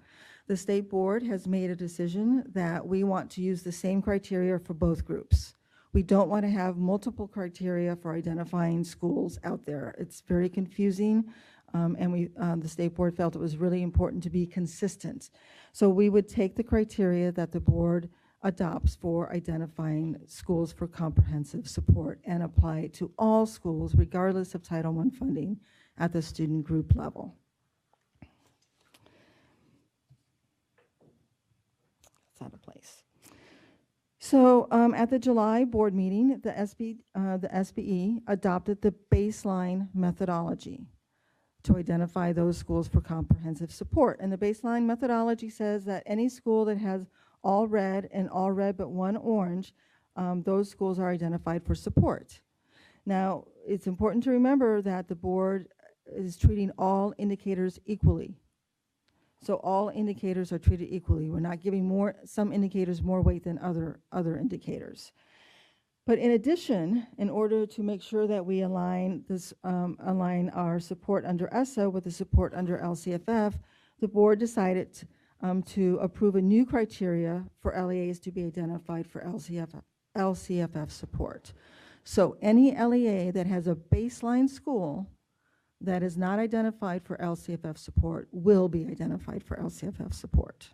O: The state board has made a decision that we want to use the same criteria for both groups. We don't want to have multiple criteria for identifying schools out there. It's very confusing, and the state board felt it was really important to be consistent. So we would take the criteria that the board adopts for identifying schools for comprehensive support and apply it to all schools regardless of Title I funding at the student group level. It's out of place. So at the July board meeting, the SBE adopted the baseline methodology to identify those schools for comprehensive support. And the baseline methodology says that any school that has all red and all red but one orange, those schools are identified for support. Now, it's important to remember that the board is treating all indicators equally. So all indicators are treated equally. We're not giving some indicators more weight than other indicators. But in addition, in order to make sure that we align our support under ESSA with the support under LCFF, the board decided to approve a new criteria for LEAs to be identified for LCFF support. So any LEA that has a baseline school that is not identified for LCFF support will be identified for LCFF support.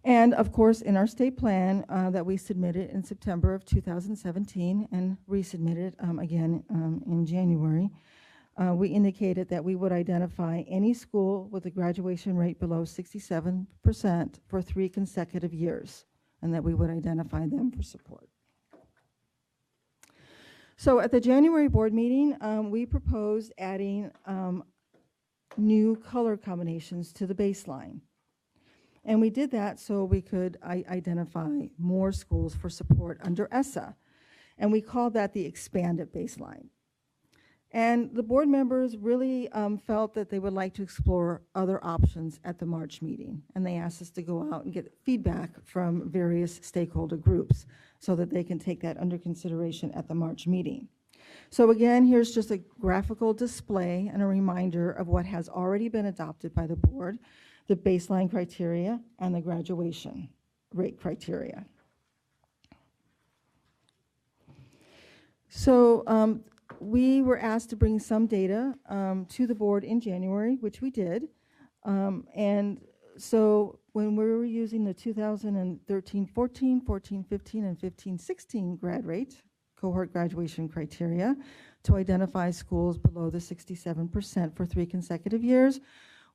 O: And of course, in our state plan that we submitted in September of 2017 and resubmitted again in January, we indicated that we would identify any school with a graduation rate below 67% for 3 consecutive years, and that we would identify them for support. So at the January board meeting, we proposed adding new color combinations to the baseline. And we did that so we could identify more schools for support under ESSA. And we called that the expanded baseline. And the board members really felt that they would like to explore other options at the March meeting. And they asked us to go out and get feedback from various stakeholder groups so that they can take that under consideration at the March meeting. So again, here's just a graphical display and a reminder of what has already been adopted by the board, the baseline criteria and the graduation rate criteria. So we were asked to bring some data to the board in January, which we did. And so when we were using the 2013-14, 14-15, and 15-16 grad rate, cohort graduation criteria, to identify schools below the 67% for 3 consecutive years,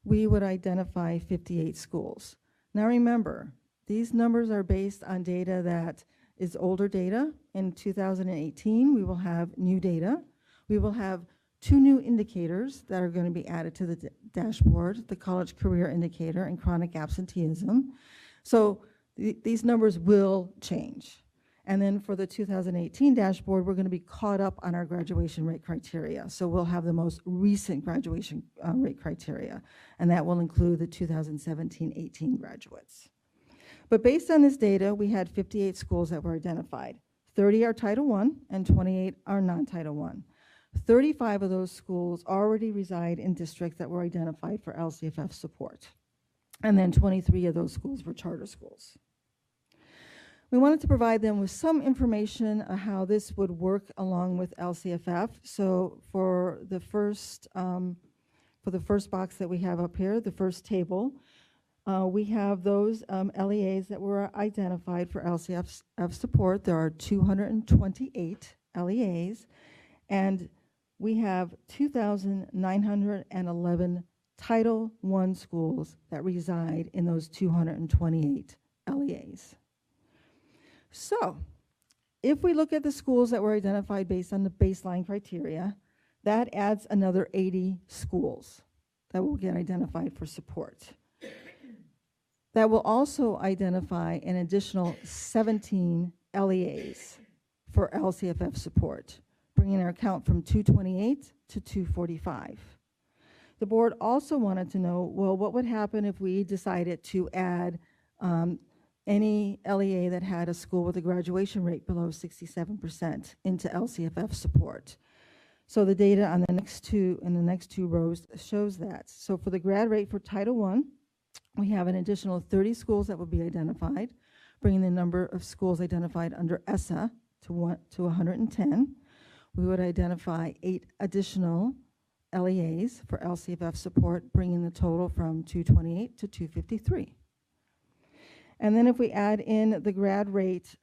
O: we would identify 58 schools. Now remember, these numbers are based on data that is older data. In 2018, we will have new data. We will have 2 new indicators that are going to be added to the dashboard, the college career indicator and chronic absenteeism. So these numbers will change. And then for the 2018 dashboard, we're going to be caught up on our graduation rate criteria. So we'll have the most recent graduation rate criteria, and that will include the 2017-18 graduates. But based on this data, we had 58 schools that were identified. 30 are Title I and 28 are non-Title I. 35 of those schools already reside in districts that were identified for LCFF support. And then 23 of those schools were charter schools. We wanted to provide them with some information on how this would work along with LCFF. So for the first box that we have up here, the first table, we have those LEAs that were identified for LCFF support. There are 228 LEAs, and we have 2,911 Title I schools that reside in those 228 LEAs. So, if we look at the schools that were identified based on the baseline criteria, that adds another 80 schools that will get identified for support. That will also identify an additional 17 LEAs for LCFF support, bringing our count from 228 to 245. The board also wanted to know, well, what would happen if we decided to add any LEA that had a school with a graduation rate below 67% into LCFF support. So the data on the next two rows shows that. So for the grad rate for Title I, we have an additional 30 schools that will be identified, bringing the number of schools identified under ESSA to 110. We would identify 8 additional LEAs for LCFF support, bringing the total from 228 to 253. And then if we add in the grad rate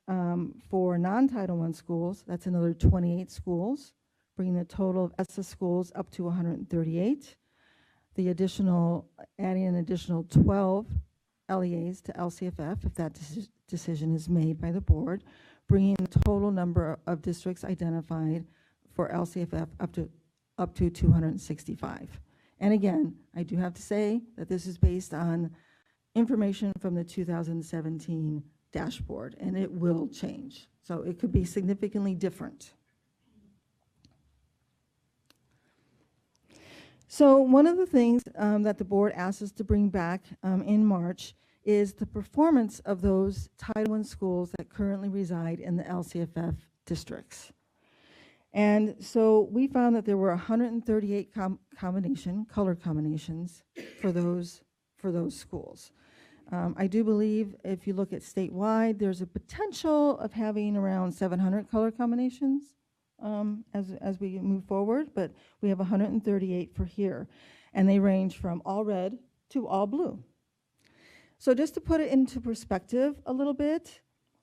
O: for non-Title I schools, that's another 28 schools, bringing the total of ESSA schools up to 138. The additional, adding an additional 12 LEAs to LCFF, if that decision is made by the board, bringing the total number of districts identified for LCFF up to 265. And again, I do have to say that this is based on information from the 2017 dashboard, and it will change. So it could be significantly different. So one of the things that the board asked us to bring back in March is the performance of those Title I schools that currently reside in the LCFF districts. And so we found that there were 138 color combinations for those schools. I do believe if you look at statewide, there's a potential of having around 700 color combinations as we move forward, but we have 138 for here, and they range from all red to all blue. So just to put it into perspective a little bit,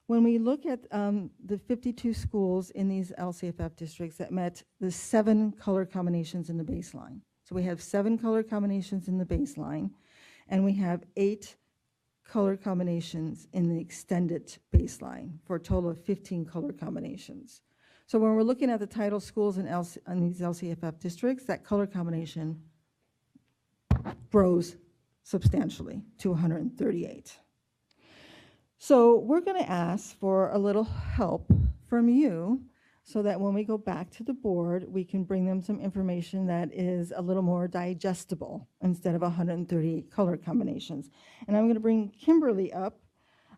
O: when we look at the 52 schools in these LCFF districts that met the 7 color combinations in the baseline. So we have 7 color combinations in the baseline, and we have 8 color combinations in the extended baseline for a total of 15 color combinations. So when we're looking at the title schools in these LCFF districts, that color combination grows substantially to 138. So we're going to ask for a little help from you so that when we go back to the board, we can bring them some information that is a little more digestible instead of 138 color combinations. And I'm going to bring Kimberly up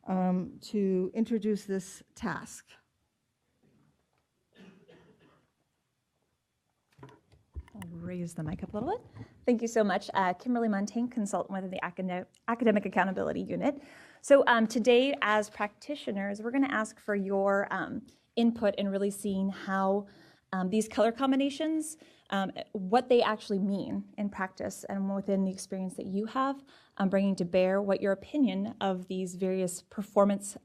O: to introduce this task.
H: I'll raise the mic up a little bit. Thank you so much. Kimberly Montaigne, consultant within the Academic Accountability Unit. So today, as practitioners, we're going to ask for your input in really seeing how these color combinations, what they actually mean in practice and within the experience that you have, bringing to bear what your opinion of these various performance,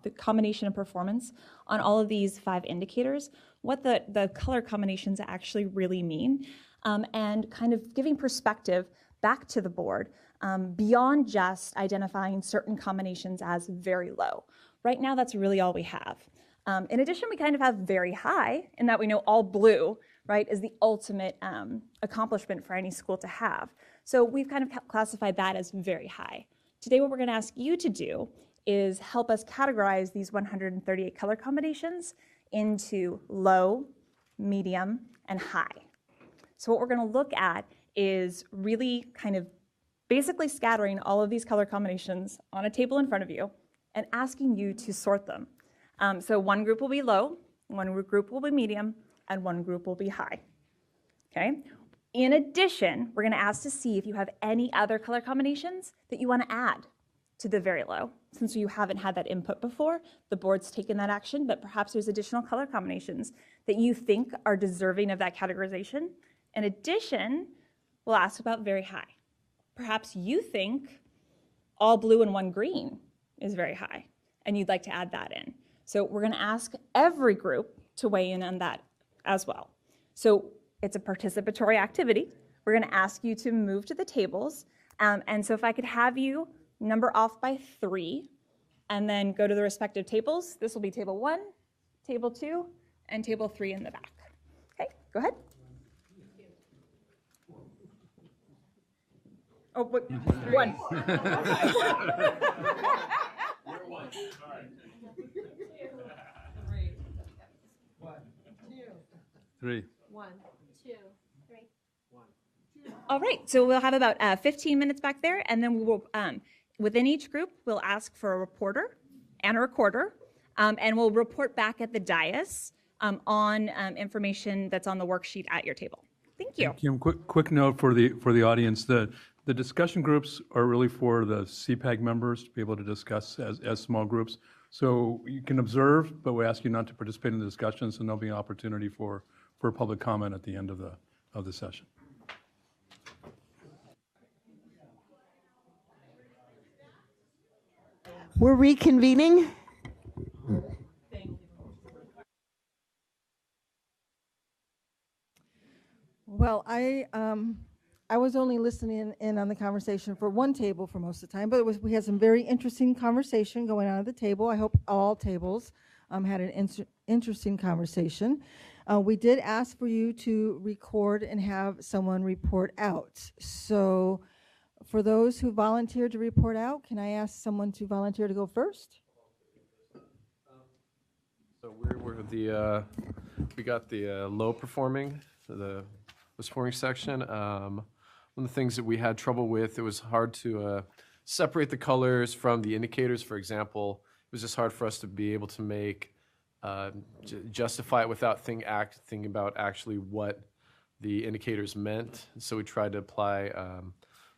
H: the combination of performance on all of these 5 indicators, what the color combinations actually really mean, and kind of giving perspective back to the board beyond just identifying certain combinations as very low. Right now, that's really all we have. In addition, we kind of have very high in that we know all blue, right, is the ultimate accomplishment for any school to have. So we've kind of classified that as very high. Today, what we're going to ask you to do is help us categorize these 138 color combinations into low, medium, and high. So what we're going to look at is really kind of basically scattering all of these color combinations on a table in front of you and asking you to sort them. So one group will be low, one group will be medium, and one group will be high. Okay? In addition, we're going to ask to see if you have any other color combinations that you want to add to the very low. Since you haven't had that input before, the board's taken that action, but perhaps there's additional color combinations that you think are deserving of that categorization. In addition, we'll ask about very high. Perhaps you think all blue and one green is very high, and you'd like to add that in. So we're going to ask every group to weigh in on that as well. So it's a participatory activity. We're going to ask you to move to the tables. And so if I could have you number off by 3, and then go to the respective tables. This will be table 1, table 2, and table 3 in the back. Okay, go ahead. Oh, what? 1.
C: Three.
G: 1, 2, 3.
H: All right, so we'll have about 15 minutes back there, and then we will, within each group, we'll ask for a reporter and a recorder, and we'll report back at the dais on information that's on the worksheet at your table. Thank you.
C: And Kim, quick note for the audience: the discussion groups are really for the CPAG members to be able to discuss as small groups. So you can observe, but we ask you not to participate in the discussions, and there'll be an opportunity for public comment at the end of the session.
A: We're reconvening.
O: Well, I was only listening in on the conversation for one table for most of the time, but we had some very interesting conversation going on at the table. I hope all tables had an interesting conversation. We did ask for you to record and have someone report out. So for those who volunteered to report out, can I ask someone to volunteer to go first?
M: So we got the low performing section. One of the things that we had trouble with, it was hard to separate the colors from the indicators. For example, it was just hard for us to be able to make justify it without thinking about actually what the indicators meant. So we tried to apply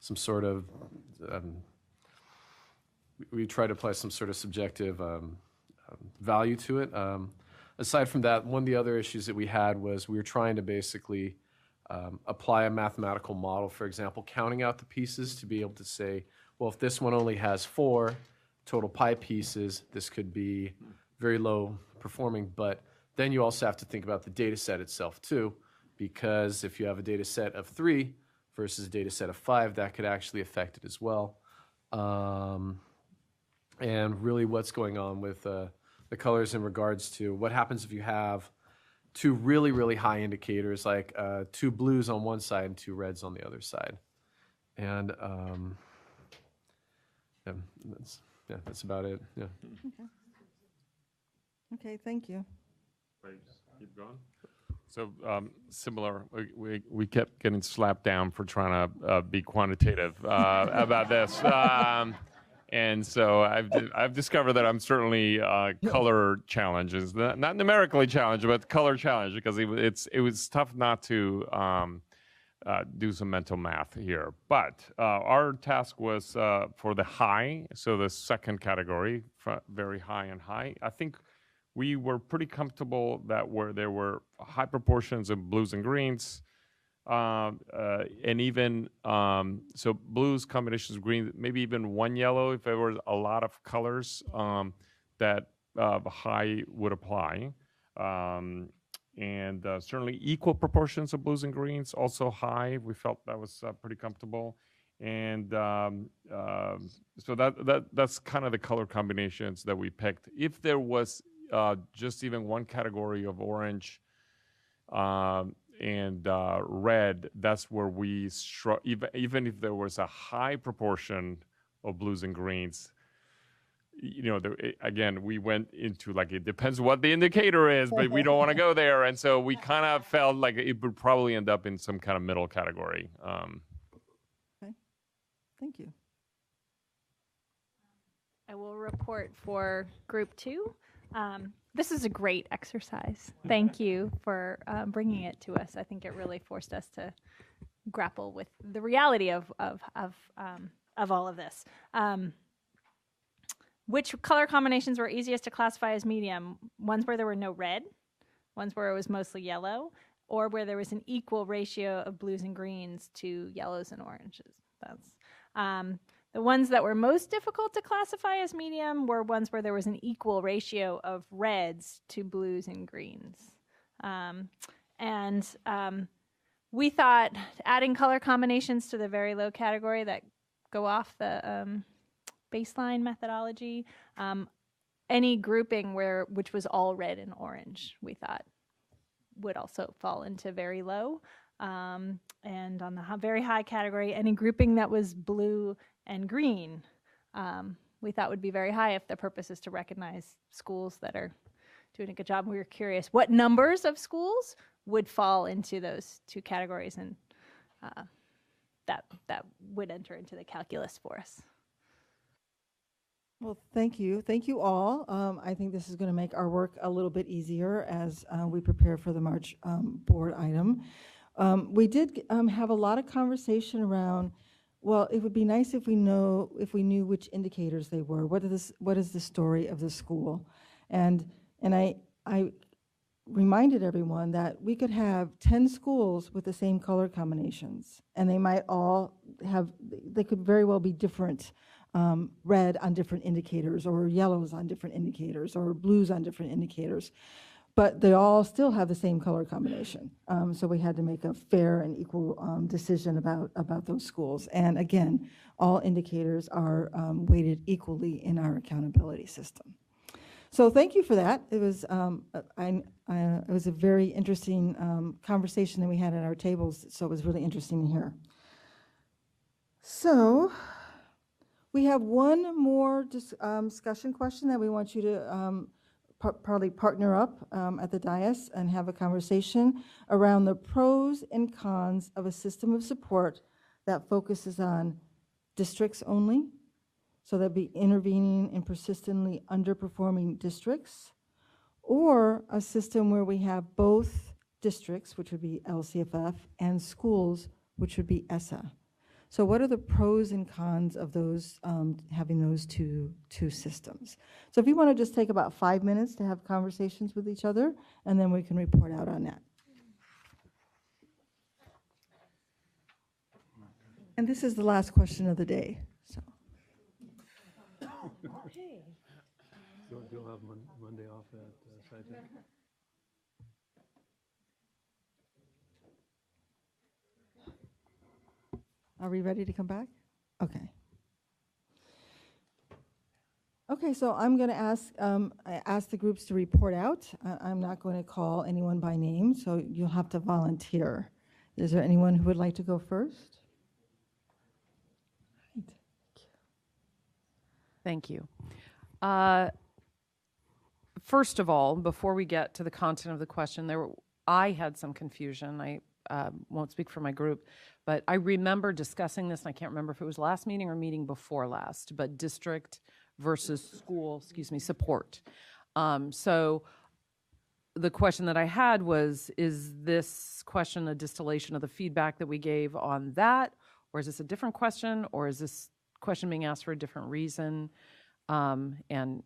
M: some sort of subjective value to it. Aside from that, one of the other issues that we had was we were trying to basically apply a mathematical model, for example, counting out the pieces to be able to say, well, if this one only has 4 total pi pieces, this could be very low performing, but then you also have to think about the data set itself too, because if you have a data set of 3 versus a data set of 5, that could actually affect it as well. And really what's going on with the colors in regards to what happens if you have 2 really, really high indicators, like 2 blues on one side and 2 reds on the other side. And that's about it. Yeah.
O: Okay, thank you.
N: Keep going. So similar, we kept getting slapped down for trying to be quantitative about this. And so I've discovered that I'm certainly color challenges, not numerically challenged, but color challenged, because it was tough not to do some mental math here. But our task was for the high, so the second category, very high and high. I think we were pretty comfortable that there were high proportions of blues and greens, and even so blues combinations of green, maybe even one yellow if there were a lot of colors that high would apply, and certainly equal proportions of blues and greens, also high. We felt that was pretty comfortable, and so that's kind of the color combinations that we picked. If there was just even one category of orange and red, that's where we even if there was a high proportion of blues and greens, again, we went into like, it depends what the indicator is, but we don't want to go there. And so we kind of felt like it would probably end up in some kind of middle category.
O: Okay, thank you.
K: I will report for group 2. This is a great exercise. Thank you for bringing it to us. I think it really forced us to grapple with the reality of all of this. Which color combinations were easiest to classify as medium? Ones where there were no red, ones where it was mostly yellow, or where there was an equal ratio of blues and greens to yellows and oranges. That's the ones that were most difficult to classify as medium were ones where there was an equal ratio of reds to blues and greens. We thought adding color combinations to the very low category that go off the baseline methodology, any grouping which was all red and orange, we thought would also fall into very low. And on the very high category, any grouping that was blue and green, we thought would be very high if the purpose is to recognize schools that are doing a good job. We were curious what numbers of schools would fall into those 2 categories, and that would enter into the calculus for us.
O: Well, thank you. Thank you all. I think this is going to make our work a little bit easier as we prepare for the March board item. We did have a lot of conversation around, well, it would be nice if we knew which indicators they were. What is the story of the school? And I reminded everyone that we could have 10 schools with the same color combinations, and they might all have, they could very well be different red on different indicators, or yellows on different indicators, or blues on different indicators. But they all still have the same color combination. So we had to make a fair and equal decision about those schools. And again, all indicators are weighted equally in our accountability system. So thank you for that. It was it was a very interesting conversation that we had at our tables. So it was really interesting to hear. So we have one more discussion question that we want you to probably partner up at the dais and have a conversation around the pros and cons of a system of support that focuses on districts only. So that'd be intervening in persistently underperforming districts, or a system where we have both districts, which would be LCFF, and schools, which would be ESSA. So what are the pros and cons of those, having those two systems? So if you want to just take about 5 minutes to have conversations with each other, and then we can report out on that. And this is the last question of the day. So.
C: Okay. You'll have Monday off at SciTech?
O: Are we ready to come back? Okay. Okay, so I'm going to ask the groups to report out. I'm not going to call anyone by name, so you'll have to volunteer. Is there anyone who would like to go first?
L: Thank you. First of all, before we get to the content of the question, I had some confusion. I won't speak for my group, but I remember discussing this, and I can't remember if it was last meeting or meeting before last, but district versus school, support. So the question that I had was, is this question a distillation of the feedback that we gave on that, or is this a different question, or is this question being asked for a different reason? And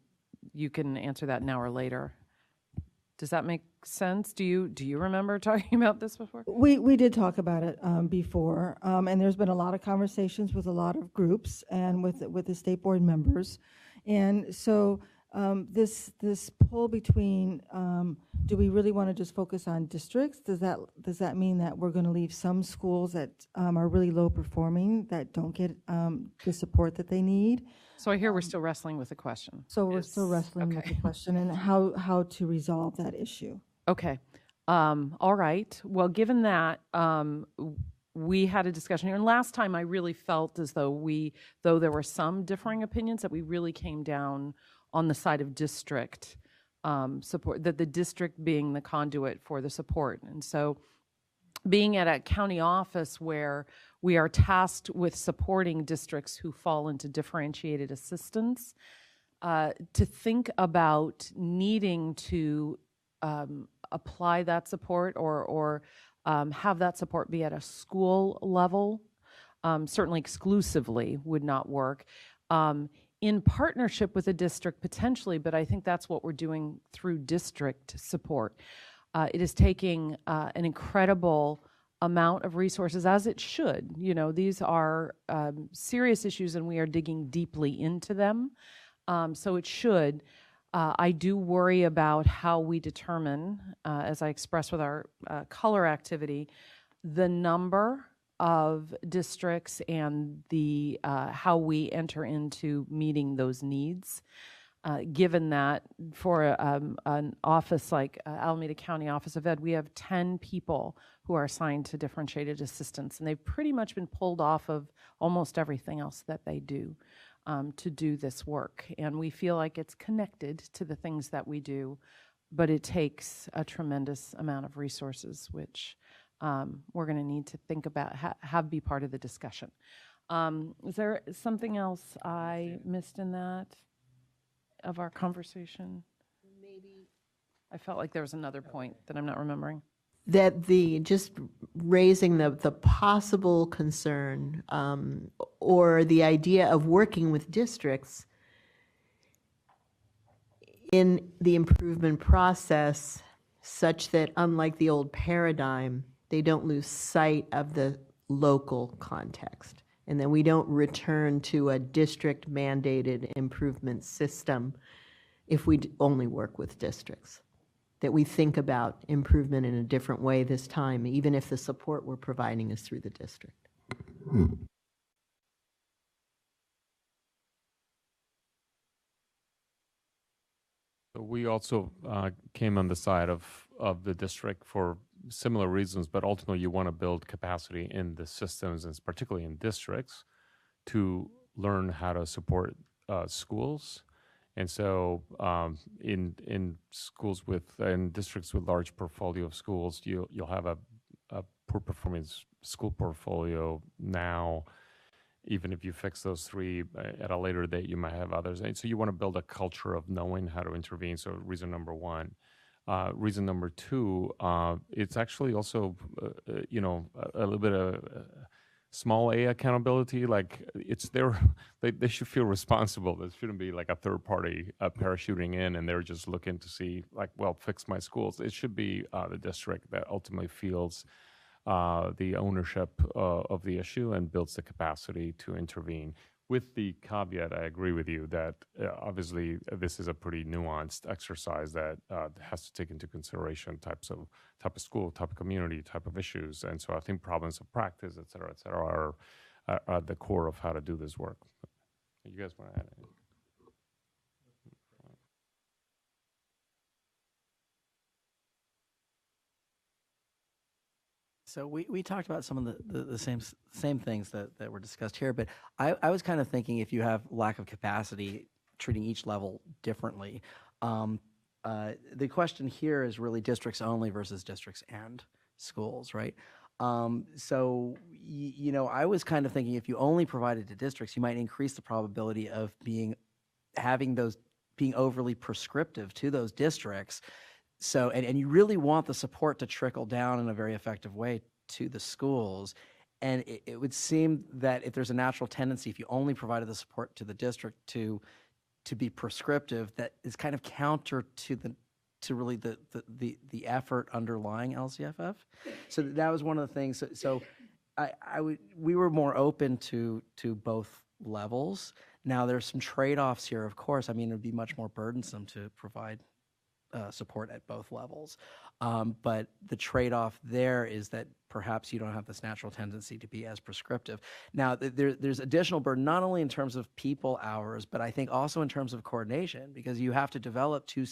L: you can answer that now or later. Does that make sense? Do you remember talking about this before?
O: We did talk about it before, and there's been a lot of conversations with a lot of groups and with the state board members, and so this pull between do we really want to just focus on districts? Does that mean that we're going to leave some schools that are really low performing, that don't get the support that they need?
L: So I hear we're still wrestling with the question.
O: So we're still wrestling with the question and how to resolve that issue.
L: Okay. All right. Well, given that, we had a discussion here, and last time I really felt as though though there were some differing opinions, that we really came down on the side of district support, that the district being the conduit for the support. And so being at a county office where we are tasked with supporting districts who fall into differentiated assistance, to think about needing to apply that support or have that support be at a school level, certainly exclusively would not work. In partnership with a district potentially, but I think that's what we're doing through district support. It is taking an incredible amount of resources, as it should. You know, these are serious issues and we are digging deeply into them. So it should. I do worry about how we determine, as I expressed with our color activity, the number of districts and the how we enter into meeting those needs. Given that for an office like Alameda County Office of Ed, we have 10 people who are assigned to differentiated assistance, and they've pretty much been pulled off of almost everything else that they do to do this work. And we feel like it's connected to the things that we do, but it takes a tremendous amount of resources, which we're going to need to think about, have be part of the discussion. Is there something else I missed in that of our conversation?
A: Maybe.
L: I felt like there was another point that I'm not remembering.
A: That just raising the possible concern or the idea of working with districts in the improvement process such that, unlike the old paradigm, they don't lose sight of the local context and then we don't return to a district mandated improvement system if we only work with districts. That we think about improvement in a different way this time, even if the support we're providing is through the district.
N: We also came on the side of the district for similar reasons, but ultimately you want to build capacity in the systems, and particularly in districts, to learn how to support schools. And so in schools in districts with large portfolio of schools, you'll have a poor performing school portfolio now. Even if you fix those three at a later date, you might have others. And so you want to build a culture of knowing how to intervene. So reason number one. Reason number two, it's actually also, a little bit of small A accountability. Like they should feel responsible. There shouldn't be like a third party parachuting in and they're just looking to see like, well, fix my schools. It should be the district that ultimately feels the ownership of the issue and builds the capacity to intervene. With the caveat, I agree with you that obviously this is a pretty nuanced exercise that has to take into consideration type of school, type of community, type of issues. And so I think problems of practice, et cetera, are at the core of how to do this work. You guys want to add anything?
F: So we talked about some of the same things that were discussed here, but I was kind of thinking if you have lack of capacity, treating each level differently. The question here is really districts only versus districts and schools, right? So, I was kind of thinking if you only provided to districts, you might increase the probability of being overly prescriptive to those districts. So, and you really want the support to trickle down in a very effective way to the schools. And it would seem that if there's a natural tendency, if you only provided the support to the district to be prescriptive, that is kind of counter to really the effort underlying LCFF. So that was one of the things. So we were more open to both levels. Now there's some trade-offs here, of course. I mean, it would be much more burdensome to provide support at both levels. But the trade-off there is that perhaps you don't have this natural tendency to be as prescriptive. Now, there's additional burden, not only in terms of people hours, but I think also in terms of coordination, because you have to develop two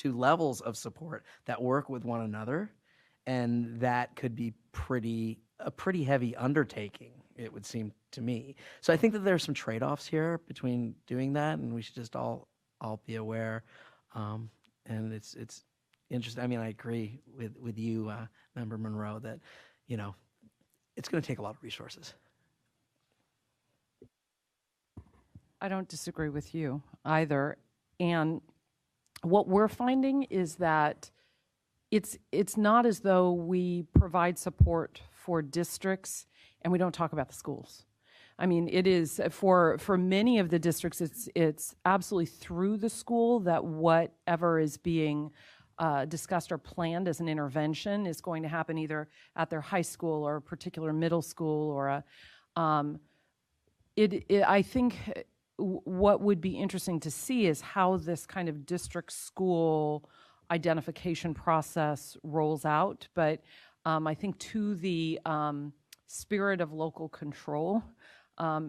F: levels of support that work with one another, and that could be a pretty heavy undertaking, it would seem to me. So I think that there's some trade-offs here between doing that, and we should just all be aware. And it's interesting. I mean, I agree with you, Member Monroe, that, it's going to take a lot of resources.
L: I don't disagree with you either. And what we're finding is that it's not as though we provide support for districts and we don't talk about the schools. I mean, it is for many of the districts, it's absolutely through the school that whatever is being discussed or planned as an intervention is going to happen either at their high school or a particular middle school or I think what would be interesting to see is how this kind of district school identification process rolls out. But I think to the spirit of local control,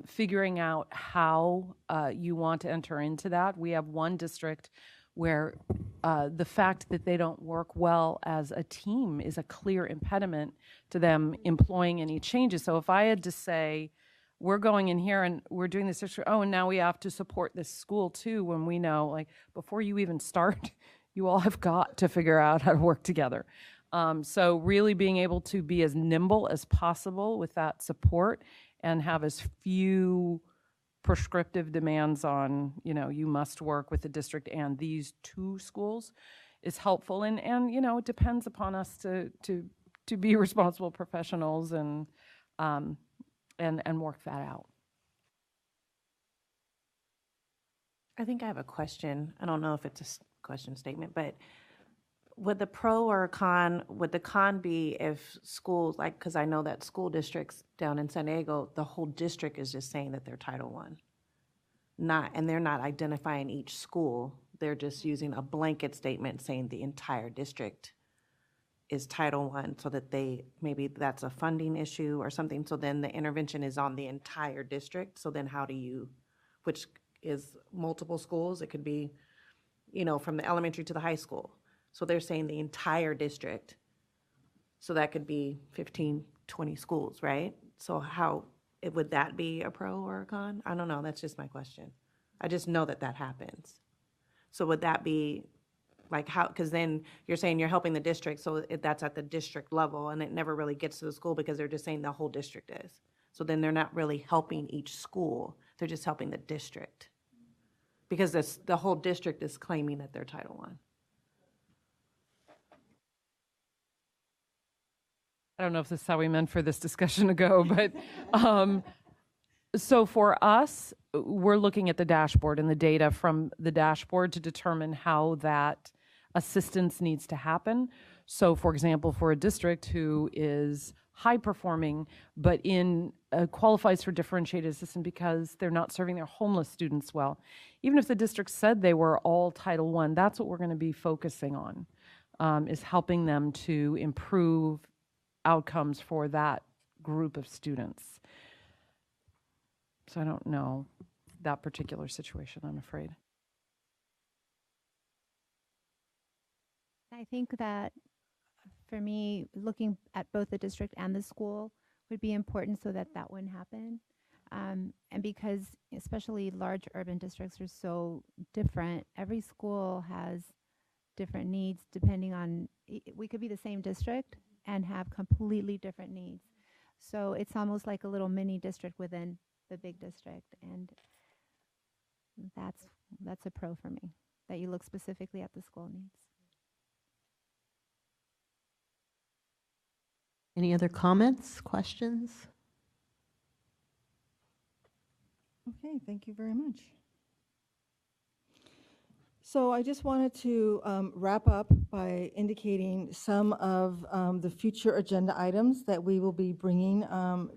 L: figuring out how you want to enter into that. We have one district where the fact that they don't work well as a team is a clear impediment to them employing any changes. So if I had to say, we're going in here and we're doing this, and now we have to support this school too, when we know, like, before you even start, you all have got to figure out how to work together. So really being able to be as nimble as possible with that support and have as few prescriptive demands on, you must work with the district and these two schools is helpful. And it depends upon us to be responsible professionals and work that out.
E: I think I have a question. I don't know if it's a question statement, but would the pro or con, would the con be if schools, like, because I know that school districts down in San Diego, the whole district is just saying that they're Title I. And they're not identifying each school. They're just using a blanket statement saying the entire district is Title I, so that maybe that's a funding issue or something. So then the intervention is on the entire district. So then how do you, which is multiple schools? It could be, from the elementary to the high school. So they're saying the entire district. So that could be 15, 20 schools, right? So would that be a pro or a con? I don't know. That's just my question. I just know that happens. So would that be like how, because then you're saying you're helping the district, so that's at the district level, and it never really gets to the school because they're just saying the whole district is. So then they're not really helping each school. They're just helping the district. Because the whole district is claiming that they're Title I.
L: I don't know if this is how we meant for this discussion to go, but so for us, we're looking at the dashboard and the data from the dashboard to determine how that assistance needs to happen. So for example, for a district who is high performing, but qualifies for differentiated assistance because they're not serving their homeless students well. Even if the district said they were all Title I, that's what we're going to be focusing on, is helping them to improve outcomes for that group of students. So I don't know that particular situation, I'm afraid.
R: I think that for me, looking at both the district and the school would be important so that wouldn't happen. And because especially large urban districts are so different, every school has different needs depending on, we could be the same district and have completely different needs. So it's almost like a little mini district within the big district, and that's a pro for me, that you look specifically at the school needs.
A: Any other comments, questions?
O: Okay, thank you very much. So I just wanted to wrap up by indicating some of the future agenda items that we will be bringing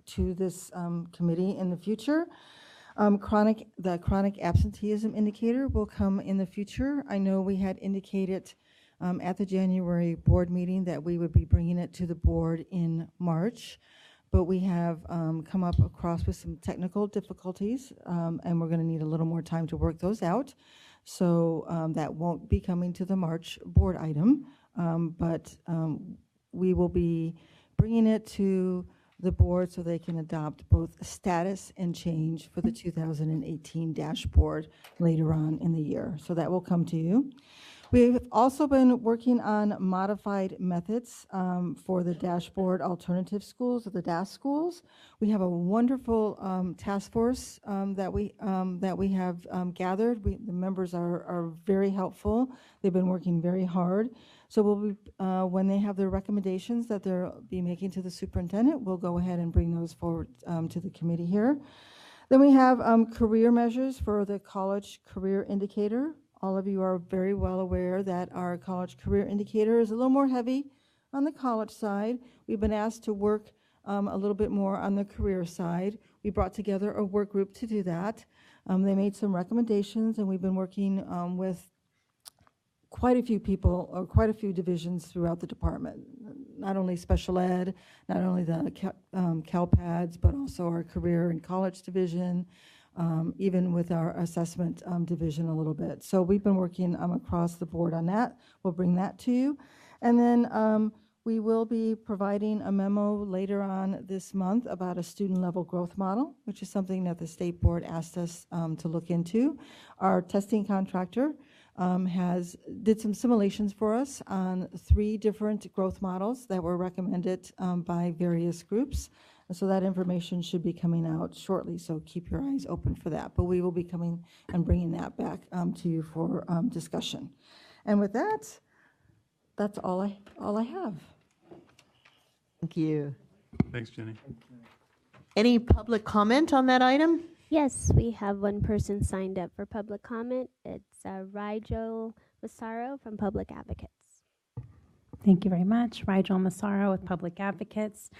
O: to this committee in the future. The chronic absenteeism indicator will come in the future. I know we had indicated at the January board meeting that we would be bringing it to the board in March, but we have come up across with some technical difficulties, and we're going to need a little more time to work those out. So that won't be coming to the March board item, but we will be bringing it to the board so they can adopt both status and change for the 2018 dashboard later on in the year. So that will come to you. We've also been working on modified methods for the dashboard alternative schools, or the DAS schools. We have a wonderful task force that we have gathered. The members are very helpful. They've been working very hard. So we'll be, when they have their recommendations that they'll be making to the superintendent, we'll go ahead and bring those forward to the committee here. Then we have career measures for the college career indicator. All of you are very well aware that our college career indicator is a little more heavy on the college side. We've been asked to work a little bit more on the career side. We brought together a work group to do that. They made some recommendations, and we've been working with quite a few people, or quite a few divisions throughout the department. Not only special ed, not only the CalPads, but also our career and college division, even with our assessment division a little bit. So we've been working across the board on that. We'll bring that to you. And then we will be providing a memo later on this month about a student level growth model, which is something that the state board asked us to look into. Our testing contractor did some simulations for us on 3 different growth models that were recommended by various groups. And so that information should be coming out shortly, so keep your eyes open for that. But we will be coming and bringing that back to you for discussion. And with that, that's all I have.
A: Thank you.
C: Thanks, Jenny.
A: Any public comment on that item?
G: Yes, we have one person signed up for public comment. It's Rigel Massaro from Public Advocates.
S: Thank you very much. Rigel Massaro with Public Advocates.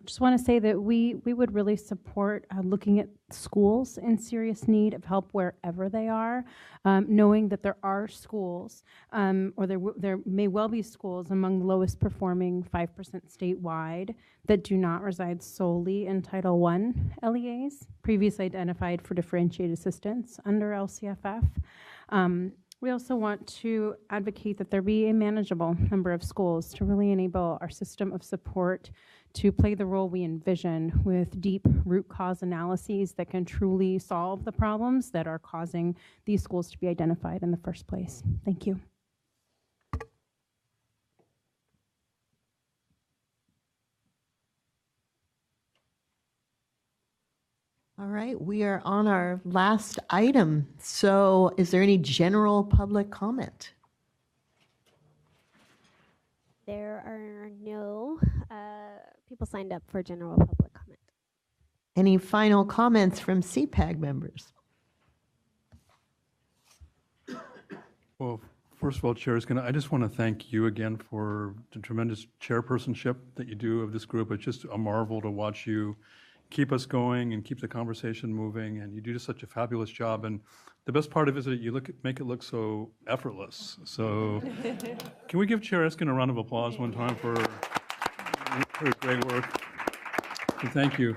S: Just want to say that we would really support looking at schools in serious need of help wherever they are, knowing that there are schools, or there may well be schools among the lowest performing 5% statewide that do not reside solely in Title I LEAs, previously identified for differentiated assistance under LCFF. We also want to advocate that there be a manageable number of schools to really enable our system of support to play the role we envision with deep root cause analyses that can truly solve the problems that are causing these schools to be identified in the first place. Thank you.
A: All right, we are on our last item. So is there any general public comment?
G: There are no people signed up for general public comment.
A: Any final comments from CPAG members?
C: Well, first of all, Chair, I just want to thank you again for the tremendous chairpersonship that you do of this group. It's just a marvel to watch you keep us going and keep the conversation moving, and you do just such a fabulous job. And the best part of it is that you make it look so effortless. So can we give Chair Eskin a round of applause one time for her great work? And thank you.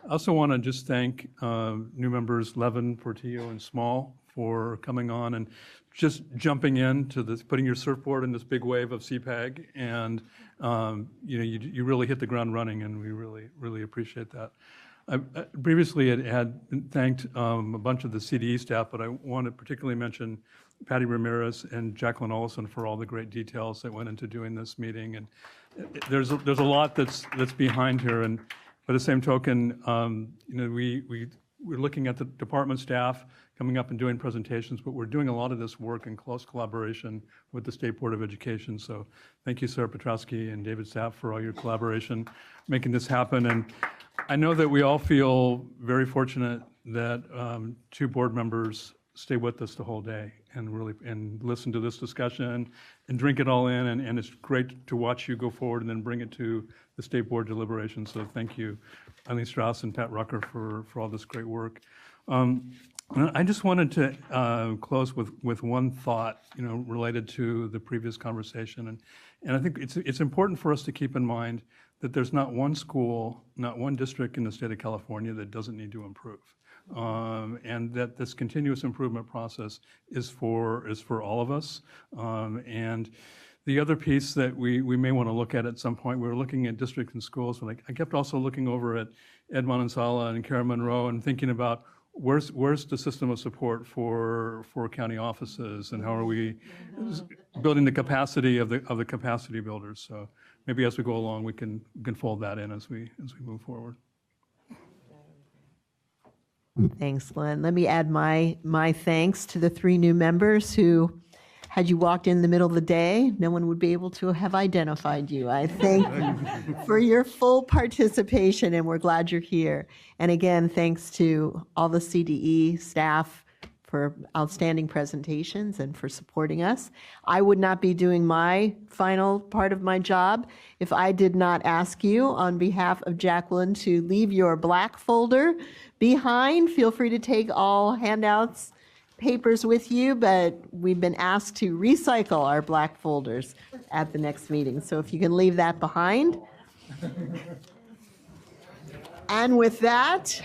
C: I also want to just thank new members Levin, Portillo, and Small for coming on and just jumping into this, putting your surfboard in this big wave of CPAG, and you really hit the ground running, and we really appreciate that. I previously had thanked a bunch of the CDE staff, but I want to particularly mention Patty Ramirez and Jacqueline Olson for all the great details that went into doing this meeting. And there's a lot that's behind here, and by the same token, we're looking at the department staff coming up and doing presentations, but we're doing a lot of this work in close collaboration with the State Board of Education. So thank you, Sarah Petrowski and David Staff, for all your collaboration making this happen. And I know that we all feel very fortunate that two board members stay with us the whole day and listen to this discussion and drink it all in. And it's great to watch you go forward and then bring it to the State Board deliberations. So thank you, Eileen Strauss and Pat Rucker, for all this great work. I just wanted to close with one thought, related to the previous conversation. And I think it's important for us to keep in mind that there's not one school, not one district in the state of California that doesn't need to improve. And that this continuous improvement process is for all of us. And the other piece that we may want to look at some point, we're looking at districts and schools, but I kept also looking over at Ed Manansala and Karen Monroe and thinking about where's the system of support for county offices, and how are we building the capacity of the capacity builders. So maybe as we go along, we can fold that in as we move forward.
A: Thanks, Glenn. Let me add my thanks to the three new members who, had you walked in the middle of the day, no one would be able to have identified you. I thank you for your full participation, and we're glad you're here. And again, thanks to all the CDE staff for outstanding presentations and for supporting us. I would not be doing my final part of my job if I did not ask you on behalf of Jacqueline to leave your black folder behind. Feel free to take all handouts, papers with you, but we've been asked to recycle our black folders at the next meeting. So if you can leave that behind. And with that,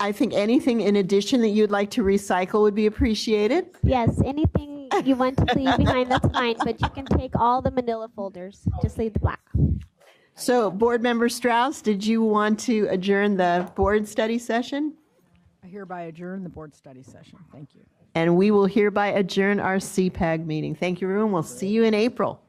A: I think anything in addition that you'd like to recycle would be appreciated.
G: Yes, anything you want to leave behind, that's fine, but you can take all the manila folders. Just leave the black.
A: So, Board Member Strauss, did you want to adjourn the board study session?
B: I hereby adjourn the board study session. Thank you.
A: And we will hereby adjourn our CPAG meeting. Thank you, everyone. We'll see you in April.